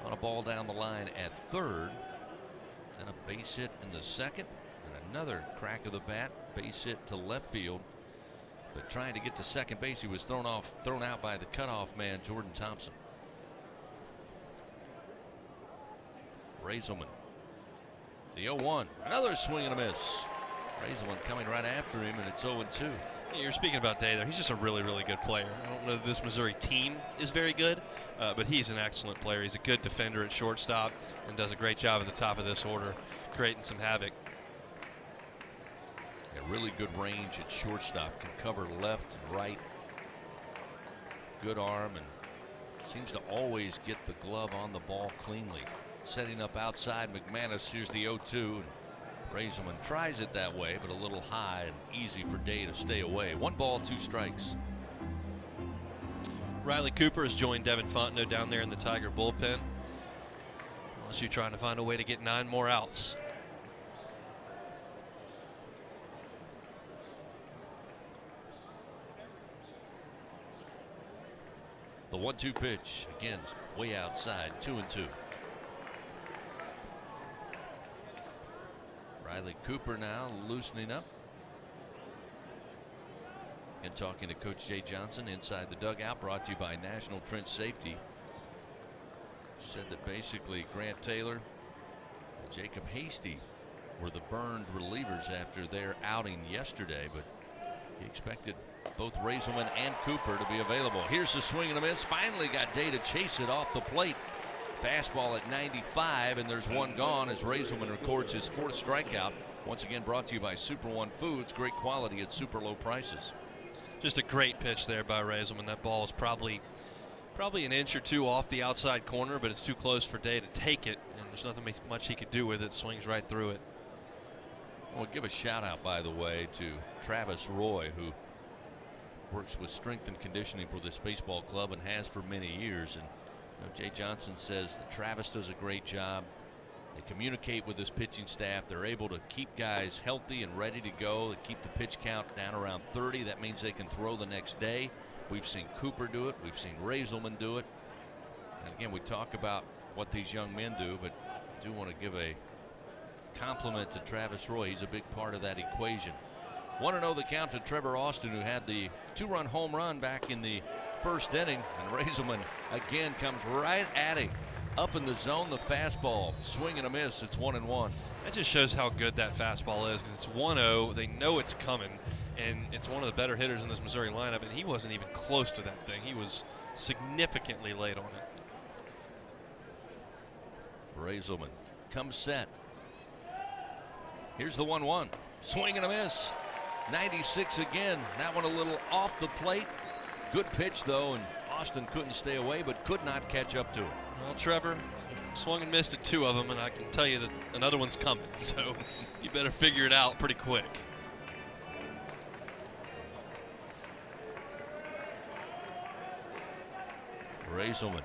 on a ball down the line at third. Then a base hit in the second, and another crack of the bat, base hit to left field. But trying to get to second base, he was thrown out by the cutoff man, Jordan Thompson. Raisman, the 0-1, another swing and a miss. Raisman coming right after him, and it's 0-2. You're speaking about Day there. He's just a really, really good player. I don't know that this Missouri team is very good, but he's an excellent player. He's a good defender at shortstop and does a great job at the top of this order, creating some havoc. Yeah, really good range at shortstop. Can cover left and right. Good arm, and seems to always get the glove on the ball cleanly. Setting up outside McManus. Here's the 0-2. Raisman tries it that way, but a little high and easy for Day to stay away. 1 ball, 2 strikes. Riley Cooper has joined Devin Fontenot down there in the Tiger bullpen. LSU trying to find a way to get 9 more outs. The 1-2 pitch again, way outside. 2-2. Riley Cooper now loosening up and talking to Coach Jay Johnson inside the dugout, brought to you by National Trench Safety. Said that basically Grant Taylor and Jacob Hasty were the burned relievers after their outing yesterday, but he expected both Raisman and Cooper to be available. Here's the swing and a miss. Finally got Day to chase it off the plate. Fastball at 95, and there's 1 gone as Raisman records his 4th strikeout. Once again brought to you by Super One Foods. Great quality at super low prices. Just a great pitch there by Raisman. That ball is probably an inch or 2 off the outside corner, but it's too close for Day to take it, and there's nothing much he could do with it. Swings right through it. We'll give a shout out, by the way, to Travis Roy, who works with strength and conditioning for this baseball club and has for many years. And Jay Johnson says that Travis does a great job. They communicate with his pitching staff. They're able to keep guys healthy and ready to go. They keep the pitch count down around 30. That means they can throw the next day. We've seen Cooper do it. We've seen Raisman do it. And again, we talk about what these young men do, but I do want to give a compliment to Travis Roy. He's a big part of that equation. 1-0 the count to Trevor Austin, who had the 2-run home run back in the first inning, and Raisman again comes right at him. Up in the zone, the fastball, swing and a miss. It's 1-1. That just shows how good that fastball is, because it's 1-0. They know it's coming, and it's one of the better hitters in this Missouri lineup, and he wasn't even close to that thing. He was significantly late on it. Raisman comes set. Here's the 1-1. Swing and a miss. 96 again. That one a little off the plate. Good pitch, though, and Austin couldn't stay away, but could not catch up to it. Well, Trevor swung and missed at 2 of them, and I can tell you that another one's coming, so you better figure it out pretty quick. Raisman.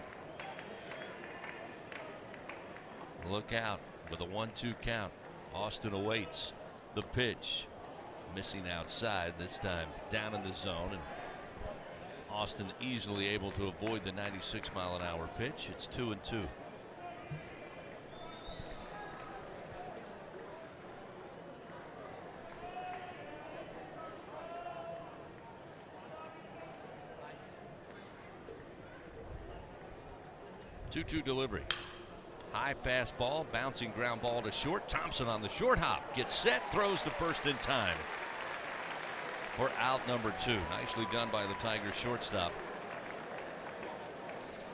Look out with a 1-2 count. Austin awaits the pitch. Missing outside, this time down in the zone, and Austin easily able to avoid the 96-mile-an-hour pitch. It's 2-2. Two-two delivery. High fastball, bouncing ground ball to short. Thompson on the short hop, gets set, throws to first in time for out number 2. Nicely done by the Tigers shortstop.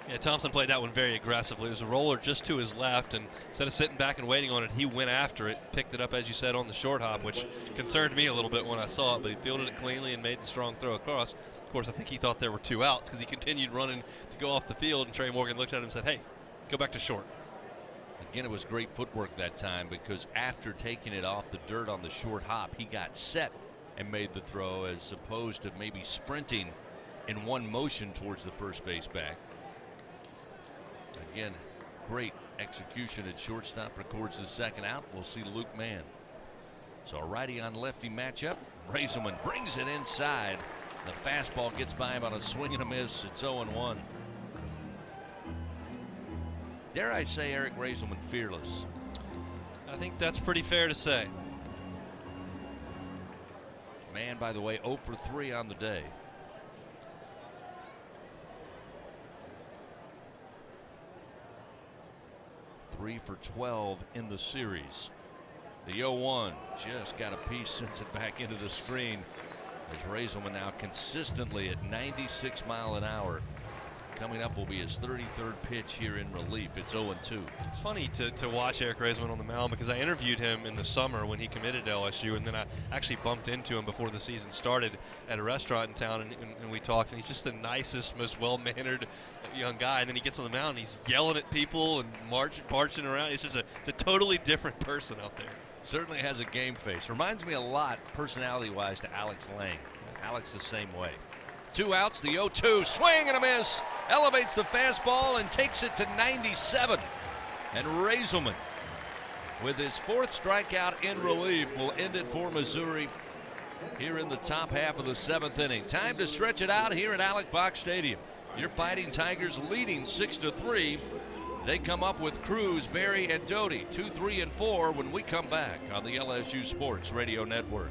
Yeah, Thompson played that one very aggressively. It was a roller just to his left, and instead of sitting back and waiting on it, he went after it, picked it up, as you said, on the short hop, which concerned me a little bit when I saw it, but he fielded it cleanly and made the strong throw across. Of course, I think he thought there were 2 outs because he continued running to go off the field, and Trey Morgan looked at him and said, hey, go back to short. Again, it was great footwork that time because after taking it off the dirt on the short hop, he got set and made the throw as opposed to maybe sprinting in one motion towards the first base back. Again, great execution at shortstop, records the second out. We'll see Luke Mann. So a righty on lefty matchup. Raisman brings it inside. The fastball gets by him on a swing and a miss. It's 0-1. Dare I say Eric Raisman fearless? I think that's pretty fair to say. Mann, by the way, 0 for 3 on the day. Three for 12 in the series. The 0-1 just got a piece, sends it back into the screen as Raisman now consistently at 96 miles an hour. Coming up will be his 33rd pitch here in relief. It's 0-2. It's funny to watch Eric Raisman on the mound because I interviewed him in the summer when he committed to LSU, and then I actually bumped into him before the season started at a restaurant in town, and we talked, and he's just the nicest, most well-mannered young guy. And then he gets on the mound and he's yelling at people and marching around. He's just a totally different person out there. Certainly has a game face. Reminds me a lot personality-wise to Alex Lang. Alex the same way. 2 outs, the 0-2, swing and a miss. Elevates the fastball and takes it to 97. And Raisman, with his 4th strikeout in relief, will end it for Missouri here in the top half of the 7th inning. Time to stretch it out here at Alex Box Stadium. Your Fighting Tigers leading 6-3. They come up with Cruz, Berry, and Doty, 2, 3, and 4 when we come back on the LSU Sports Radio Network.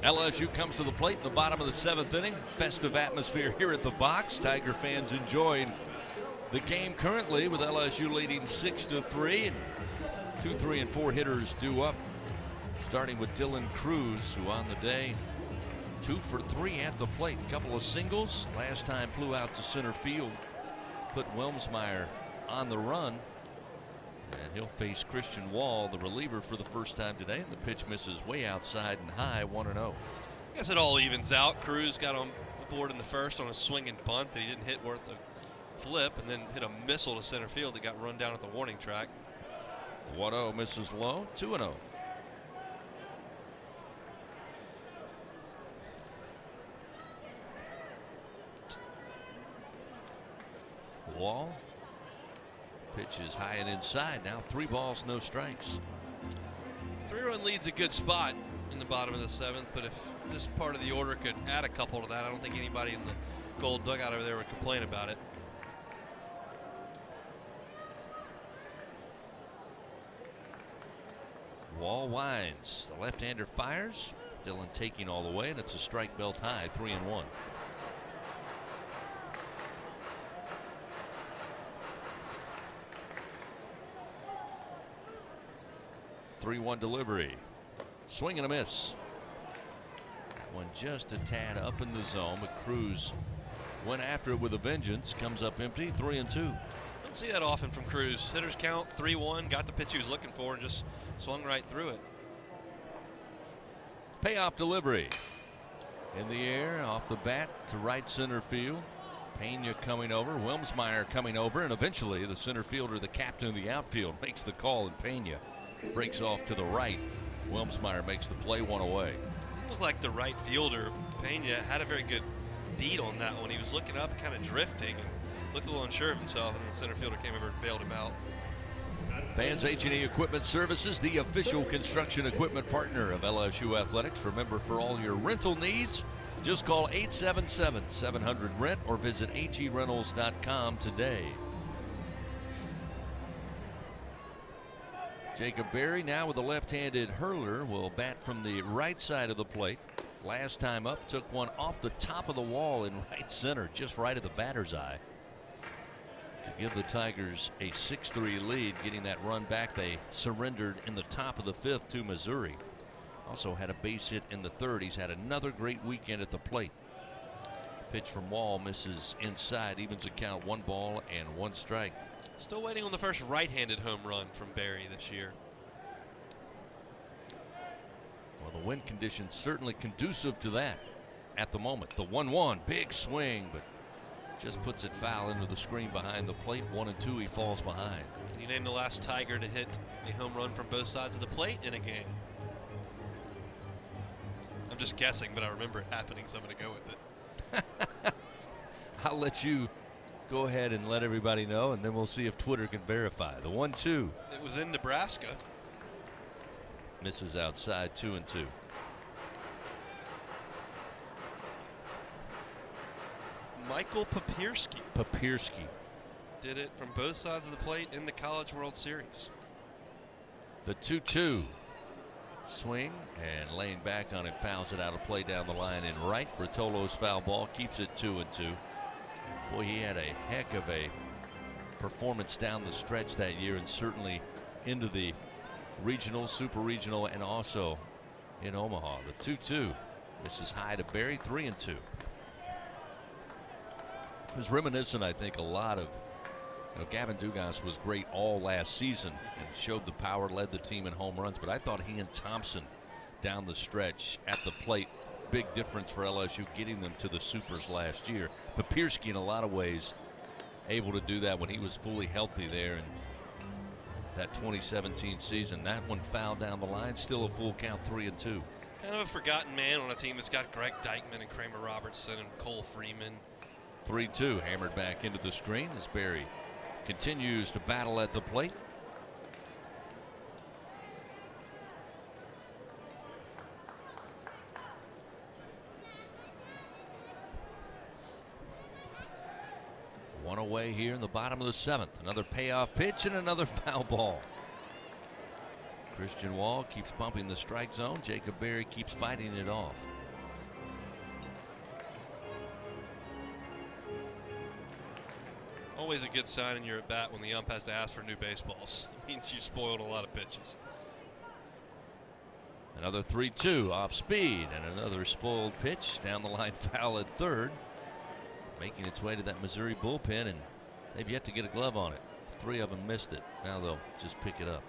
LSU comes to the plate in the bottom of the 7th inning. Festive atmosphere here at the box. Tiger fans enjoying the game currently with LSU leading 6-3. 2, 3, and 4 hitters due up. Starting with Dylan Cruz, who on the day 2 for 3 at the plate. A couple of singles. Last time flew out to center field. Put Wilmsmeyer on the run. And he'll face Christian Wall, the reliever, for the first time today. And the pitch misses way outside and high, 1-0. I guess it all evens out. Cruz got on board in the first on a swing and bunt that he didn't hit worth a flip, and then hit a missile to center field that got run down at the warning track. 1-0 misses low, 2-0. Wall. Pitch is high and inside now. 3 balls, no strikes. 3-run lead's a good spot in the bottom of the 7th, but if this part of the order could add a couple to that, I don't think anybody in the gold dugout over there would complain about it. Wall winds. The left-hander fires. Dillon taking all the way, and it's a strike belt high, 3-1. 3-1 delivery. Swing and a miss. That one just a tad up in the zone, but Cruz went after it with a vengeance. Comes up empty, 3-2. Don't see that often from Cruz. Hitters count 3-1, got the pitch he was looking for, and just swung right through it. Payoff delivery. In the air, off the bat to right center field. Pena coming over, Wilmsmeyer coming over, and eventually the center fielder, the captain of the outfield, makes the call, and Pena breaks off to the right. Wilmsmeyer makes the play, one away. It was like the right fielder, Pena, had a very good beat on that one. He was looking up, kind of drifting, and looked a little unsure of himself, and the center fielder came over and bailed him out. Fans H&E Equipment Services, the official construction equipment partner of LSU Athletics. Remember, for all your rental needs, just call 877-700-RENT or visit HERentals.com today. Jacob Berry now with a left-handed hurler will bat from the right side of the plate. Last time up, took one off the top of the wall in right center, just right at the batter's eye, to give the Tigers a 6-3 lead. Getting that run back, they surrendered in the top of the fifth to Missouri. Also had a base hit in the third. He's had another great weekend at the plate. Pitch from Wall misses inside, evens the count, 1 ball and 1 strike. Still waiting on the first right-handed home run from Berry this year. Well, the wind conditions certainly conducive to that at the moment. The 1-1, big swing, but just puts it foul into the screen behind the plate. 1-2, he falls behind. Can you name the last Tiger to hit a home run from both sides of the plate in a game? I'm just guessing, but I remember it happening, so I'm going to go with it. I'll let you go ahead and let everybody know, and then we'll see if Twitter can verify. The 1-2. It was in Nebraska. Misses outside, 2-2. Michael Papierski did it from both sides of the plate in the College World Series. The 2-2. Swing and laying back on it, fouls it out of play down the line in right. Bertolo's foul ball keeps it 2-2. Boy, he had a heck of a performance down the stretch that year, and certainly into the regional, super regional, and also in Omaha. The 2-2. This is high to Berry, 3-2. It was reminiscent, I think, a lot of, Gavin Dugas was great all last season and showed the power, led the team in home runs, but I thought he and Thompson down the stretch at the plate, big difference for LSU, getting them to the supers last year. Papierski, in a lot of ways, able to do that when he was fully healthy there in that 2017 season. That one fouled down the line, still a full count, 3-2. Kind of a forgotten man on a team that's got Greg Dykman and Kramer Robertson and Cole Freeman. 3-2, hammered back into the screen as Berry continues to battle at the plate. One away here in the bottom of the 7th. Another payoff pitch and another foul ball. Christian Wall keeps pumping the strike zone. Jacob Berry keeps fighting it off. Always a good sign in your at bat when the ump has to ask for new baseballs. It means you spoiled a lot of pitches. Another 3-2 off speed, and another spoiled pitch down the line, foul at third. Making its way to that Missouri bullpen, and they've yet to get a glove on it. 3 of them missed it. Now they'll just pick it up.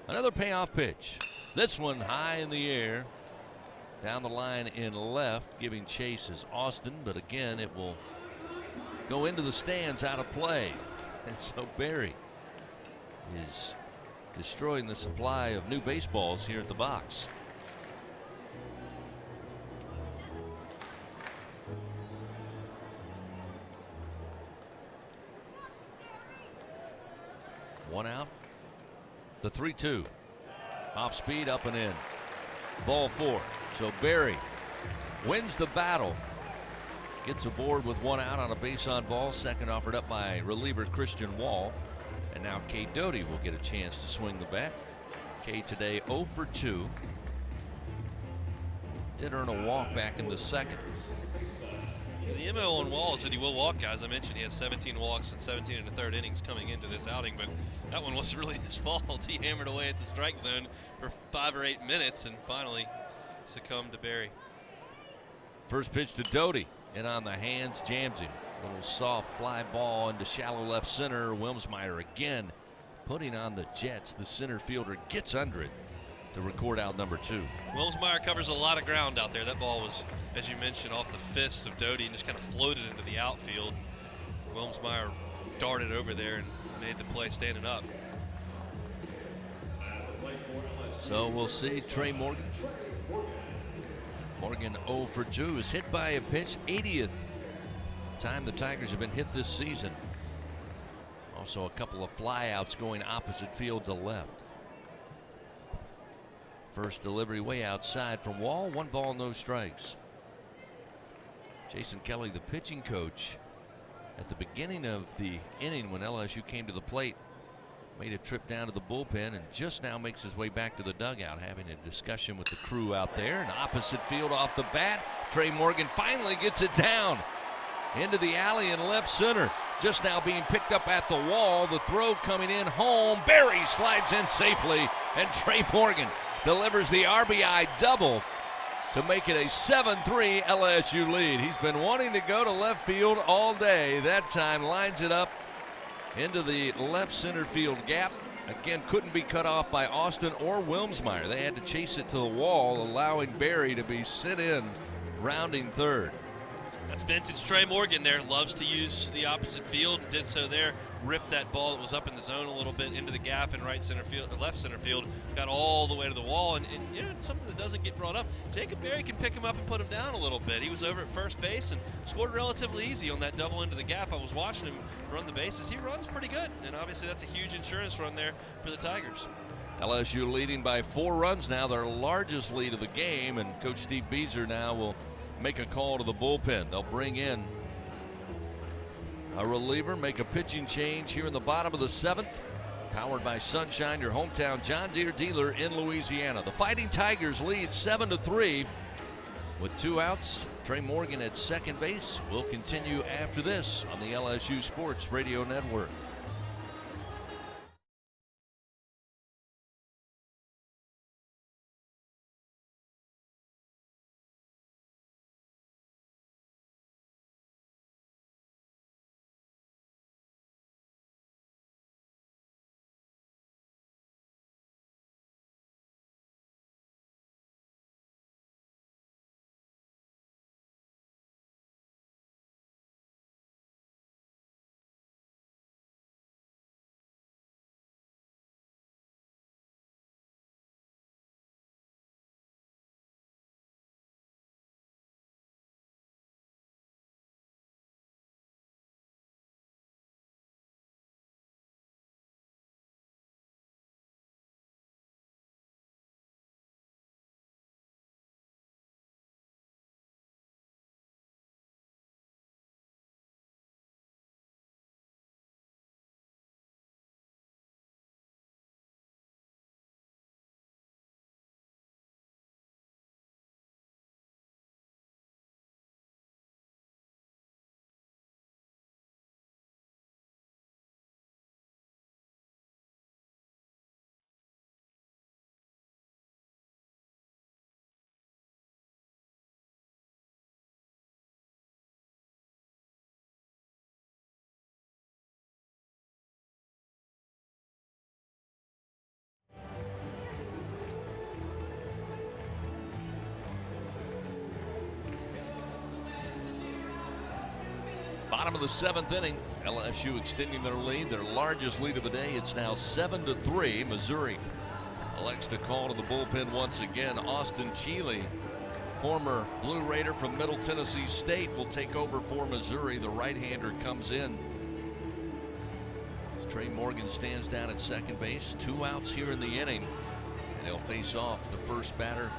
Another payoff pitch. This one high in the air. Down the line in left, giving chase is Austin, but again it will go into the stands, out of play. And so Berry is destroying the supply of new baseballs here at the box. One out. The 3-2. Off speed, up and in. Ball 4. So Berry wins the battle gets aboard with 1 out on a base on ball. Second offered up by reliever Christian Wall. And now Cade Doty will get a chance to swing the bat. Cade today 0 for 2. Did earn a walk back in the second. The MO on Wall is that he will walk guys. I mentioned he had 17 walks and 17 in the third innings coming into this outing, but that one wasn't really his fault. He hammered away at the strike zone for 5 or 8 minutes and finally succumbed to Berry. First pitch to Doty, and on the hands, jams him. Little soft fly ball into shallow left center. Wilmsmeyer again putting on the Jets. The center fielder gets under it to record out number 2. Wilmsmeyer covers a lot of ground out there. That ball was, as you mentioned, off the fist of Doty and just kind of floated into the outfield. Wilmsmeyer darted over there and made the play standing up. So we'll see Trey Morgan. Morgan 0 for 2 is hit by a pitch. 80th time the Tigers have been hit this season. Also a couple of flyouts going opposite field to left. First delivery way outside from Wall. 1 ball, no strikes. Jason Kelly, the pitching coach, at the beginning of the inning when LSU came to the plate, made a trip down to the bullpen and just now makes his way back to the dugout, having a discussion with the crew out there. And opposite field off the bat, Trey Morgan finally gets it down into the alley in left center. Just now being picked up at the wall. The throw coming in home. Berry slides in safely, and Trey Morgan delivers the RBI double to make it a 7-3 LSU lead. He's been wanting to go to left field all day. That time lines it up into the left center field gap. Again, couldn't be cut off by Austin or Wilmsmeyer. They had to chase it to the wall, allowing Berry to be sit in, rounding third. That's vintage Trey Morgan there. Loves to use the opposite field. Did so there. Ripped that ball that was up in the zone a little bit into the gap in right center field, left center field. Got all the way to the wall. And you know, something that doesn't get brought up. Jacob Berry can pick him up and put him down a little bit. He was over at first base and scored relatively easy on that double into the gap. I was watching him run the bases. He runs pretty good. And obviously that's a huge insurance run there for the Tigers. LSU leading by 4 runs now, their largest lead of the game. And Coach Steve Beazer now will make a call to the bullpen. They'll bring in a reliever, make a pitching change here in the bottom of the 7th. Powered by Sunshine, your hometown John Deere dealer in Louisiana. The Fighting Tigers lead 7-3 with 2 outs. Trey Morgan at second base. Will continue after this on the LSU Sports Radio Network. Bottom of the 7th inning. LSU extending their lead, their largest lead of the day. It's now 7-3. Missouri elects to call to the bullpen once again. Austin Cheeley, former Blue Raider from Middle Tennessee State, will take over for Missouri. The right-hander comes in. Trey Morgan stands down at second base. 2 outs here in the inning. And he'll face off the first batter,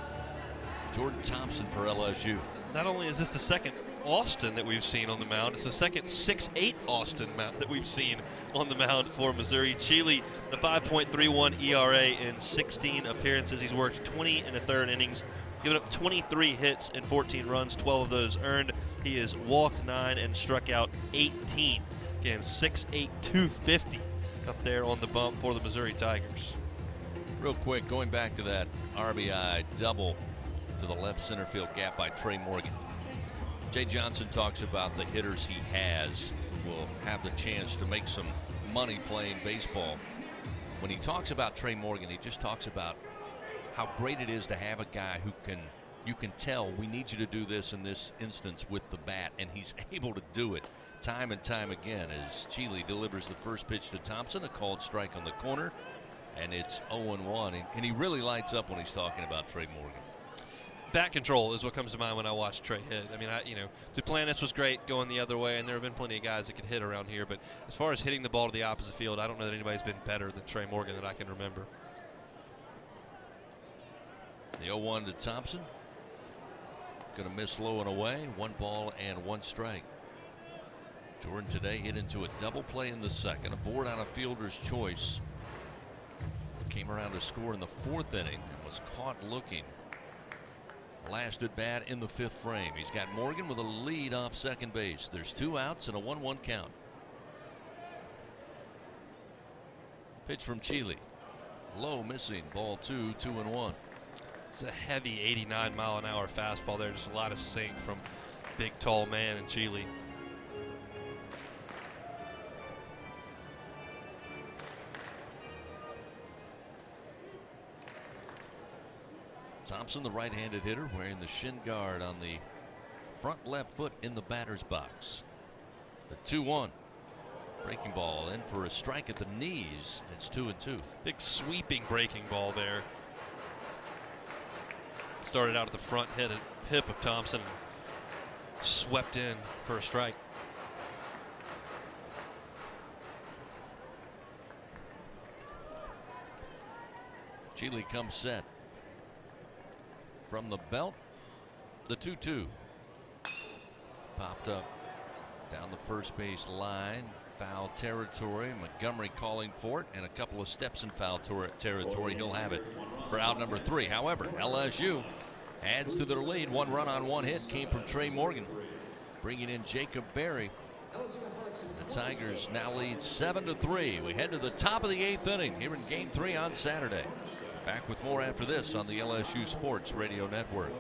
Jordan Thompson, for LSU. Not only is this the second Austin that we've seen on the mound. It's the second 6'8" Austin mound that we've seen on the mound for Missouri. Chile, the 5.31 ERA in 16 appearances. He's worked 20 in the third innings, given up 23 hits and 14 runs, 12 of those earned. He has walked 9 and struck out 18. Again, 6'8", 250 up there on the bump for the Missouri Tigers. Real quick, going back to that RBI double to the left center field gap by Trey Morgan. Jay Johnson talks about the hitters he has who will have the chance to make some money playing baseball. When he talks about Trey Morgan, he just talks about how great it is to have a guy who you can tell, we need you to do this in this instance with the bat, and he's able to do it time and time again as Chile delivers the first pitch to Thompson, a called strike on the corner, and it's 0-1, and he really lights up when he's talking about Trey Morgan. Bat control is what comes to mind when I watch Trey hit. I mean, Duplantis was great going the other way, and there have been plenty of guys that could hit around here, but as far as hitting the ball to the opposite field, I don't know that anybody's been better than Trey Morgan that I can remember. The 0-1 to Thompson. Going to miss low and away. 1 ball and 1 strike. Jordan today hit into a double play in the second. A board on a fielder's choice. Came around to score in the 4th inning and was caught looking. Last at bat in the 5th frame. He's got Morgan with a lead off second base. There's 2 outs and a 1-1 count. Pitch from Chile. Low, missing. Ball 2, 2-1. It's a heavy 89-mile-an-hour fastball there. Just a lot of sink from big, tall man in Chile. Thompson, the right-handed hitter, wearing the shin guard on the front left foot in the batter's box. The 2-1. Breaking ball in for a strike at the knees. It's 2-2. Big sweeping breaking ball there. Started out at the front hip of Thompson and swept in for a strike. Chile comes set. From the belt, the 2-2. Popped up down the first base line. Foul territory. Montgomery calling for it, and a couple of steps in foul territory. He'll have it for out number 3. However, LSU adds to their lead. 1 run on 1 hit came from Trey Morgan, bringing in Jacob Berry. The Tigers now lead 7-3. We head to the top of the 8th inning here in Game 3 on Saturday. Back with more after this on the LSU Sports Radio Network.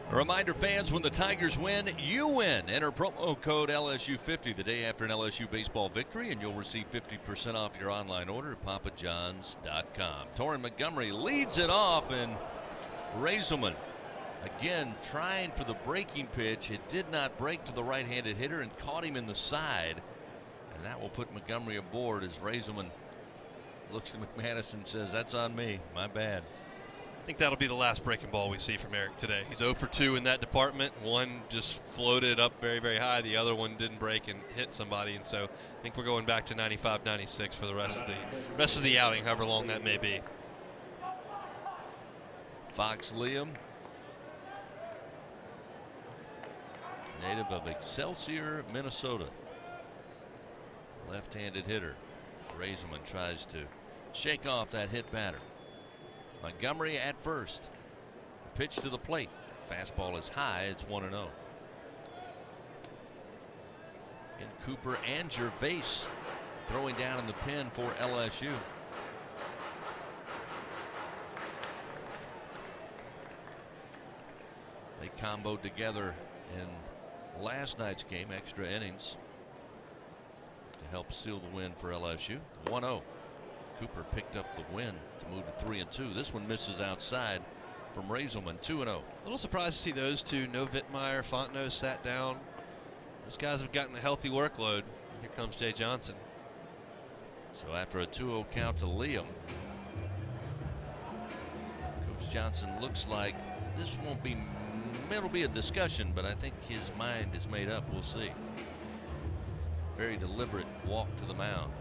A reminder, fans, when the Tigers win, you win. Enter promo code LSU50 the day after an LSU baseball victory, and you'll receive 50% off your online order at papajohns.com. Torrin Montgomery leads it off, and Raisman Again, trying for the breaking pitch. It did not break to the right-handed hitter and caught him in the side. And that will put Montgomery aboard as Raisman looks at McManus and says, that's on me. My bad. I think that'll be the last breaking ball we see from Eric today. He's 0 for 2 in that department. One just floated up very, very high. The other one didn't break and hit somebody. And so I think we're going back to 95, 96 for the rest of the outing, however long that may be. Fox Liam, native of Excelsior, Minnesota. Left-handed hitter. Raisman tries to shake off that hit batter. Montgomery at first. Pitch to the plate. Fastball is high. It's 1-0. And Cooper and Gervais throwing down in the pen for LSU. They comboed together in last night's game, extra innings, to help seal the win for LSU. 1-0. Cooper picked up the win to move to 3-2. This one misses outside from Raisman. 2-0. A little surprised to see those two. No Vittmeyer. Fontenot sat down. Those guys have gotten a healthy workload. Here comes Jay Johnson. So after a 2-0 count to Liam, Coach Johnson looks like this won't be. It'll be a discussion, but I think his mind is made up. We'll see. Very deliberate walk to the mound.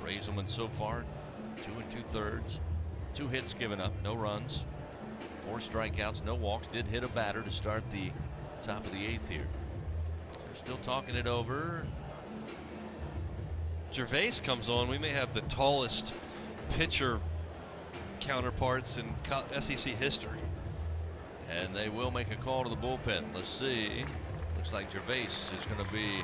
Raisman so far 2 2/3, 2 hits given up, no runs, 4 strikeouts, no walks. Did hit a batter to start the top of the 8th here. They're still talking it over. Gervais comes on. We may have the tallest pitcher counterparts in SEC history. And they will make a call to the bullpen. Let's see. Looks like Gervais is going to be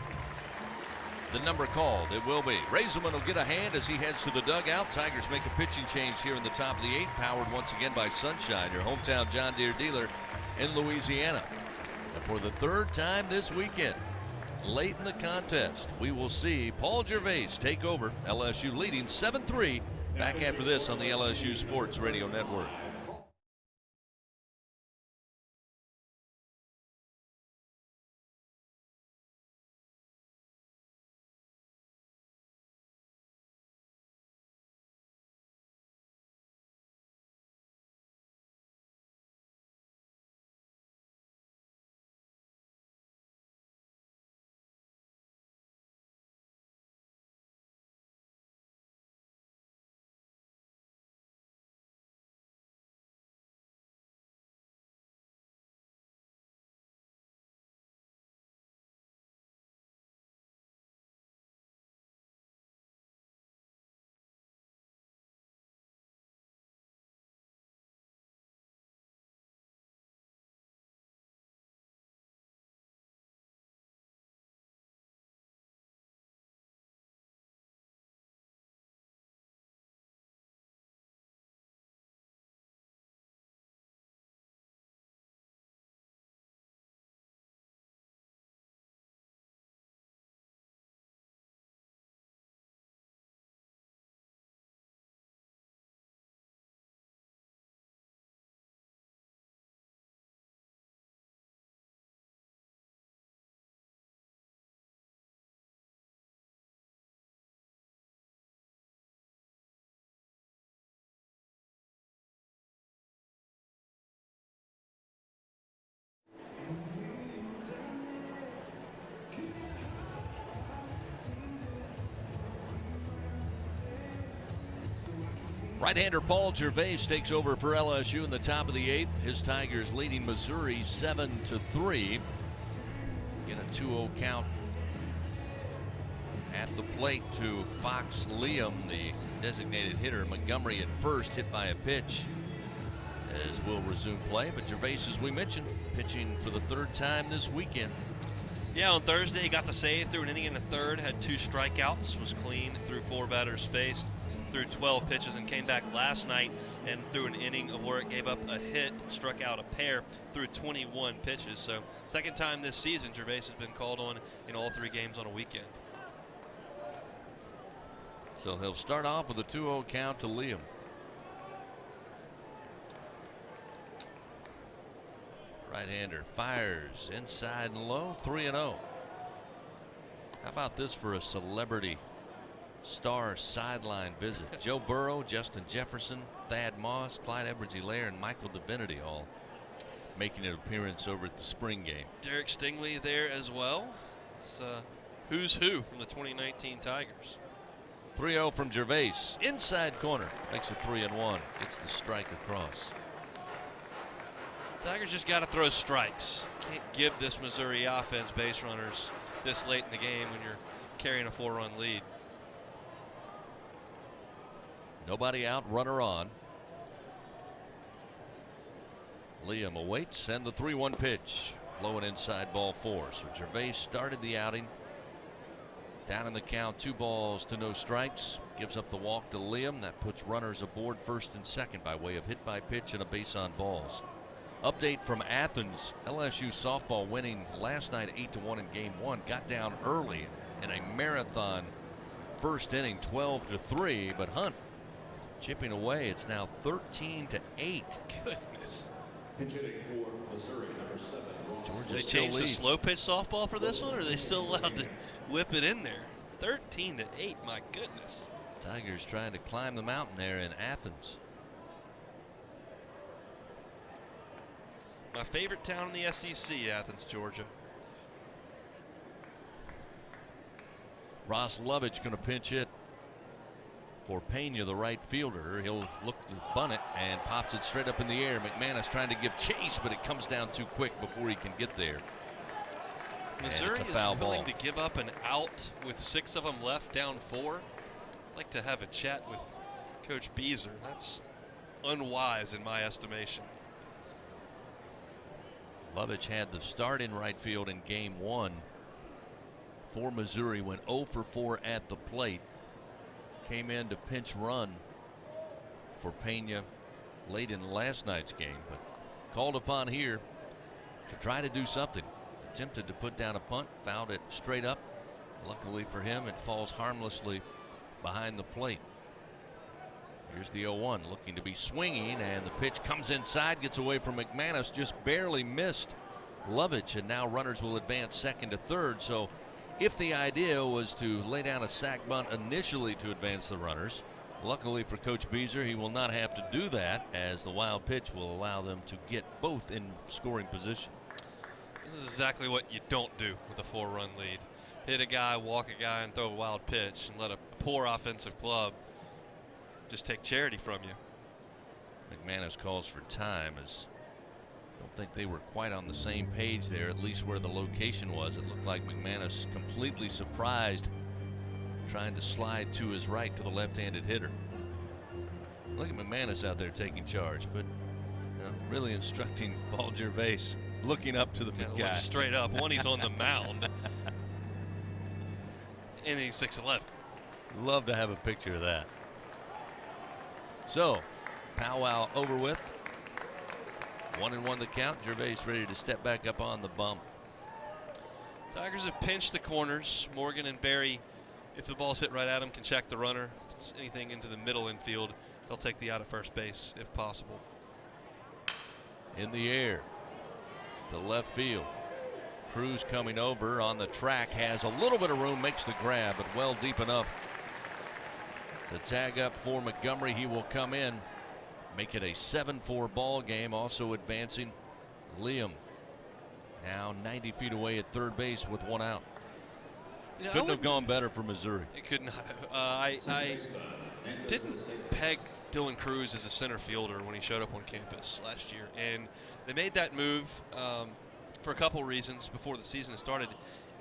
the number called. It will be. Raisman will get a hand as he heads to the dugout. Tigers make a pitching change here in the top of the 8th, powered once again by Sunshine, your hometown John Deere dealer in Louisiana. And for the 3rd time this weekend, late in the contest, we will see Paul Gervais take over. LSU leading 7-3. Back after this on the LSU Sports Radio Network. Right-hander Paul Gervais takes over for LSU in the top of the 8th. His Tigers leading Missouri 7-3. Get a 2-0 count at the plate to Fox Liam, the designated hitter. Montgomery at first, hit by a pitch, as we'll resume play. But Gervais, as we mentioned, pitching for the 3rd time this weekend. Yeah, on Thursday he got the save, threw an inning in the 3rd, had 2 strikeouts, was clean, threw 4 batters faced, threw 12 pitches, and came back last night and threw an inning of work, gave up a hit, struck out a pair, threw 21 pitches. So 2nd time this season Gervais has been called on in all 3 games on a weekend. So he'll start off with a 2-0 count to Liam. Right-hander fires inside and low, 3-0. How about this for a celebrity star sideline visit? Joe Burrow, Justin Jefferson, Thad Moss, Clyde Edwards-Helaire, and Michael Divinity all making an appearance over at the spring game. Derek Stingley there as well. It's who's who from the 2019 Tigers. 3-0 from Gervais. Inside corner. Makes it 3-1. Gets the strike across. Tigers just got to throw strikes. Can't give this Missouri offense base runners this late in the game when you're carrying a 4-run lead. Nobody out, runner on. Liam awaits, and the 3-1 pitch. Low and inside, ball 4. So Gervais started the outing. Down in the count, 2 balls to no strikes. Gives up the walk to Liam. That puts runners aboard first and second by way of hit by pitch and a base on balls. Update from Athens. LSU softball winning last night 8-1 in game 1. Got down early in a marathon first inning, 12-3. But Hunt chipping away. It's now 13-8. Goodness. Pitch hitting for Missouri, number 7. Georgia They still changed the leads. slow pitch softball for this one, or are they still allowed to whip it in there? 13-8. My goodness. Tigers trying to climb the mountain there in Athens. My favorite town in the SEC, Athens, Georgia. Ross Lovich going to pinch hit for Pena, the right fielder. He'll look to bunt it and pops it straight up in the air. McManus trying to give chase, but it comes down too quick before he can get there. Missouri is is willing to give up an out with 6 of them left, down 4. I'd like to have a chat with Coach Beazer. That's unwise in my estimation. Lovich had the start in right field in game 1 for Missouri. Went 0 for 4 at the plate. Came in to pinch run for Pena late in last night's game, but called upon here to try to do something. Attempted to put down a punt, fouled it straight up. Luckily for him, it falls harmlessly behind the plate. Here's the 0-1, looking to be swinging, and the pitch comes inside, gets away from McManus, just barely missed Lovich, and now runners will advance second to third. So if the idea was to lay down a sac bunt initially to advance the runners, luckily for Coach Beazer, he will not have to do that, as the wild pitch will allow them to get both in scoring position. This is exactly what you don't do with a 4-run lead. Hit a guy, walk a guy, and throw a wild pitch, and let a poor offensive club just take charity from you. McManus calls for time, as I don't think they were quite on the same page there, at least where the location was. It looked like McManus completely surprised, trying to slide to his right to the left-handed hitter. Look at McManus out there taking charge, but really instructing Paul Gervais, looking up to the big guy. Straight up. One, he's on the mound. And he's 6'11". Love to have a picture of that. So, powwow over with. 1-1 the count. Gervais ready to step back up on the bump. Tigers have pinched the corners. Morgan and Barry, if the ball's hit right at them, can check the runner. If it's anything into the middle infield, they'll take the out at first base if possible. In the air to left field. Cruz coming over on the track, has a little bit of room, makes the grab, but well deep enough to tag up for Montgomery. He will come in, make it a 7-4 ball game. Also advancing Liam, now 90 feet away at third base with 1 out. Couldn't have gone better for Missouri. It could not have. I didn't peg Dylan Cruz as a center fielder when he showed up on campus last year, and they made that move for a couple reasons before the season started.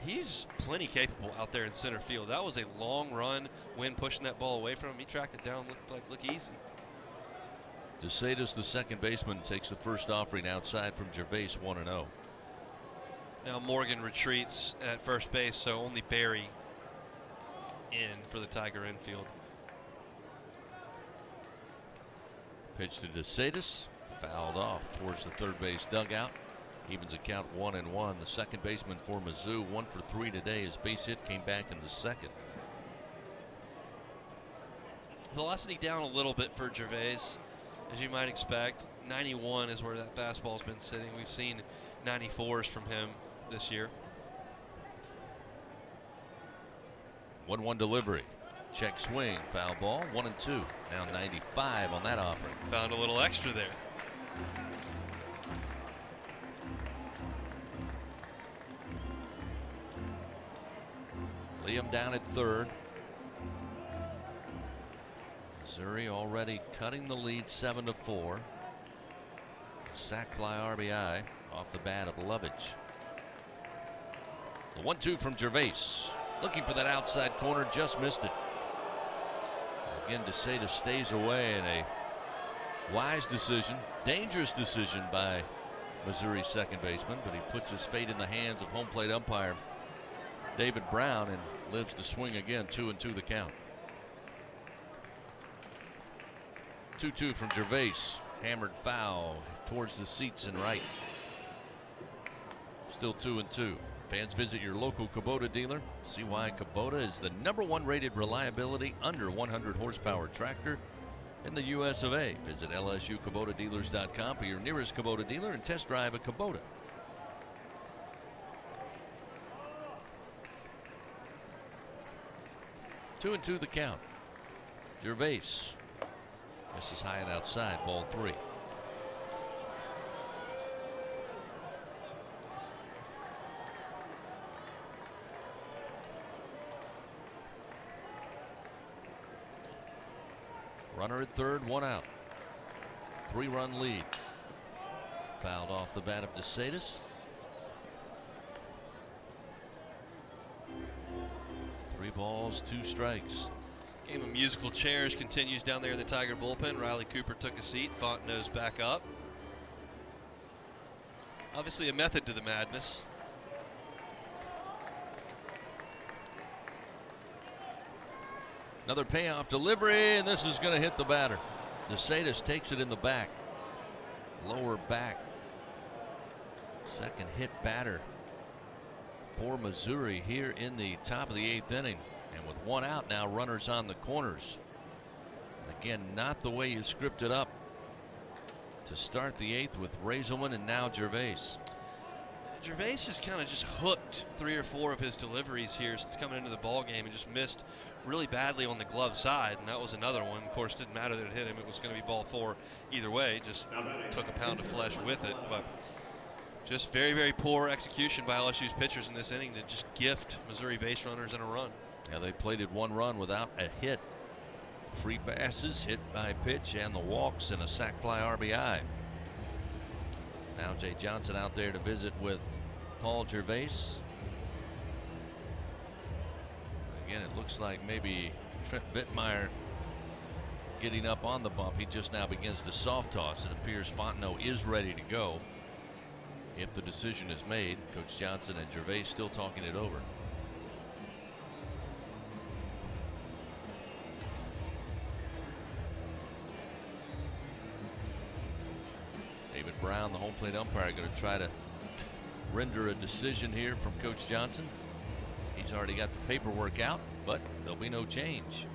He's plenty capable out there in center field. That was a long run. Wind pushing that ball away from him. He tracked it down, looked easy. DeSatis, the second baseman, takes the first offering outside from Gervais, 1-0. Now Morgan retreats at first base, so only Barry in for the Tiger infield. Pitch to DeSatis, fouled off towards the third base dugout. Evens a count 1-1. The second baseman for Mizzou, 1 for 3 today. His base hit came back in the second. velocity down a little bit for Gervais, as you might expect. 91 is where that fastball's been sitting. We've seen 94s from him this year. 1-1 delivery. Check swing, foul ball, 1-2. Now 95 on that offering. Found a little extra there. Liam down at third. Missouri already cutting the lead 7-4. Sac fly RBI off the bat of Lovich. The 1-2 from Gervais. Looking for that outside corner, just missed it. Again, DeSatis stays away in a wise decision, dangerous decision by Missouri's second baseman, but he puts his fate in the hands of home plate umpire David Brown and lives to swing again. 2-2 the count. 2-2 from Gervais. Hammered foul towards the seats and right. Still 2-2. Fans, visit your local Kubota dealer. See why Kubota is the #1 rated reliability under 100 horsepower tractor in the US of A. Visit LSUKubotaDealers.com for your nearest Kubota dealer and test drive a Kubota. Two and two the count. Gervais misses high and outside, ball 3. Runner at third, 1 out. 3-run lead. Fouled off the bat of DeSatis. 3 balls, 2 strikes. Game of musical chairs continues down there in the Tiger bullpen. Riley Cooper took a seat. Fontenot's back up. Obviously a method to the madness. Another payoff delivery, and this is going to hit the batter. DeSatis takes it in the back. Lower back. Second hit batter for Missouri here in the top of the 8th inning. And with 1 out now, runners on the corners. Again, not the way you scripted up to start the 8th with Raisman and now Gervais. Gervais has kind of just hooked 3 or 4 of his deliveries here since coming into the ball game and just missed really badly on the glove side, and that was another one. Of course, didn't matter that it hit him. It was going to be ball 4 either way. Just took a pound of flesh with it. But just very, very poor execution by LSU's pitchers in this inning to just gift Missouri base runners in a run. Yeah, they plated 1 run without a hit. Free passes, hit by pitch, and the walks and a sac fly RBI. Now Jay Johnson out there to visit with Paul Gervais. Again, it looks like maybe Trent Vittmeyer getting up on the bump. He just now begins to soft toss. It appears Fontenot is ready to go if the decision is made. Coach Johnson and Gervais still talking it over. David Brown, the home plate umpire, going to try to render a decision here from Coach Johnson. He's already got the paperwork out, but there'll be no change.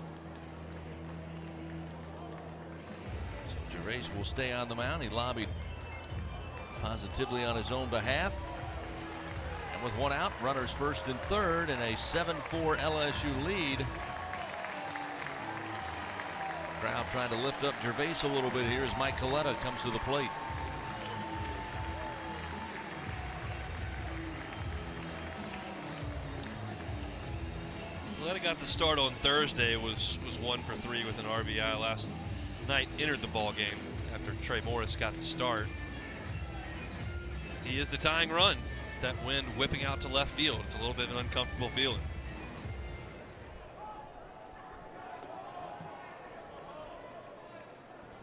So Gervais will stay on the mound. He lobbied positively on his own behalf. And with 1 out, runners first and third, and a 7-4 LSU lead. Crowd trying to lift up Gervais a little bit here as Mike Coletta comes to the plate. Coletta got the start on Thursday. Was 1 for 3 with an RBI. Last night entered the ball game after Trey Morris got the start. He is the tying run. That wind whipping out to left field. It's a little bit of an uncomfortable feeling.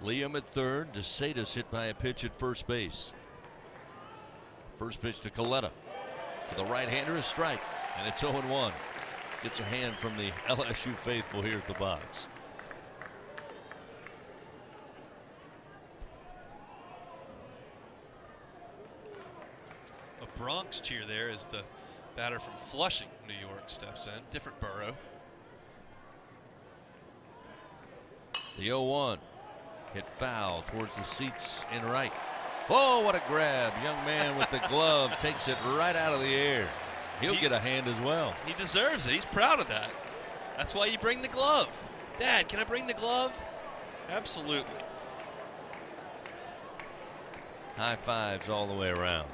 Liam at third. DeSatis hit by a pitch at first base. First pitch to Coletta. To the right-hander, a strike, and it's 0-1. Gets a hand from the LSU faithful here at the box. A Bronx cheer there as the batter from Flushing, New York, steps in. Different borough. The 0-1 hit foul towards the seats in right. Oh, what a grab. Young man with the glove takes it right out of the air. He'll get a hand as well. He deserves it. He's proud of that. That's why you bring the glove. Dad, can I bring the glove? Absolutely. High fives all the way around.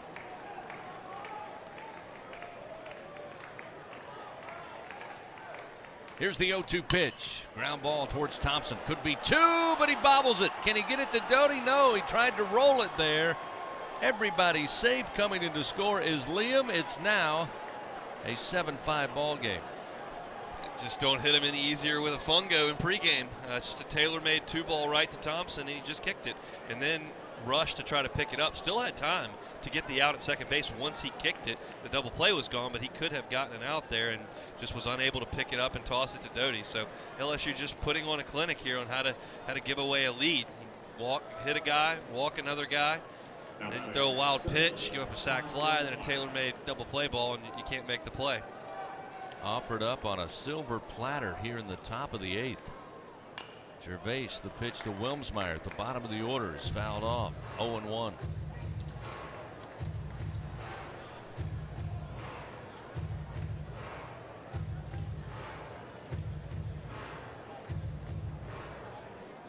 Here's the 0-2 pitch. Ground ball towards Thompson. Could be two, but he bobbles it. Can he get it to Doty? No, he tried to roll it there. Everybody safe. Coming in to score is Liam. It's now a 7-5 ball game. Just don't hit him any easier with a fungo in pregame. It's just a tailor-made 2-ball right to Thompson, and he just kicked it. And then rushed to try to pick it up. Still had time to get the out at second base once he kicked it. The double play was gone, but he could have gotten an out there and just was unable to pick it up and toss it to Doty. So LSU just putting on a clinic here on how to give away a lead. Hit a guy, walk another guy, then throw a wild pitch, give up a sac fly, then a tailor-made double play ball, and you can't make the play. Offered up on a silver platter here in the top of the 8th. Gervais, the pitch to Wilmsmeyer at the bottom of the order, is fouled off. 0-1.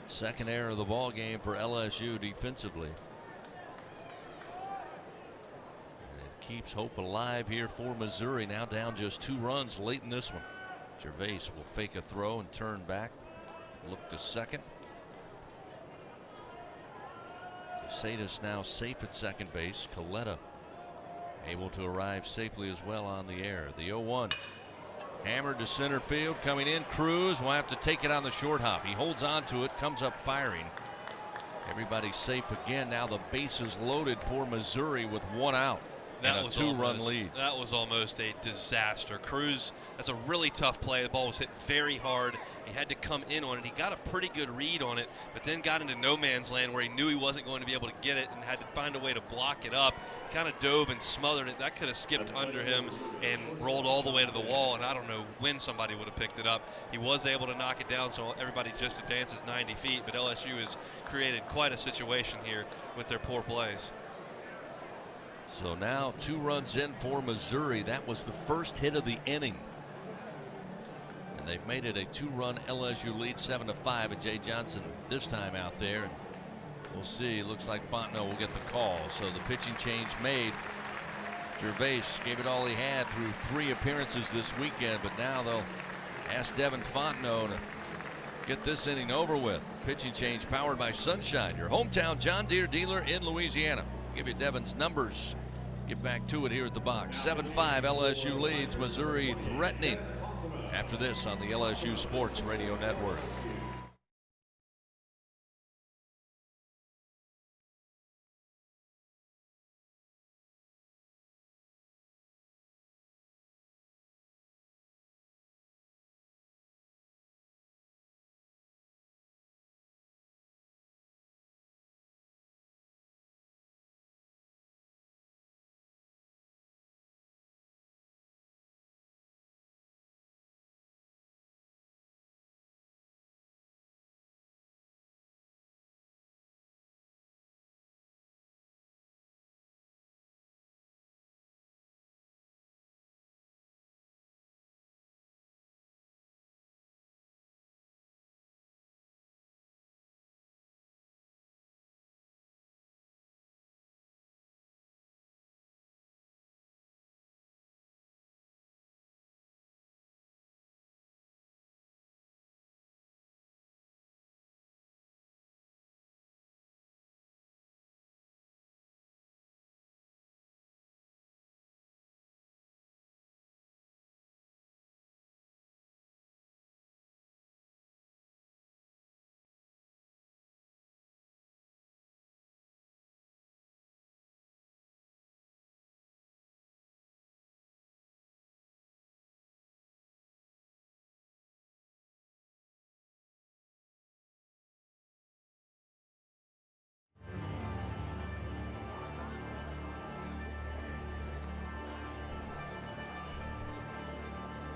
Second error of the ball game for LSU defensively. And it keeps hope alive here for Missouri. Now down just 2 runs late in this one. Gervais will fake a throw and turn back. Look to second. DeSatis now safe at second base. Coletta able to arrive safely as well on the air. The 0-1 hammered to center field. Coming in, Cruz will have to take it on the short hop. He holds on to it, comes up firing. Everybody's safe again. Now the base is loaded for Missouri with 1 out. That and was a 2-run lead. That was almost a disaster. Cruz, that's a really tough play. The ball was hit very hard. He had to come in on it. He got a pretty good read on it, but then got into no man's land where he knew he wasn't going to be able to get it and had to find a way to block it up. Kind of dove and smothered it. That could have skipped under him and rolled all the way to the wall, and I don't know when somebody would have picked it up. He was able to knock it down, so everybody just advances 90 feet, but LSU has created quite a situation here with their poor plays. So now 2 runs in for Missouri. That was the first hit of the inning. And they've made it a 2-run LSU lead, 7-5. And Jay Johnson this time out there. And we'll see. Looks like Fontenot will get the call. So the pitching change made. Gervais gave it all he had through 3 appearances this weekend. But now they'll ask Devin Fontenot to get this inning over with. Pitching change powered by Sunshine, your hometown John Deere dealer in Louisiana. Give you Devin's numbers. Get back to it here at the box. 7-5 LSU leads. Missouri threatening after this on the LSU Sports Radio Network.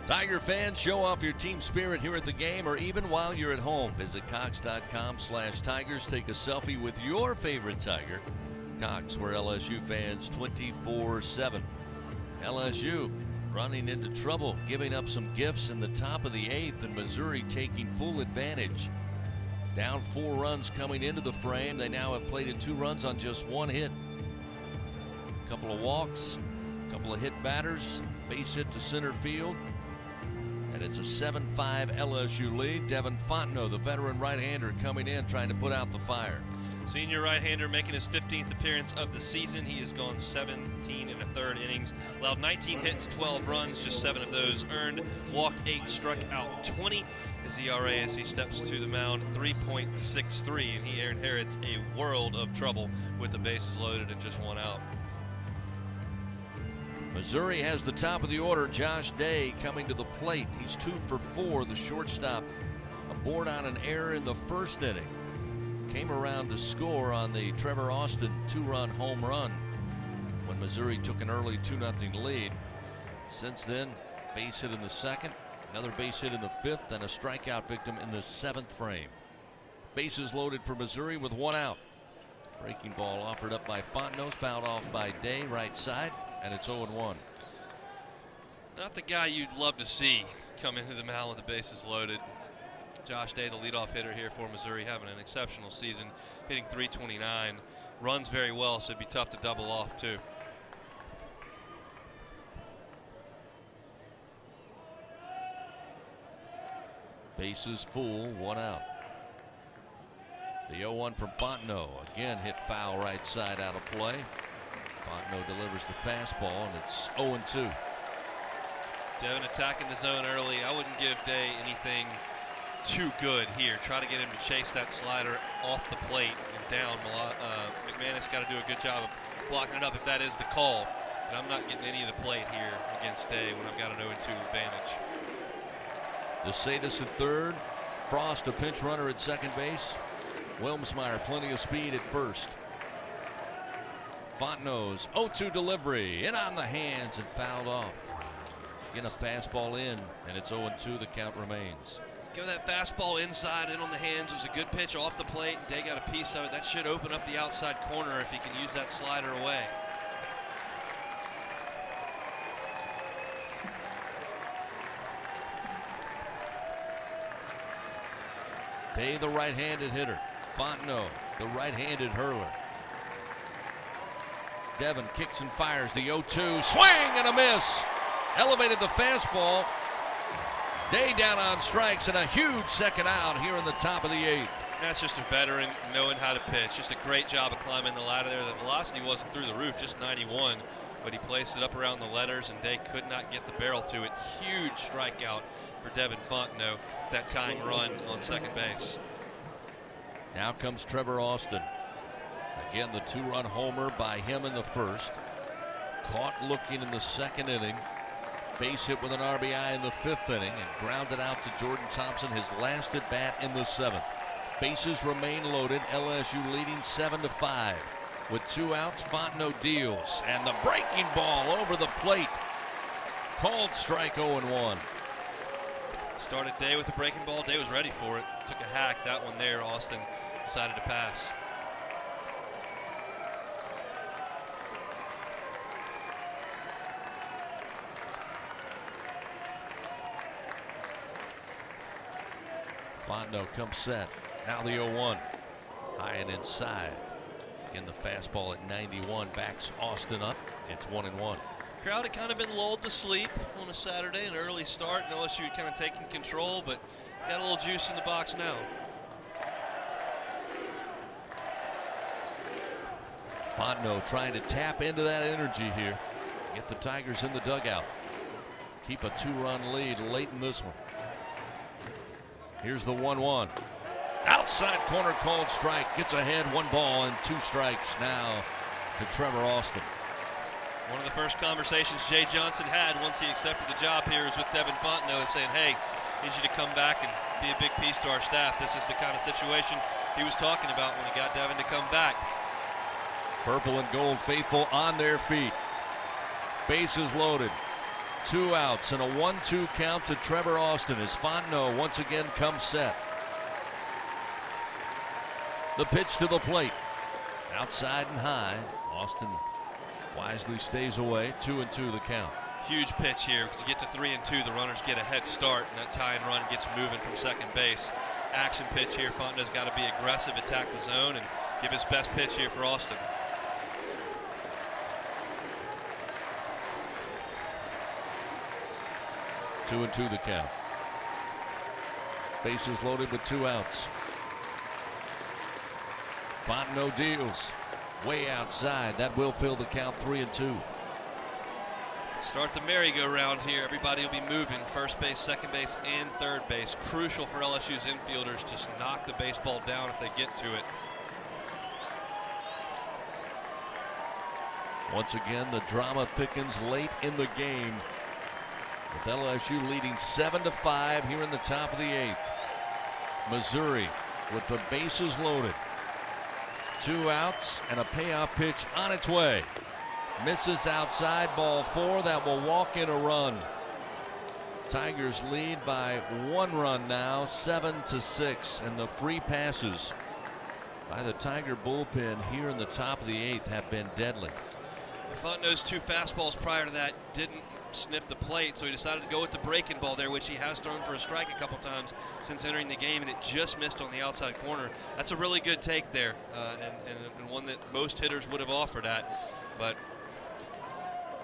Tiger fans, show off your team spirit here at the game or even while you're at home. Visit Cox.com/Tigers. Take a selfie with your favorite Tiger. Cox, where LSU fans 24/7. LSU running into trouble, giving up some gifts in the top of the 8th, and Missouri taking full advantage. Down 4 runs coming into the frame. They now have plated 2 runs on just 1 hit. A couple of walks, a couple of hit batters, base hit to center field. And it's a 7-5 LSU lead. Devin Fontenot, the veteran right-hander, coming in trying to put out the fire. Senior right-hander making his 15th appearance of the season. He has gone 17 1/3 innings, allowed 19 hits, 12 runs, just 7 of those earned, walked 8, struck out 20. His ERA as he steps to the mound, 3.63, and he inherits a world of trouble with the bases loaded and just 1 out. Missouri has the top of the order. Josh Day coming to the plate. He's 2 for 4, the shortstop, aboard on an error in the first inning. Came around to score on the Trevor Austin 2-run home run when Missouri took an early 2-0 lead. Since then, base hit in the 2nd, another base hit in the 5th, and a strikeout victim in the 7th frame. Bases loaded for Missouri with 1 out. Breaking ball offered up by Fontenot, fouled off by Day, right side, and it's 0-1. Not the guy you'd love to see come into the mound with the bases loaded. Josh Day, the leadoff hitter here for Missouri, having an exceptional season, hitting .329. Runs very well, so it'd be tough to double off, too. Bases full, 1 out. The 0-1 from Fontenot. Again hit foul right side out of play. Fontenot delivers the fastball, and it's 0-2. Devin attacking the zone early. I wouldn't give Day anything too good here. Try to get him to chase that slider off the plate and down. McManus got to do a good job of blocking it up if that is the call. But I'm not getting any of the plate here against Day when I've got an 0-2 advantage. DeSatis at third. Frost a pinch runner at second base. Wilmsmeyer plenty of speed at first. Fontenot's 0-2 delivery in on the hands and fouled off. Again a fastball in, and it's 0-2. The count remains. Go that fastball inside in on the hands. It was a good pitch off the plate. Day got a piece of it. That should open up the outside corner if he can use that slider away. Day, the right-handed hitter. Fontenot, the right-handed hurler. Devin kicks and fires the 0-2. Swing and a miss. Elevated the fastball. Day down on strikes and a huge second out here in the top of the 8th. That's just a veteran knowing how to pitch. Just a great job of climbing the ladder there. The velocity wasn't through the roof, just 91, but he placed it up around the letters, and Day could not get the barrel to it. Huge strikeout for Devin Fontenot, that tying run on second base. Now comes Trevor Austin. Again, the 2-run homer by him in the first. Caught looking in the 2nd inning. Base hit with an RBI in the 5th inning and grounded out to Jordan Thompson, his last at bat in the 7th. Bases remain loaded. LSU leading 7-5. With 2 outs, Fontenot deals, and the breaking ball over the plate. Called strike 0-1. Started Day with a breaking ball. Day was ready for it. Took a hack. That one there, Austin decided to pass. Fontenot comes set. Now the 0-1. High and inside. Again, the fastball at 91 backs Austin up. It's 1-1. Crowd had kind of been lulled to sleep on a Saturday, an early start, and LSU had kind of taken control, but got a little juice in the box now. Fontenot trying to tap into that energy here. Get the Tigers in the dugout. Keep a 2-run lead late in this one. Here's the 1-1. Outside corner called strike. Gets ahead, 1 ball and 2 strikes now to Trevor Austin. One of the first conversations Jay Johnson had once he accepted the job here was with Devin Fontenot, saying, hey, need you to come back and be a big piece to our staff. This is the kind of situation he was talking about when he got Devin to come back. Purple and gold faithful on their feet. Bases loaded. 2 outs and a 1-2 count to Trevor Austin as Fontenot once again comes set. The pitch to the plate. Outside and high. Austin wisely stays away. 2-2 the count. Huge pitch here because you get to 3-2, the runners get a head start, and that tie and run gets moving from second base. Action pitch here. Fontenot's got to be aggressive, attack the zone, and give his best pitch here for Austin. Two and 2 the count. Bases loaded with 2 outs. Fontenot deals way outside. That will fill the count. 3-2. Start the merry-go-round here. Everybody will be moving. First base, second base, and third base. Crucial for LSU's infielders to just knock the baseball down if they get to it. Once again, the drama thickens late in the game, with LSU leading 7-5 here in the top of the 8th. Missouri with the bases loaded. 2 outs and a payoff pitch on its way. Misses outside, ball 4. That will walk in a run. Tigers lead by 1 run now, 7-6, and the free passes by the Tiger bullpen here in the top of the 8th have been deadly. Fontenot's 2 fastballs prior to that didn't sniff the plate, so he decided to go with the breaking ball there, which he has thrown for a strike a couple times since entering the game, and it just missed on the outside corner. That's a really good take there, and one that most hitters would have offered at, but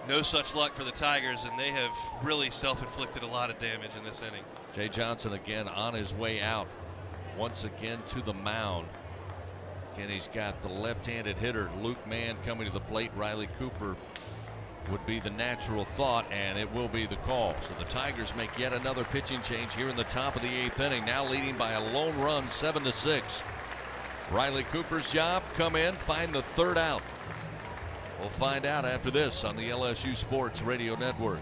no such luck for the Tigers, and they have really self-inflicted a lot of damage in this inning. Jay Johnson again on his way out, once again to the mound. And he's got the left-handed hitter Luke Mann coming to the plate. Riley Cooper would be the natural thought, and it will be the call. So the Tigers make yet another pitching change here in the top of the 8th inning, now leading by a lone run, 7-6. Riley Cooper's job, come in, find the 3rd out. We'll find out after this on the LSU Sports Radio Network.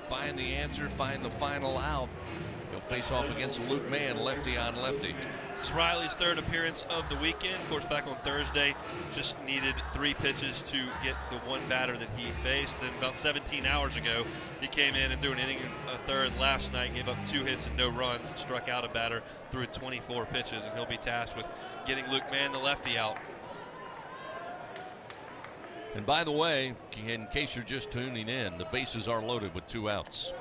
Find the answer, find the final out. He'll face off against Luke Mann, lefty on lefty. It's Riley's 3rd appearance of the weekend. Of course, back on Thursday, just needed 3 pitches to get the 1 batter that he faced. And about 17 hours ago, he came in and threw an inning, a 3rd last night, gave up 2 hits and no runs, and struck out a batter, threw 24 pitches, and he'll be tasked with getting Luke Mann, the lefty, out. And by the way, in case you're just tuning in, the bases are loaded with 2 outs.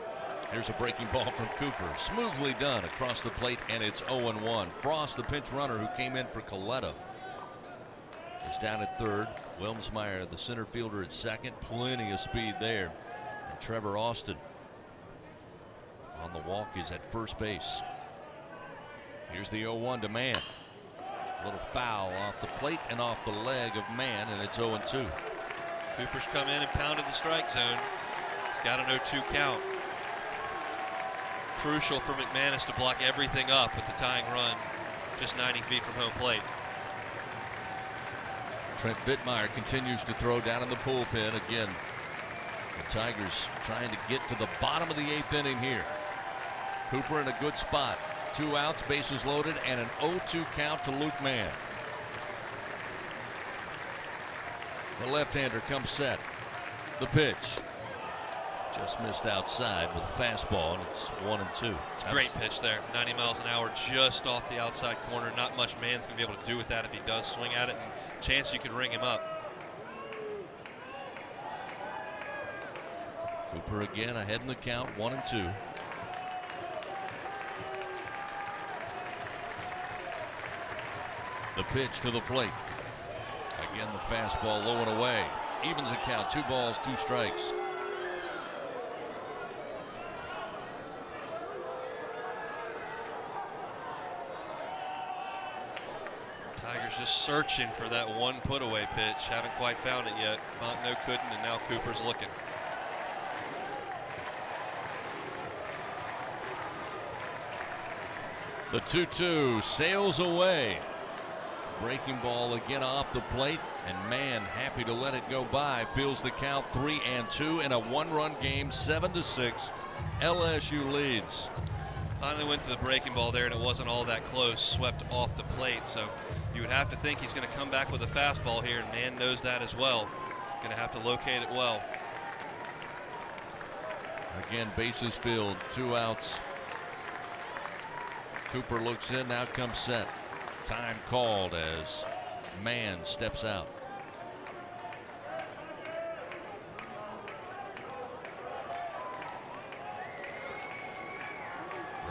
Here's a breaking ball from Cooper. Smoothly done across the plate, and it's 0-1. Frost, the pinch runner who came in for Coletta, is down at third. Wilmsmeyer, the center fielder, at second. Plenty of speed there. And Trevor Austin on the walk is at first base. Here's the 0-1 to Mann. A little foul off the plate and off the leg of Mann, and it's 0-2. Cooper's come in and pounded the strike zone. He's got an 0-2 count. Crucial for McManus to block everything up with the tying run just 90 feet from home plate. Trent Vittmeyer continues to throw down in the bullpen again. The Tigers trying to get to the bottom of the 8th inning here. Cooper in a good spot. 2 outs, bases loaded, and an 0-2 count to Luke Mann. The left-hander comes set. The pitch. Just missed outside with a fastball, and it's 1-2. It's a great pitch there. 90 miles an hour just off the outside corner. Not much Mann's going to be able to do with that if he does swing at it. And chance you could ring him up. Cooper again ahead in the count, 1-2. The pitch to the plate. Again, the fastball low and away. Evens the count, 2 balls, 2 strikes. Tigers just searching for that one put away pitch. Haven't quite found it yet. Fontenot couldn't, and now Cooper's looking. The 2-2 sails away. Breaking ball again off the plate, and Mann happy to let it go by. Feels the count 3-2 in a 1-run game, 7-6. LSU leads. Finally went to the breaking ball there, and it wasn't all that close. Swept off the plate, so you would have to think he's going to come back with a fastball here, and Mann knows that as well. Going to have to locate it well. Again, bases filled, 2 outs. Cooper looks in, now comes set. Time called as Mann steps out.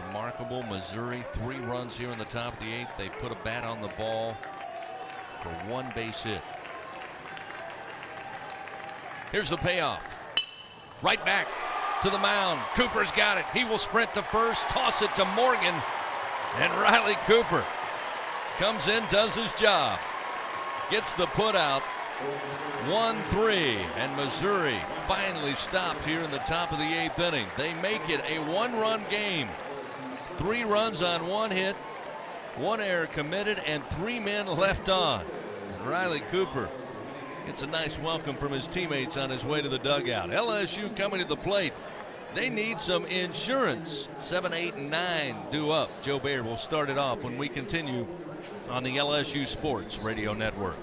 Remarkable. Missouri, 3 runs here in the top of the 8th. They put a bat on the ball for 1 base hit. Here's the payoff. Right back to the mound. Cooper's got it. He will sprint to first, toss it to Morgan, and Riley Cooper comes in, does his job, gets the put out. 1-3, and Missouri finally stopped here in the top of the 8th inning. They make it a 1-run game. 3 runs on 1 hit, 1 error committed, and 3 men left on. Riley Cooper gets a nice welcome from his teammates on his way to the dugout. LSU coming to the plate. They need some insurance. 7, 8, and 9 due up. Joe Baird will start it off when we continue on the LSU Sports Radio Network.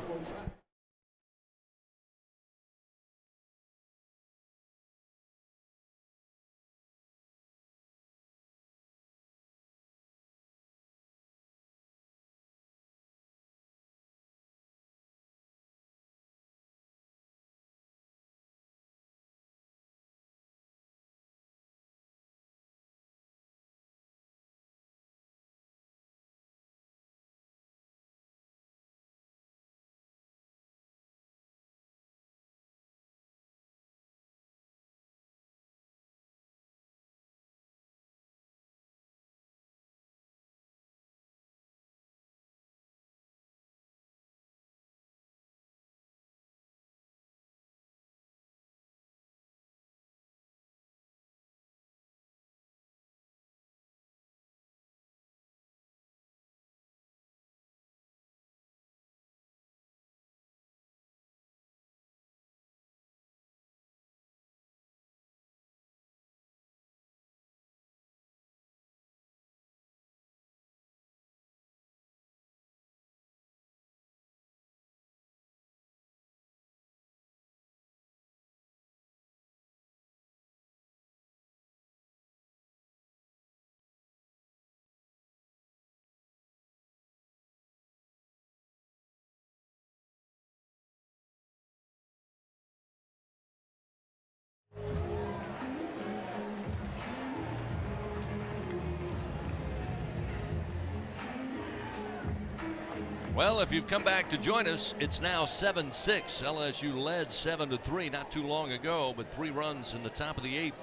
Well, if you've come back to join us, it's now 7-6. LSU led 7-3 not too long ago, but 3 runs in the top of the 8th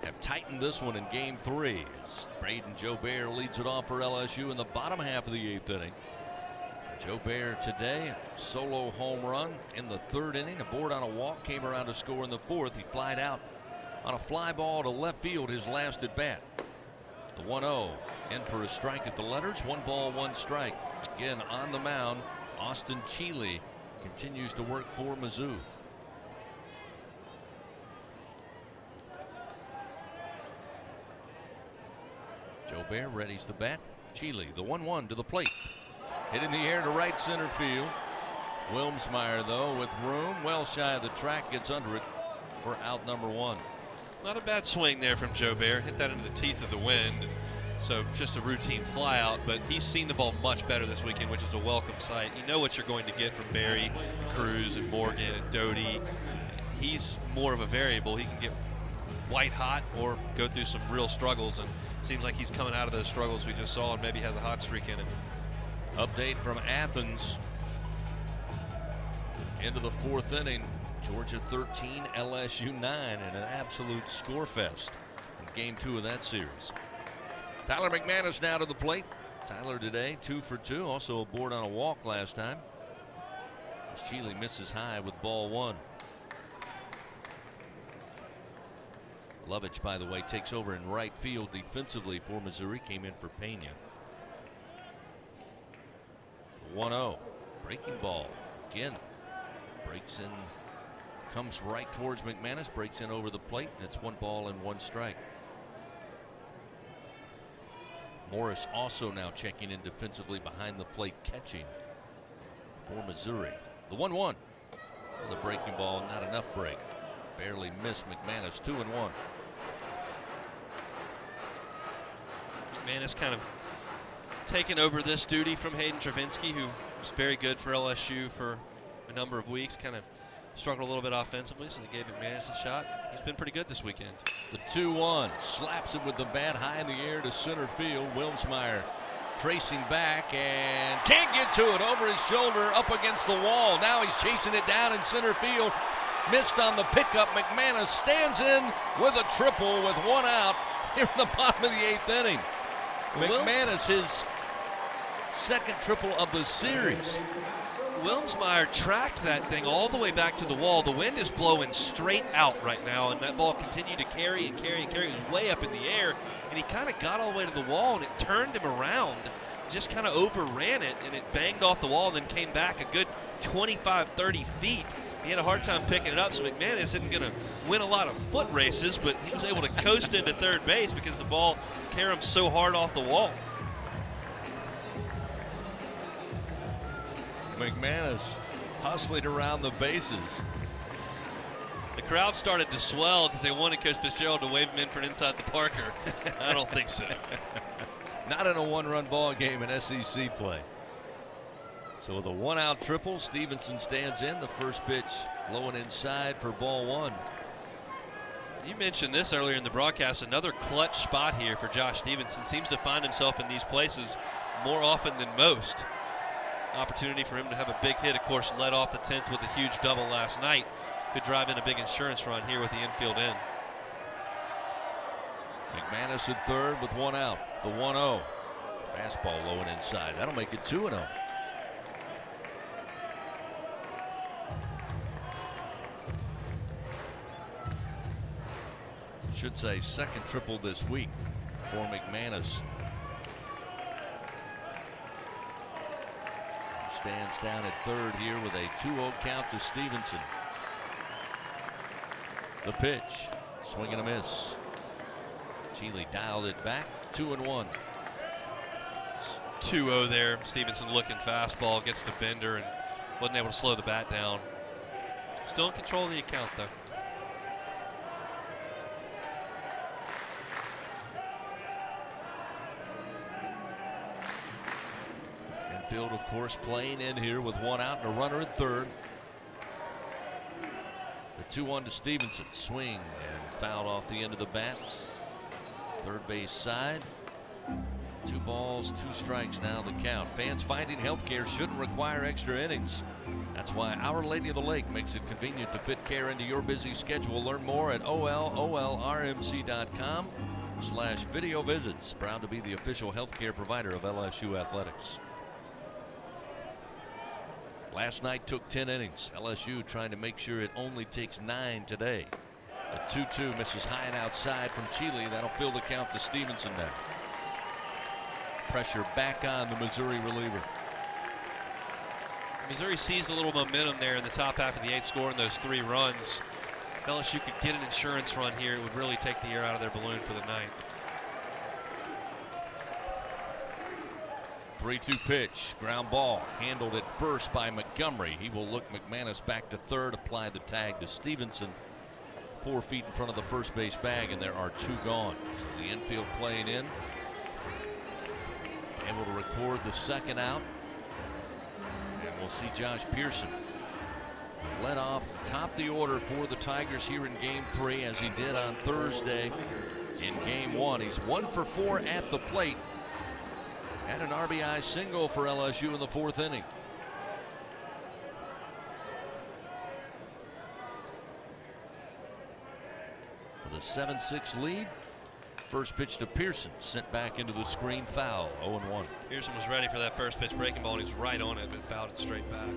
have tightened this one in game 3. As Braden Joubert leads it off for LSU in the bottom half of the 8th inning. Joubert today, solo home run in the 3rd inning. A board on a walk, came around to score in the 4th. He flied out on a fly ball to left field his last at bat. The 1-0 in for a strike at the letters. 1 ball, 1 strike. Again on the mound, Austin Chile continues to work for Mizzou. Joubert readies the bat. Chile, the 1-1 to the plate. Hit in the air to right center field. Wilmsmeyer, though, with room, well shy of the track, gets under it for out number 1. Not a bad swing there from Joubert. Hit that into the teeth of the wind. So just a routine fly out, but he's seen the ball much better this weekend, which is a welcome sight. You know what you're going to get from Barry, Cruz, and Morgan, and Doty. He's more of a variable. He can get white hot or go through some real struggles, and it seems like he's coming out of those struggles we just saw and maybe has a hot streak in him. Update from Athens. Into the 4th inning. Georgia 13, LSU 9 in an absolute score fest in game 2 of that series. Tyler McManus now to the plate. Tyler today 2 for 2, also aboard on a walk last time. As Chile misses high with ball 1. Lovich, by the way, takes over in right field defensively for Missouri. Came in for Pena. 1-0. Breaking ball. Again. Breaks in. Comes right towards McManus. Breaks in over the plate. And it's 1 ball and 1 strike. Morris also now checking in defensively behind the plate, catching for Missouri. The 1-1. The breaking ball, not enough break. Barely missed McManus. 2-1. McManus kind of taken over this duty from Hayden Travinski, who was very good for LSU for a number of weeks. Kind of struggled a little bit offensively, so they gave McManus a shot. He's been pretty good this weekend. The 2-1 slaps it with the bat high in the air to center field. Wilmsmeyer tracing back and can't get to it. Over his shoulder, up against the wall. Now he's chasing it down in center field. Missed on the pickup. McManus stands in with a triple with 1 out here in the bottom of the 8th inning. McManus, his 2nd triple of the series. Wilmsmeyer tracked that thing all the way back to the wall. The wind is blowing straight out right now, and that ball continued to carry and carry and carry. It was way up in the air, and he kind of got all the way to the wall, and it turned him around, just kind of overran it, and it banged off the wall and then came back a good 25, 30 feet. He had a hard time picking it up, so McManus isn't going to win a lot of foot races, but he was able to coast into third base because the ball carried him so hard off the wall. McManus hustling around the bases. The crowd started to swell because they wanted Coach Fitzgerald to wave him in for an inside the Parker. I don't think so. Not in a 1-run ball game in SEC play. So with a 1-out triple, Stevenson stands in. The first pitch low and inside for ball 1. You mentioned this earlier in the broadcast. Another clutch spot here for Josh Stevenson. Seems to find himself in these places more often than most. Opportunity for him to have a big hit. Of course, led off the 10th with a huge double last night. Could drive in a big insurance run here with the infield in. McManus at third with 1 out. The 1-0. Fastball low and inside. That'll make it 2-0. Should say 2nd triple this week for McManus. Stands down at third here with a 2-0 count to Stevenson. The pitch, swing and a miss. Chile dialed it back, 2-1. 2-0 there. Stevenson looking fastball, gets the bender and wasn't able to slow the bat down. Still in control of the account though. Infield, of course, playing in here with 1 out and a runner at third. The 2-1 to Stevenson. Swing and fouled off the end of the bat. Third base side. 2 balls, 2 strikes now the count. Fans finding healthcare shouldn't require extra innings. That's why Our Lady of the Lake makes it convenient to fit care into your busy schedule. Learn more at olrmc.com/video visits. Proud to be the official healthcare provider of LSU athletics. Last night took 10 innings. LSU trying to make sure it only takes 9 today. The 2-2 misses high and outside from Chile. That'll fill the count to Stevenson now. Pressure back on the Missouri reliever. Missouri seized a little momentum there in the top half of the 8th, scoring those 3 runs. If LSU could get an insurance run here, it would really take the air out of their balloon for the 9th. 3-2 pitch, ground ball, handled at first by Montgomery. He will look McManus back to third, apply the tag to Stevenson. 4 feet in front of the first base bag, and there are 2 gone. So the infield playing in. Able to record the second out. And we'll see Josh Pearson led off top the order for the Tigers here in game 3, as he did on Thursday in game 1. He's 1 for 4 at the plate. Had an RBI single for LSU in the 4th inning. With a 7-6 lead. First pitch to Pearson, sent back into the screen, foul, 0-1. Pearson was ready for that first pitch breaking ball, and he was right on it, but fouled it straight back.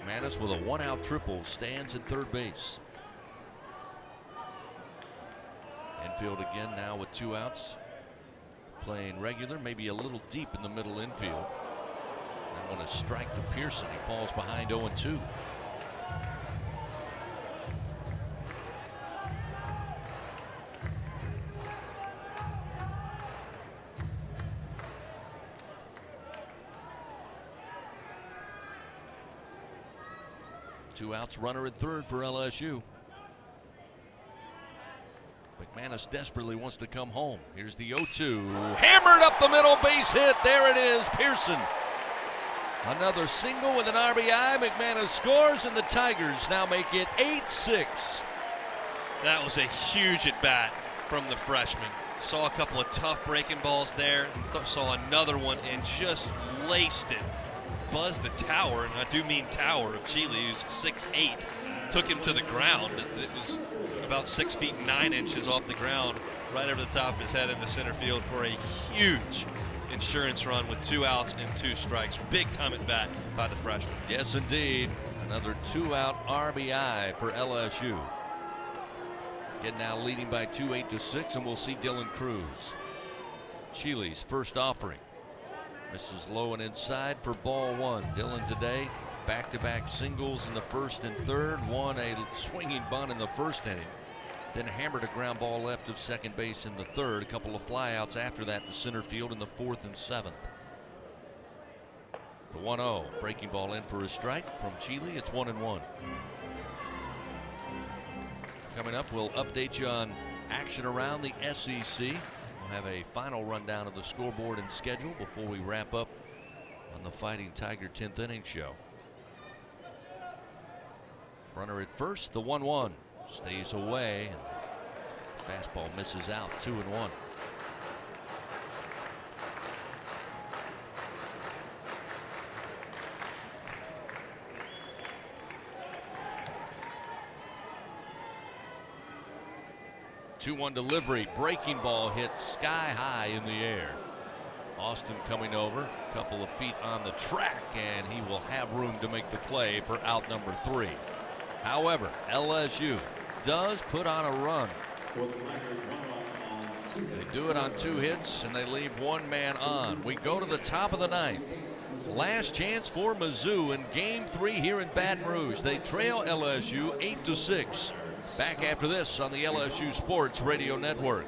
McManus with a 1-out triple stands at third base. Infield again now with 2 outs. Playing regular, maybe a little deep in the middle infield. And on a strike to Pearson, he falls behind 0-2. Two outs, runner at third for LSU. McManus desperately wants to come home. Here's the 0-2. Hammered up the middle, base hit. There it is, Pearson. Another single with an RBI. McManus scores, and the Tigers now make it 8-6. That was a huge at bat from the freshman. Saw a couple of tough breaking balls there. Saw another one and just laced it. Buzzed the tower, and I do mean tower, of Chile, who's 6'8". Took him to the ground. It was about 6 feet 9 inches off the ground, right over the top of his head into center field for a huge insurance run with 2 outs and 2 strikes. Big time at bat by the freshman. Yes, indeed. Another 2-out RBI for LSU. Again, now leading by 2, 8-6, and we'll see Dylan Cruz. Chile's first offering. Misses low and inside for ball 1. Dylan today, back-to-back singles in the first and third. Won a swinging bunt in the first inning. Then hammered a ground ball left of second base in the third. A couple of flyouts after that to center field in the 4th and 7th. The 1-0, breaking ball in for a strike from Chile. It's 1-1. Coming up, we'll update you on action around the SEC. We'll have a final rundown of the scoreboard and schedule before we wrap up on the Fighting Tiger 10th inning show. Runner at first, the 1-1 stays away, and fastball misses out, 2-1. Two-one delivery, breaking ball hit sky high in the air. Austin coming over, a couple of feet on the track, and he will have room to make the play for out number 3. However, LSU does put on a run. They do it on 2 hits, and they leave 1 man on. We go to the top of the 9th. Last chance for Mizzou in game 3 here in Baton Rouge. They trail LSU 8-6. Back after this on the LSU Sports Radio Network.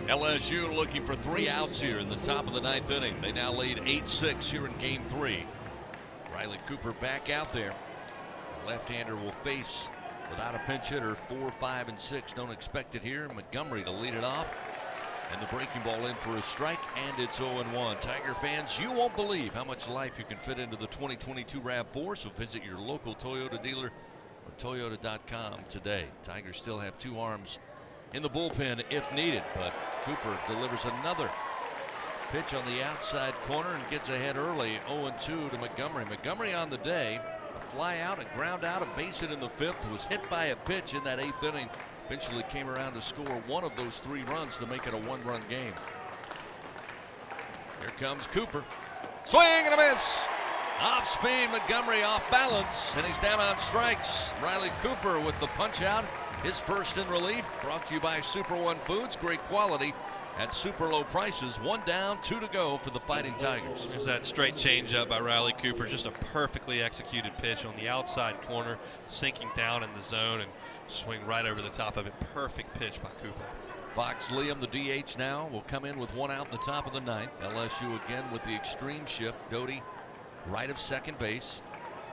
LSU looking for 3 outs here in the top of the 9th inning. They now lead 8-6 here in game 3. Riley Cooper back out there. The left-hander will face, without a pinch hitter, 4, 5, and 6. Don't expect it here. Montgomery to lead it off. And the breaking ball in for a strike, and it's 0-1. Tiger fans, you won't believe how much life you can fit into the 2022 RAV4, so visit your local Toyota dealer or Toyota.com today. Tigers still have 2 arms in the bullpen if needed, but Cooper delivers another pitch on the outside corner and gets ahead early. 0-2 to Montgomery. Montgomery on the day, a fly out, a ground out, a base hit in the 5th, was hit by a pitch in that 8th inning. Eventually came around to score one of those 3 runs to make it a 1-run game. Here comes Cooper. Swing and a miss. Off speed, Montgomery off balance, and he's down on strikes. Riley Cooper with the punch out. His first in relief, brought to you by Super One Foods. Great quality at super low prices. 1 down, 2 to go for the Fighting Tigers. There's that straight changeup by Riley Cooper. Just a perfectly executed pitch on the outside corner, sinking down in the zone and swing right over the top of it. Perfect pitch by Cooper. Fox Liam, the DH now, will come in with 1 out in the top of the 9th. LSU again with the extreme shift. Doty right of second base.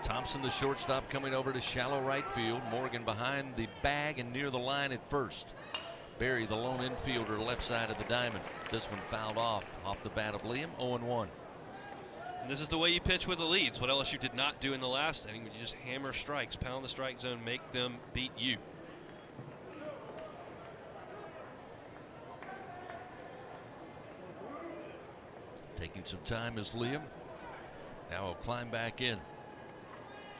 Thompson, the shortstop, coming over to shallow right field. Morgan behind the bag and near the line at first. Barry, the lone infielder, left side of the diamond. This one fouled off the bat of Liam. 0-1. And this is the way you pitch with the leads. What LSU did not do in the last inning. You just hammer strikes, pound the strike zone, make them beat you. Taking some time is Liam. Now he'll climb back in.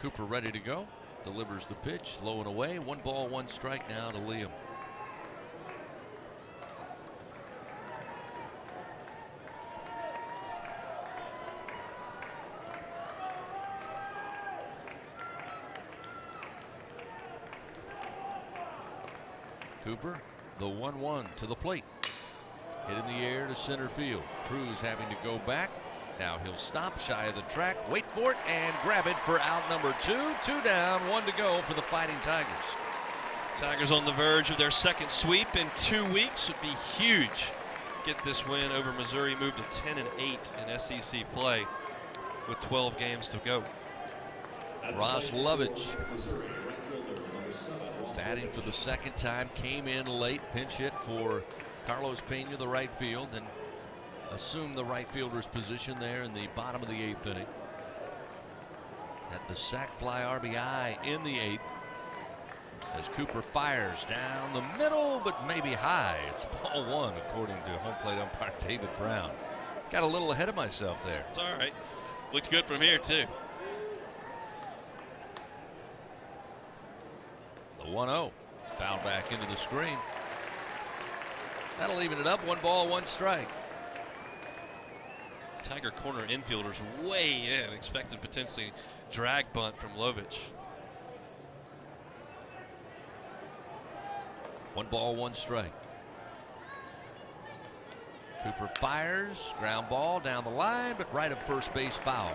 Cooper ready to go. Delivers the pitch, low and away. 1 ball, 1 strike now to Liam. Cooper, the 1-1 to the plate. Hit in the air to center field. Cruz having to go back. Now he'll stop shy of the track, wait for it, and grab it for out number 2. 2 down, 1 to go for the Fighting Tigers. Tigers on the verge of their second sweep in 2 weeks. Would be huge. Get this win over Missouri, move to 10-8 in SEC play with 12 games to go. Ross Lovich batting for the 2nd time, came in late, pinch hit for Carlos Pena, the right field, and assumed the right fielder's position there in the bottom of the 8th inning. Had the sac fly RBI in the 8th as Cooper fires down the middle, but maybe high. It's ball 1 according to home plate umpire David Brown. Got a little ahead of myself there. It's all right. Looked good from here too. The 1-0 foul back into the screen. That'll even it up. 1 ball, 1 strike. Tiger corner infielders way in, expected potentially drag bunt from Lovich. 1 ball, 1 strike. Cooper fires, ground ball down the line, but right of first base foul.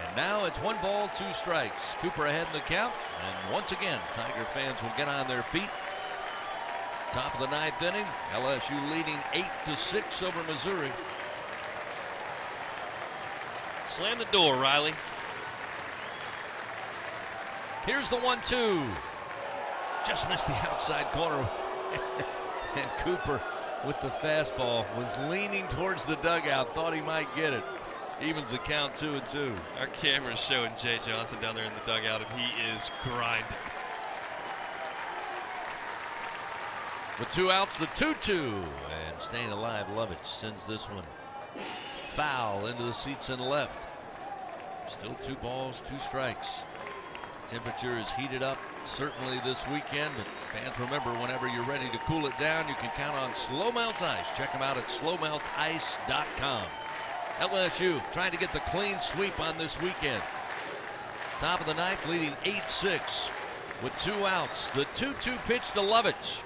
And now it's 1 ball, 2 strikes. Cooper ahead in the count, and once again, Tiger fans will get on their feet. Top of the 9th inning, LSU leading 8-6 over Missouri. Slam the door, Riley. Here's the 1-2. Just missed the outside corner. And Cooper with the fastball was leaning towards the dugout, thought he might get it. Evens the count 2-2. Our camera's showing Jay Johnson down there in the dugout, and he is grinding. With 2 outs, the 2-2. And staying alive, Lovich sends this one foul into the seats and left. Still 2 balls, 2 strikes. Temperature is heated up certainly this weekend, but fans, remember, whenever you're ready to cool it down, you can count on Slow Melt Ice. Check them out at slowmeltice.com. LSU trying to get the clean sweep on this weekend. Top of the 9th, leading 8-6 with 2 outs. The 2-2 pitch to Lovich.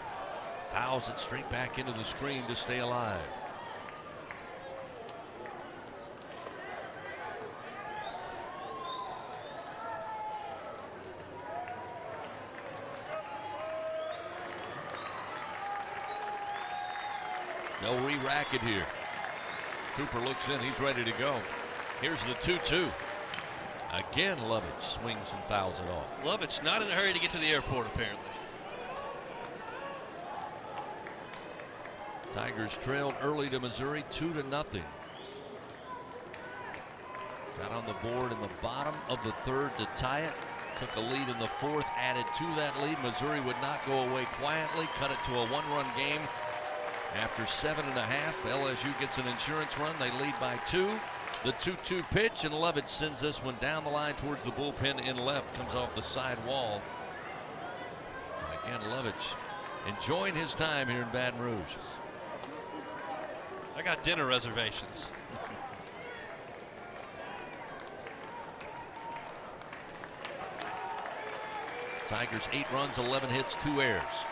Fouls it straight back into the screen to stay alive. They'll re-rack it here. Cooper looks in. He's ready to go. Here's the 2-2. Again, Lovich swings and fouls it off. Lovich not in a hurry to get to the airport, apparently. Tigers trailed early to Missouri 2-0. Got on the board in the bottom of the third to tie it. Took a lead in the fourth, added to that lead. Missouri would not go away quietly, cut it to a one-run game. After 7.5, LSU gets an insurance run. They lead by 2. The 2-2 pitch, and Lovich sends this one down the line towards the bullpen in left. Comes off the side wall. Again, Lovich enjoying his time here in Baton Rouge. I got dinner reservations. Tigers 8 runs, 11 hits, 2 errors.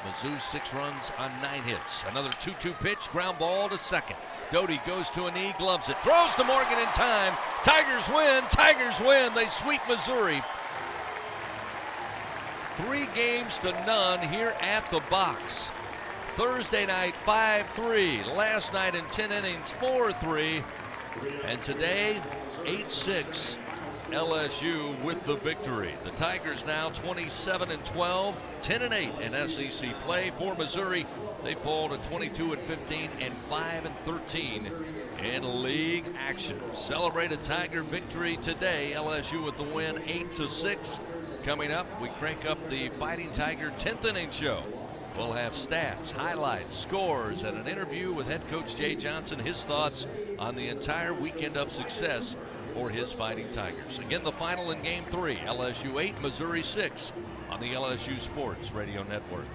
Mizzou 6 runs on 9 hits. Another 2-2 pitch, ground ball to second. Doty goes to a knee, gloves it, throws to Morgan in time. Tigers win, Tigers win. They sweep Missouri 3-0 here at the box. Thursday night 5-3, last night in 10 innings 4-3, and today 8-6. LSU with the victory. The Tigers now 27-12, 10-8 in SEC play. For Missouri, they fall to 22-15 and 5-13 in league action. Celebrate a Tiger victory today. LSU with the win, 8-6. Coming up, we crank up the Fighting Tiger 10th inning show. We'll have stats, highlights, scores, and an interview with head coach Jay Johnson, his thoughts on the entire weekend of success for his Fighting Tigers. Again, the final in Game 3, LSU 8, Missouri 6 on the LSU Sports Radio Network.